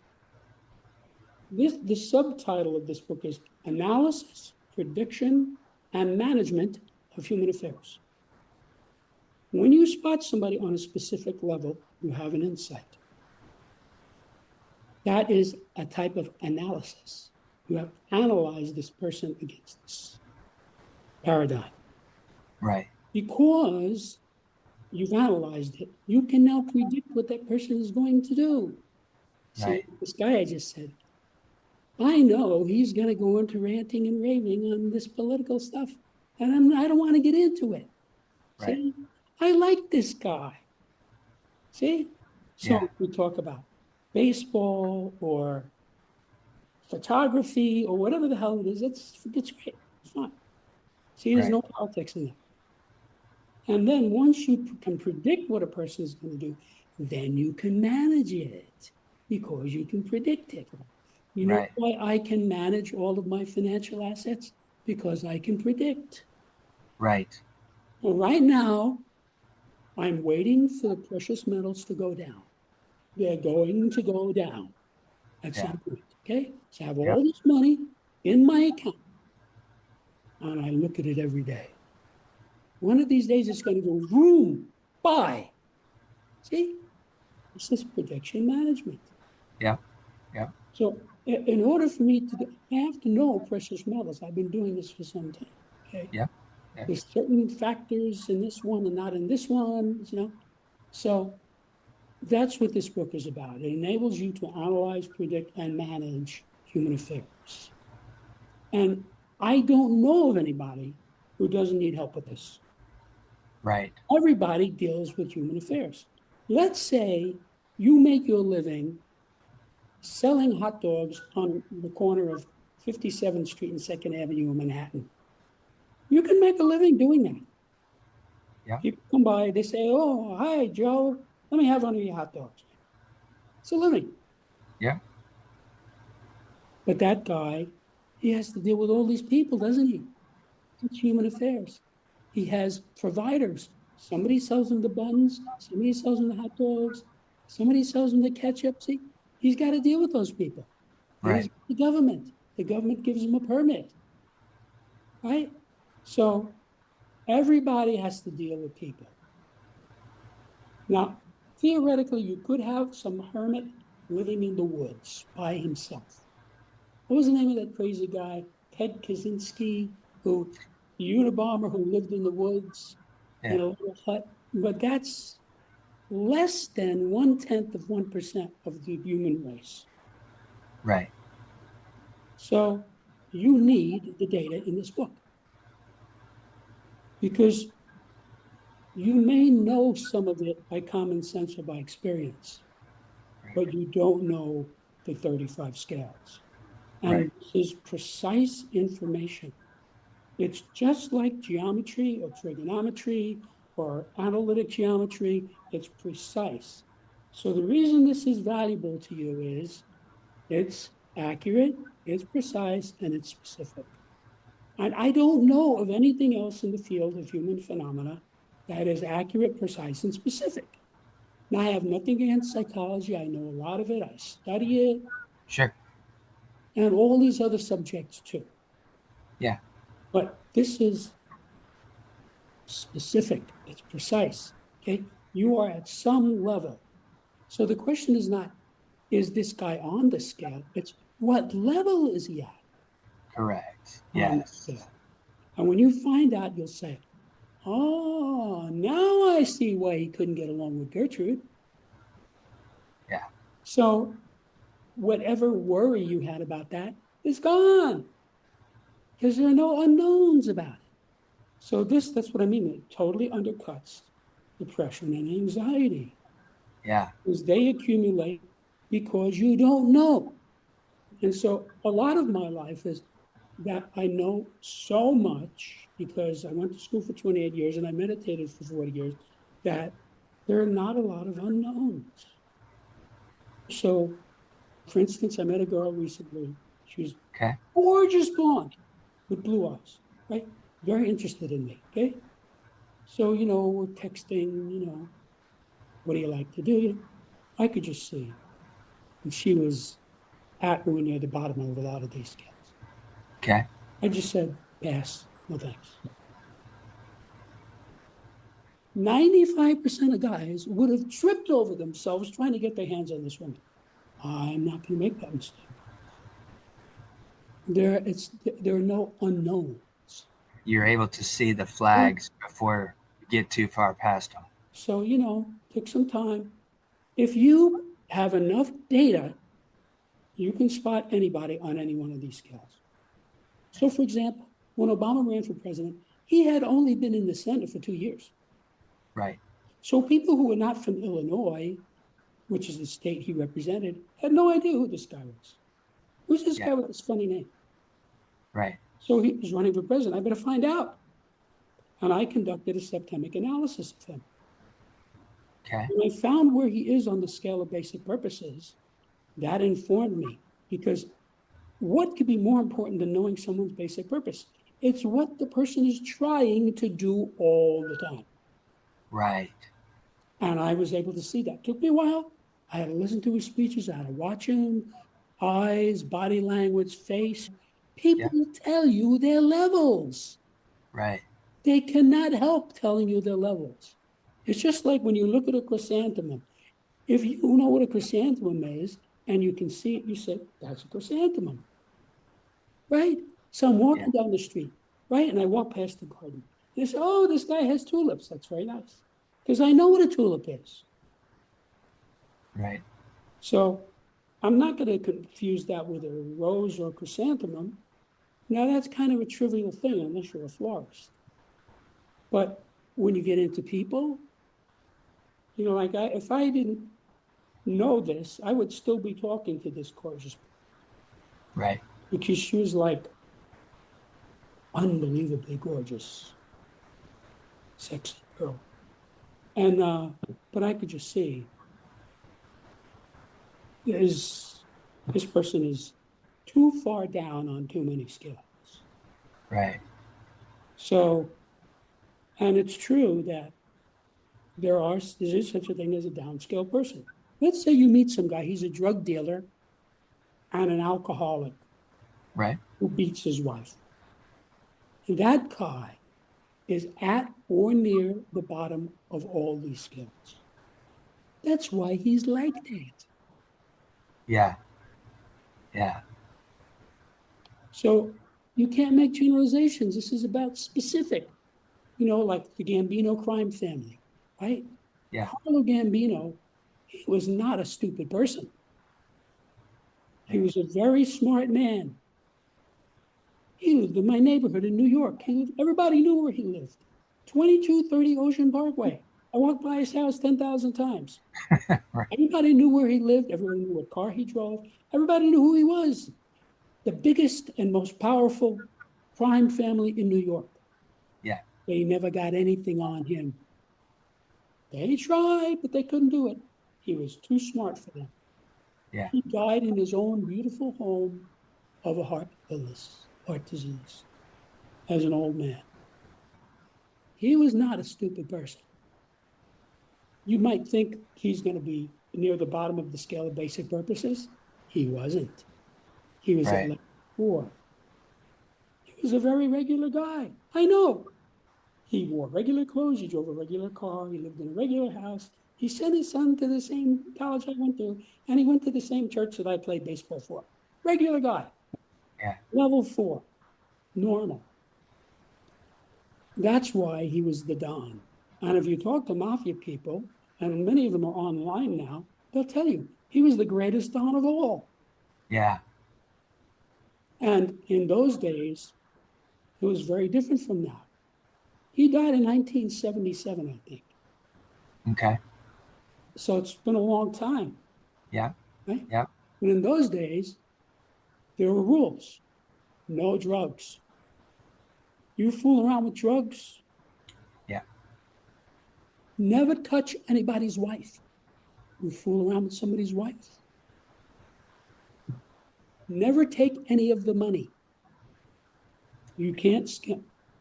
the subtitle of this book is Analysis, Prediction, and Management of Human Affairs. When you spot somebody on a specific level, you have an insight. That is a type of analysis. You have analyzed this person against this paradigm. Right. Because you've analyzed it, you can now predict what that person is going to do. See, Right. this guy I just said, I know he's going to go into ranting and raving on this political stuff, and I don't want to get into it. Right. See, I like this guy. See, Yeah. so we talk about baseball or photography or whatever the hell it is. It's great. It's fun. See, there's Right. no politics in there. And then once you can predict what a person is going to do, then you can manage it because you can predict it. You know Right. why I can manage all of my financial assets? Because I can predict. Right. Well, right now, I'm waiting for the precious metals to go down. They're going to go down at Yeah. some point. Okay. So I have Yep. all this money in my account and I look at it every day. One of these days, it's going to go boom, buy. See, this is prediction management. Yep. Yep. So, in order for me to do, I have to know precious metals. I've been doing this for some time. Okay. Yep. Yep. There's certain factors in this one and not in this one, you know. So that's what this book is about. It enables you to analyze, predict, and manage human affairs. And I don't know of anybody who doesn't need help with this. Right. Everybody deals with human affairs. Let's say you make your living selling hot dogs on the corner of 57th Street and 2nd Avenue in Manhattan. You can make a living doing that. Yep. People come by, they say, "Oh, hi, Joe. Let me have one of your hot dogs." It's a living. Yep. But that guy, he has to deal with all these people, doesn't he? It's human affairs. He has providers. Somebody sells him the buns, somebody sells him the hot dogs, somebody sells him the ketchup. See, he's got to deal with those people. Then he's Right. got the government. The government gives him a permit, right? So everybody has to deal with people. Now, theoretically, you could have some hermit living in the woods by himself. What was the name of that crazy guy, Ted Kaczynski, who the Unabomber who lived in the woods Yeah. in a little hut? But that's less than 1/10 of 1% of the human race. Right. So you need the data in this book because you may know some of it by common sense or by experience, Right. but you don't know the 35 scales. Right. And this is precise information. It's just like geometry or trigonometry or analytic geometry. It's precise. So the reason this is valuable to you is it's accurate, it's precise, and it's specific. And I don't know of anything else in the field of human phenomena that is accurate, precise, and specific. Now, I have nothing against psychology. I know a lot of it. I study it Sure. and all these other subjects too. Yeah. But this is specific, it's precise. Okay. You are at some level. So the question is not, is this guy on the scale? It's what level is he at Correct. on the Yes. scale? And when you find out, you'll say, oh, now I see why he couldn't get along with Gertrude. Yeah. So whatever worry you had about that is gone because there are no unknowns about it. So that's what I mean. It totally undercuts depression and anxiety Yeah. because they accumulate because you don't know. And so a lot of my life is that I know so much because I went to school for 28 years and I meditated for 40 years that there are not a lot of unknowns. So, for instance, I met a girl recently. She was Okay. gorgeous blonde with blue eyes, right? Very interested in me. Okay. So, we're texting, what do you like to do? I could just see. And she was at or near the bottom of a lot of these scales. Okay. I just said, pass, no thanks. 95% of guys would have tripped over themselves trying to get their hands on this woman. I'm not going to make that mistake. There are no unknowns. You're able to see the So, flags before you get too far past them. so take some time. If you have enough data, you can spot anybody on any one of these scales. So, for example, when Obama ran for president, he had only been in the Senate for 2 years. Right. So people who were not from Illinois, which is the state he represented, had no idea who this guy was. Who's this Yeah. guy with this funny name? Right. So he was running for president. I better find out. And I conducted a septemic analysis of him. Okay. When I found where he is on the scale of basic purposes, that informed me because what could be more important than knowing someone's basic purpose? It's what the person is trying to do all the time. Right. And I was able to see that. It took me a while. I had to listen to his speeches. I had to watch him, eyes, body language, face. People Yeah. tell you their levels. Right. They cannot help telling you their levels. It's just like when you look at a chrysanthemum. If you know what a chrysanthemum is and you can see it, you say, that's a chrysanthemum, right? So I'm Yeah. walking down the street, right? And I walk past the garden. And I say, oh, this guy has tulips. That's very nice. Because I know what a tulip is. Right. So I'm not going to confuse that with a rose or a chrysanthemum. Now, that's kind of a trivial thing unless you're a florist. But when you get into people, if I didn't know this, I would still be talking to this gorgeous Right. because she was like unbelievably gorgeous, sexy girl. And, but I could just see is this person is too far down on too many scales. Right. So, and it's true that there is such a thing as a downscale person. Let's say you meet some guy, he's a drug dealer and an alcoholic Right. who beats his wife. And that guy is at or near the bottom of all these scales. That's why he's like that. Yeah. Yeah. So you can't make generalizations. This is about specific, like the Gambino crime family, right? Yeah. Carlo Gambino, he was not a stupid person. He Yeah. was a very smart man. He lived in my neighborhood in New York. Everybody knew where he lived. 2230 Ocean Parkway. I walked by his house 10,000 times. Right. Everybody knew where he lived. Everybody knew what car he drove. Everybody knew who he was. The biggest and most powerful crime family in New York. Yeah. They never got anything on him. They tried, but they couldn't do it. He was too smart for them. Yeah. He died in his own beautiful home of a heart illness, heart disease, as an old man. He was not a stupid person. You might think he's going to be near the bottom of the scale of basic purposes. He wasn't. He was at Right. level 4. He was a very regular guy. I know. He wore regular clothes. He drove a regular car. He lived in a regular house. He sent his son to the same college I went to, and he went to the same church that I played baseball for. Regular guy, Yeah. level 4, normal. That's why he was the Don. And if you talk to mafia people, and many of them are online now, they'll tell you he was the greatest Don of all. Yeah. And in those days, it was very different from now. He died in 1977, I think. Okay. So it's been a long time, Yeah. right? Yeah. But in those days, there were rules. No drugs. You fool around with drugs, Yeah. never touch anybody's wife. You fool around with somebody's wife, never take any of the money. You can't skip.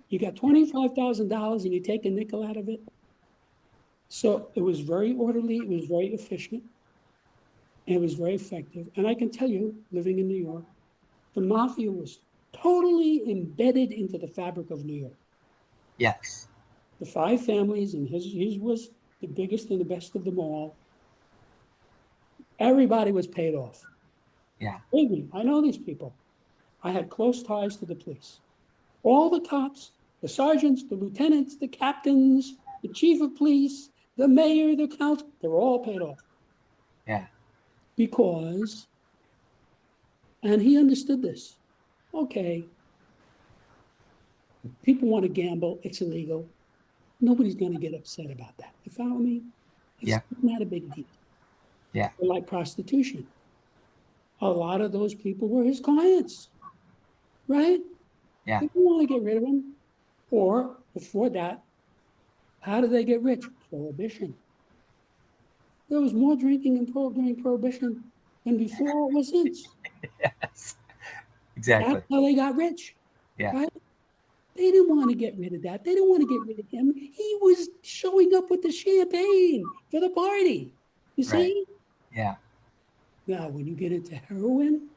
You got $25,000 and you take a nickel out of it. So it was very orderly. It was very efficient. And it was very effective. And I can tell you, living in New York, the mafia was totally embedded into the fabric of New York. Yes. The 5 families, and his was the biggest and the best of them all. Everybody was paid off. Yeah. Believe me, I know these people. I had close ties to the police. All the cops, the sergeants, the lieutenants, the captains, the chief of police, the mayor, the council, they were all paid off Yeah. because, and he understood this. Okay, people want to gamble, it's illegal. Nobody's going to get upset about that. You follow me? It's Yeah. not a big deal. Yeah. Like prostitution. A lot of those people were his clients, right? Yeah. They didn't want to get rid of him. Or before that, how did they get rich? Prohibition. There was more drinking during Prohibition than before or since. Yes. That's Exactly. how they got rich, Yeah. right? They didn't want to get rid of that. They didn't want to get rid of him. He was showing up with the champagne for the party. You Right. see? Yeah. Now, when you get into heroin,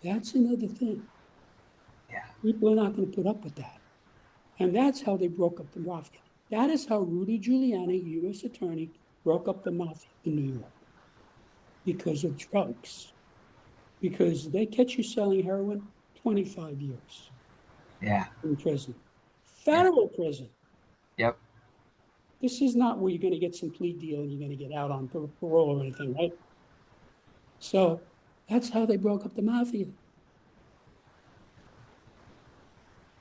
that's another thing. Yeah. People are not going to put up with that. And that's how they broke up the mafia. That is how Rudy Giuliani, U.S. attorney, broke up the mafia in New York because of drugs. Because they catch you selling heroin, 25 years Yeah. in prison. Yeah. Federal prison. Yep. This is not where you're going to get some plea deal and you're going to get out on parole or anything, right? So that's how they broke up the mafia.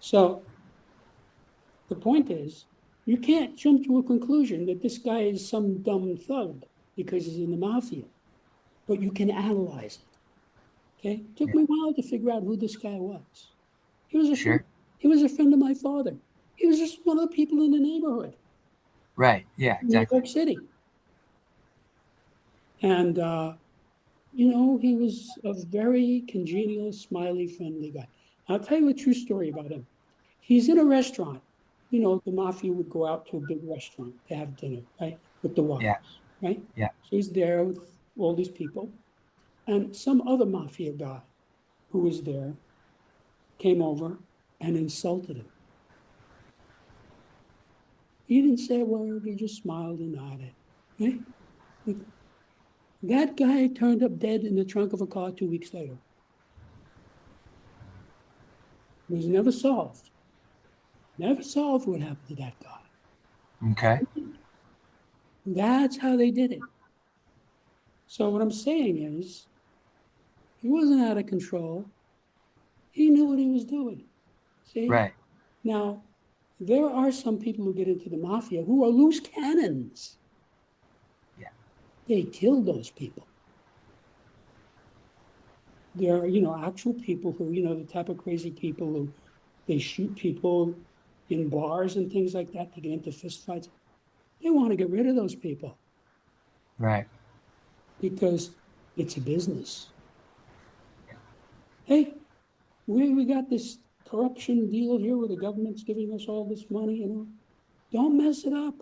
So the point is, you can't jump to a conclusion that this guy is some dumb thug because he's in the mafia, but you can analyze it. Okay, it took Yeah. me a while to figure out who this guy was. He was a friend. Sure. He was a friend of my father. He was just one of the people in the neighborhood Right. Yeah. in New Exactly. York City, and he was a very congenial, smiley, friendly guy. I'll tell you a true story about him. He's in a restaurant. The mafia would go out to a big restaurant to have dinner, right, with the Yeah. wives, right? Yeah. So he's there with all these people, and some other mafia guy who was there came over and insulted him. He didn't say a word. He just smiled and nodded. Right? That guy turned up dead in the trunk of a car 2 weeks later. It was never solved. Never solved what happened to that guy. Okay. That's how they did it. So what I'm saying is, he wasn't out of control. He knew what he was doing. See? Right. Now, there are some people who get into the mafia who are loose cannons. Yeah. They kill those people. There are, actual people who, the type of crazy people who they shoot people in bars and things like that to get into fistfights. They want to get rid of those people Right. because it's a business. Hey, we got this corruption deal here where the government's giving us all this money. Don't mess it up.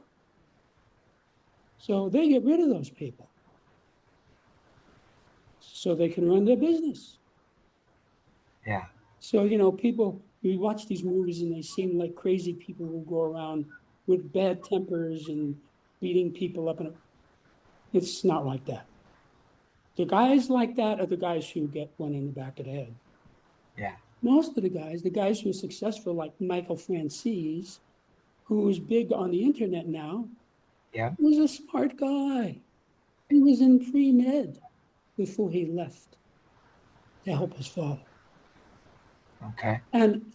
So they get rid of those people so they can run their business. Yeah. So, people, we watch these movies and they seem like crazy people who go around with bad tempers and beating people up. And it's not like that. The guys like that are the guys who get one in the back of the head. Yeah. Most of the guys who are successful, like Michael Francis, who is big on the internet now, Yeah. was a smart guy. He was in pre-med before he left to help his father. Okay. And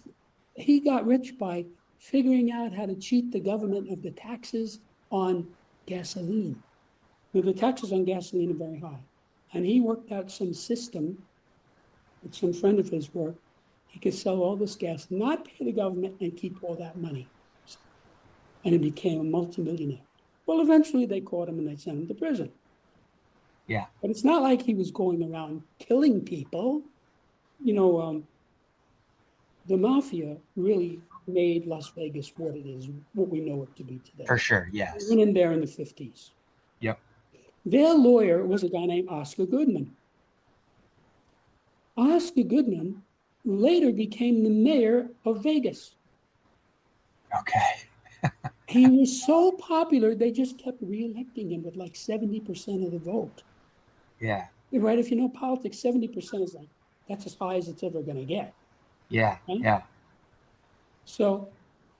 he got rich by figuring out how to cheat the government of the taxes on gasoline. Now, the taxes on gasoline are very high. And he worked out some system with some friend of his where he could sell all this gas, not pay the government, and keep all that money. And he became a multimillionaire. Well, eventually they caught him and they sent him to prison. Yeah. But it's not like he was going around killing people. You know, the mafia really made Las Vegas what it is, what we know it to be today. For sure. He Yes. went in there in the 50s. Yep. Their lawyer was a guy named Oscar Goodman. Oscar Goodman later became the mayor of Vegas. Okay. He was so popular, they just kept reelecting him with like 70% of the vote. Yeah. Right? If you know politics, 70% is like, that's as high as it's ever going to get. Yeah. Right? Yeah. So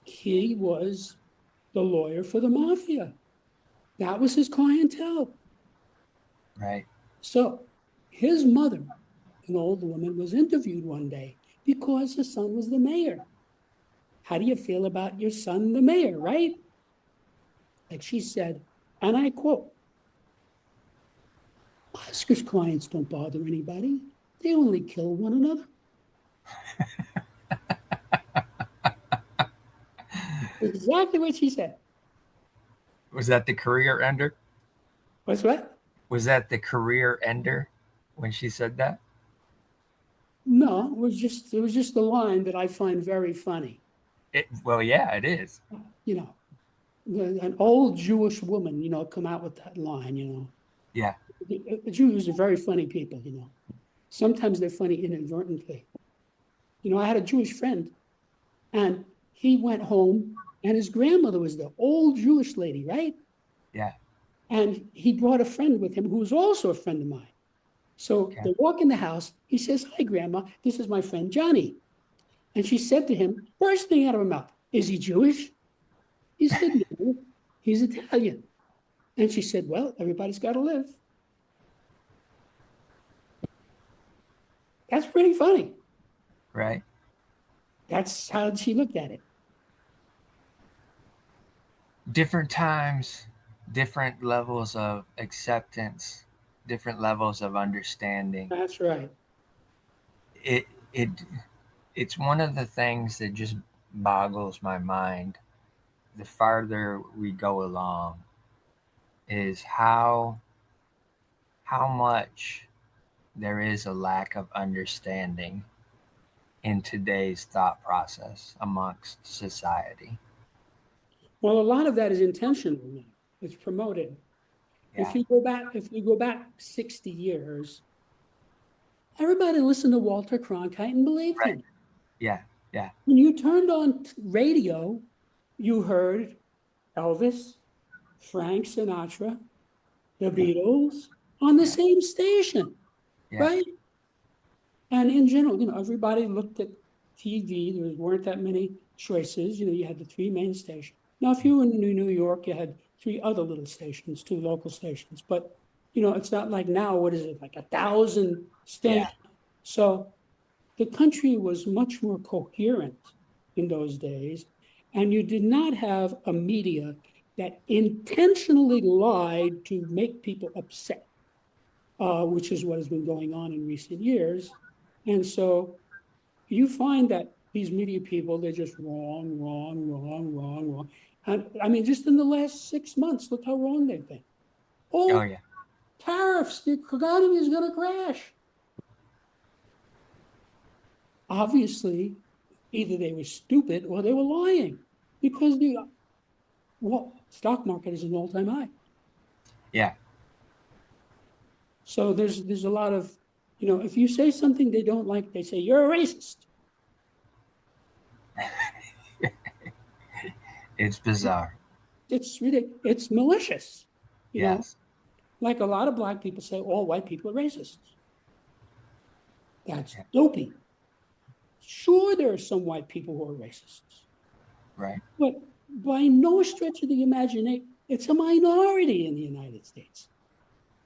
he was the lawyer for the mafia. That was his clientele. Right. So his mother, an old woman, was interviewed one day because her son was the mayor. How do you feel about your son, the mayor, right? And she said, and I quote, Oscar's clients don't bother anybody. They only kill one another. Exactly what she said. Was that the career ender? What's what? Was that the career ender when she said that? No, it was just a line that I find very funny. Well, yeah, it is. You know, an old Jewish woman, come out with that line. Yeah. The Jews are very funny people. Sometimes they're funny inadvertently. I had a Jewish friend and he went home and his grandmother was the old Jewish lady, right? Yeah. And he brought a friend with him who was also a friend of mine. So Okay. they walk in the house. He says, Hi, Grandma. This is my friend Johnny. And she said to him, first thing out of her mouth, Is he Jewish? He said, No, he's Italian. And she said, Well, everybody's got to live. That's pretty funny. Right. That's how she looked at it. Different times, different levels of acceptance, different levels of understanding. That's right. It it it's one of the things that just boggles my mind. The farther we go along, is how much there is a lack of understanding in today's thought process amongst society. Well, a lot of that is intentional now. It's promoted. Yeah. If you go back 60 years, everybody listened to Walter Cronkite and believed Right. him. Yeah. Yeah. When you turned on radio, you heard Elvis, Frank Sinatra, the Yeah. Beatles on the Yeah. same station, Yeah. right? And in general, everybody looked at TV. Weren't that many choices. You had the three main stations. Now, if you were in New York, you had three other little stations, two local stations. But, it's not like now, what is it, like 1,000 Yeah. stations? So the country was much more coherent in those days. And you did not have a media that intentionally lied to make people upset, which is what has been going on in recent years. And so you find that these media people, they're just wrong, wrong, wrong, wrong, wrong. And I mean, just in the last 6 months, look how wrong they've been. Oh Oh, yeah. tariffs, the economy is going to crash. Obviously, either they were stupid or they were lying because the stock market is an all-time high. Yeah. So there's a lot of, if you say something they don't like, they say you're a racist. It's bizarre. It's ridiculous. It's malicious. You know, Yes. like a lot of black people say all white people are racists. That's Yeah. dopey. Sure, there are some white people who are racists, Right. but by no stretch of the imagination, it's a minority in the United States.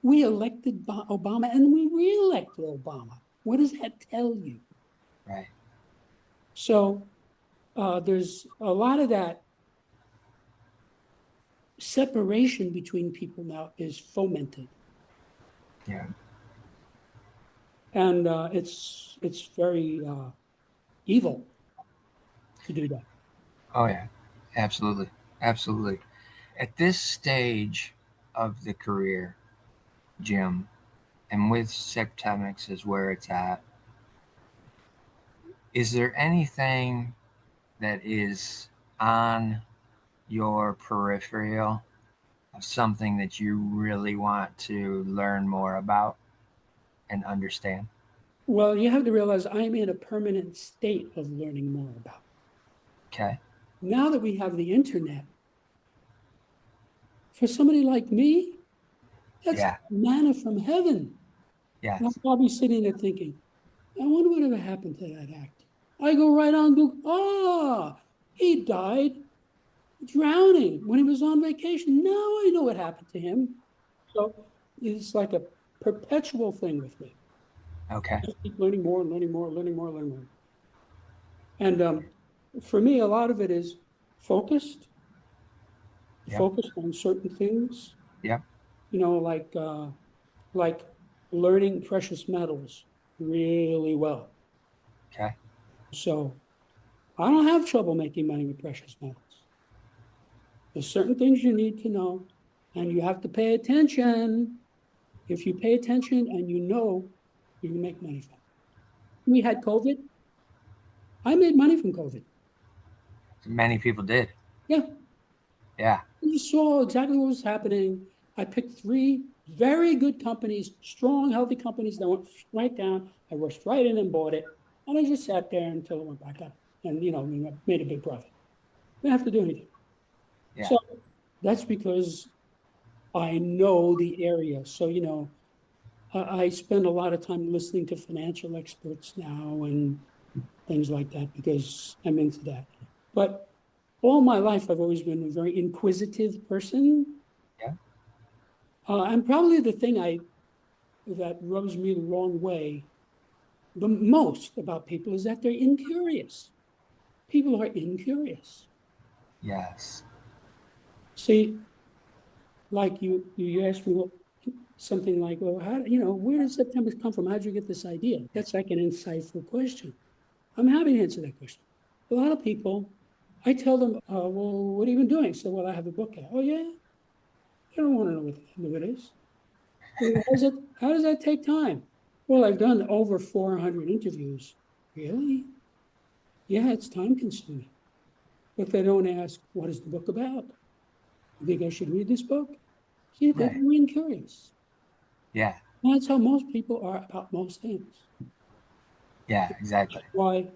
We elected Obama and we reelected Obama. What does that tell you? Right. So there's a lot of that separation between people now is fomented, Yeah. and it's very evil to do that. Oh yeah. Absolutely. Absolutely. At this stage of the career, Jim, and with Septemics is where it's at, is there anything that is on your peripheral of something that you really want to learn more about and understand? Well, you have to realize I'm in a permanent state of learning more about. Okay. Now that we have the internet, for somebody like me, that's Yeah. manna from heaven. Yes. I'll be sitting there thinking, I wonder whatever happened to that actor. I go right on Google. He died drowning when he was on vacation. Now I know what happened to him. So it's like a perpetual thing with me. Okay. I keep learning more, learning more, learning more, learning more. And for me, a lot of it is focused, Yep. focused on certain things. Yep. You know, like learning precious metals really well. Okay. So I don't have trouble making money with precious metals. There's certain things you need to know, and you have to pay attention. If you pay attention and you know, you can make money from it. We had COVID. I made money from COVID. Many people did. Yeah, Yeah. you saw exactly what was happening. I picked three very good companies, strong, healthy companies that went right down. I rushed right in and bought it. And I just sat there until it went back up. And, we made a big profit. Didn't have to do anything. Yeah. So that's because I know the area. So, I spend a lot of time listening to financial experts now and things like that because I'm into that. But all my life, I've always been a very inquisitive person. Yeah. And probably the thing that rubs me the wrong way the most about people is that they're incurious. People are incurious. Yes. See, like you asked me something like, well, where did Septemics come from? How did you get this idea? That's like an insightful question. I'm happy to answer that question. A lot of people, I tell them, well, what have you been doing? So, well, I have a book out. Oh, yeah? I don't want to know what the name of it is. Well, how does that take time? Well, I've done over 400 interviews. Really? Yeah, it's time consuming. But they don't ask, what is the book about? You think I should read this book? See, they're Right. very curious. Yeah. And that's how most people are about most things. Yeah. Exactly. Why,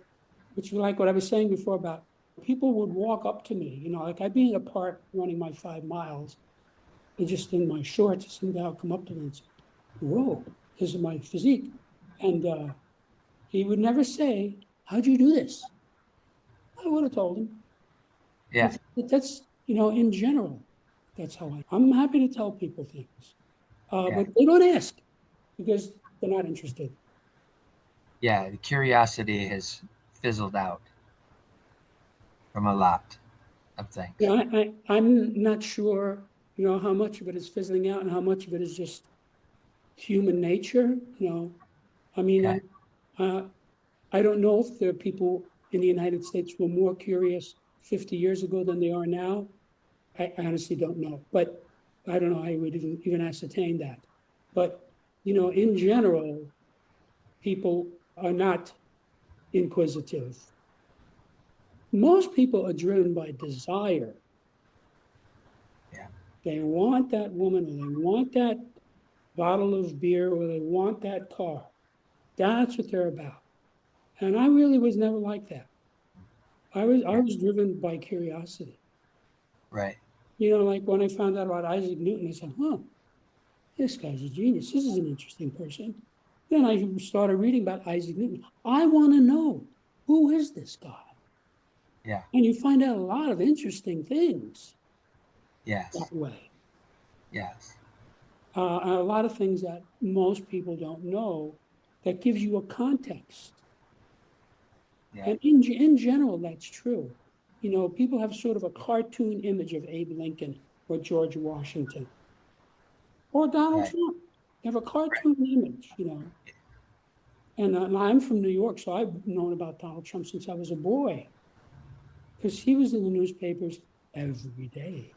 which is like what I was saying before about people would walk up to me, like I'd be in a park running my 5 miles and just in my shorts, some guy would come up to me and say, whoa, this is my physique. And he would never say, how'd you do this? I would have told him. Yeah. That's, in general, that's how I'm happy to tell people things. Yeah. But they don't ask because they're not interested. Yeah. The curiosity has fizzled out from a lot of things. I'm not sure, how much of it is fizzling out and how much of it is just human nature. I mean, Okay. I don't know if there are people in the United States who were more curious 50 years ago than they are now. I honestly don't know, but I don't know how you would even ascertain that. But, in general, people are not inquisitive. Most people are driven by desire. Yeah. They want that woman or they want that bottle of beer or they want that car. That's what they're about. And I really was never like that. I Yeah. was driven by curiosity. Right. Like when I found out about Isaac Newton, I said, this guy's a genius. This is an interesting person. Then I started reading about Isaac Newton. I want to know, who is this guy? Yeah. And you find out a lot of interesting things that Yes. way. Yes. A lot of things that most people don't know that gives you a context. Yeah. And in general, that's true. People have sort of a cartoon image of Abe Lincoln or George Washington or Donald Right. Trump. They have a Right. cartoon image. And I'm from New York, so I've known about Donald Trump since I was a boy because he was in the newspapers every day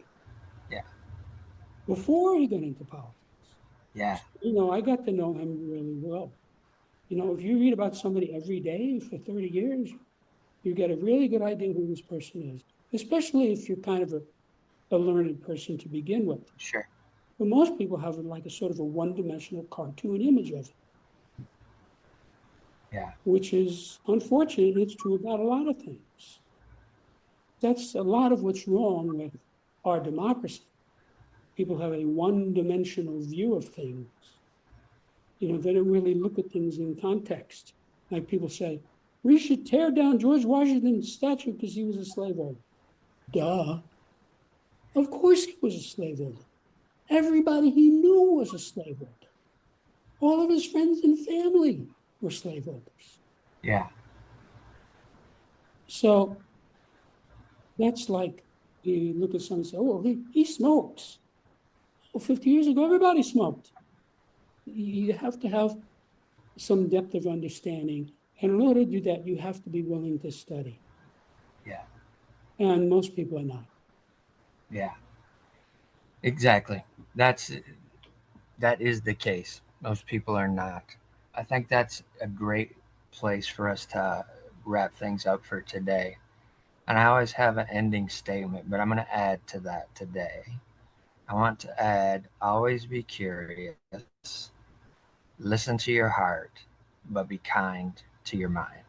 Yeah. before he got into politics. Yeah. I got to know him really well. If you read about somebody every day for 30 years, you get a really good idea who this person is, especially if you're kind of a learned person to begin with. Sure. But most people have like a sort of a one-dimensional cartoon image of it, Yeah. which is unfortunate. It's true about a lot of things. That's a lot of what's wrong with our democracy. People have a one-dimensional view of things. They don't really look at things in context. Like people say, we should tear down George Washington's statue because he was a slave owner. Duh. Of course he was a slave owner. Everybody he knew was a slave owner. All of his friends and family were slave owners. Yeah. So that's like you look at someone and say, oh, he smokes. Well, 50 years ago, everybody smoked. You have to have some depth of understanding. And in order to do that, you have to be willing to study. Yeah. And most people are not. Yeah. Exactly. That is the case. Most people are not. I think that's a great place for us to wrap things up for today. And I always have an ending statement, but I'm going to add to that today. I want to add always be curious, listen to your heart, but be kind to your mind.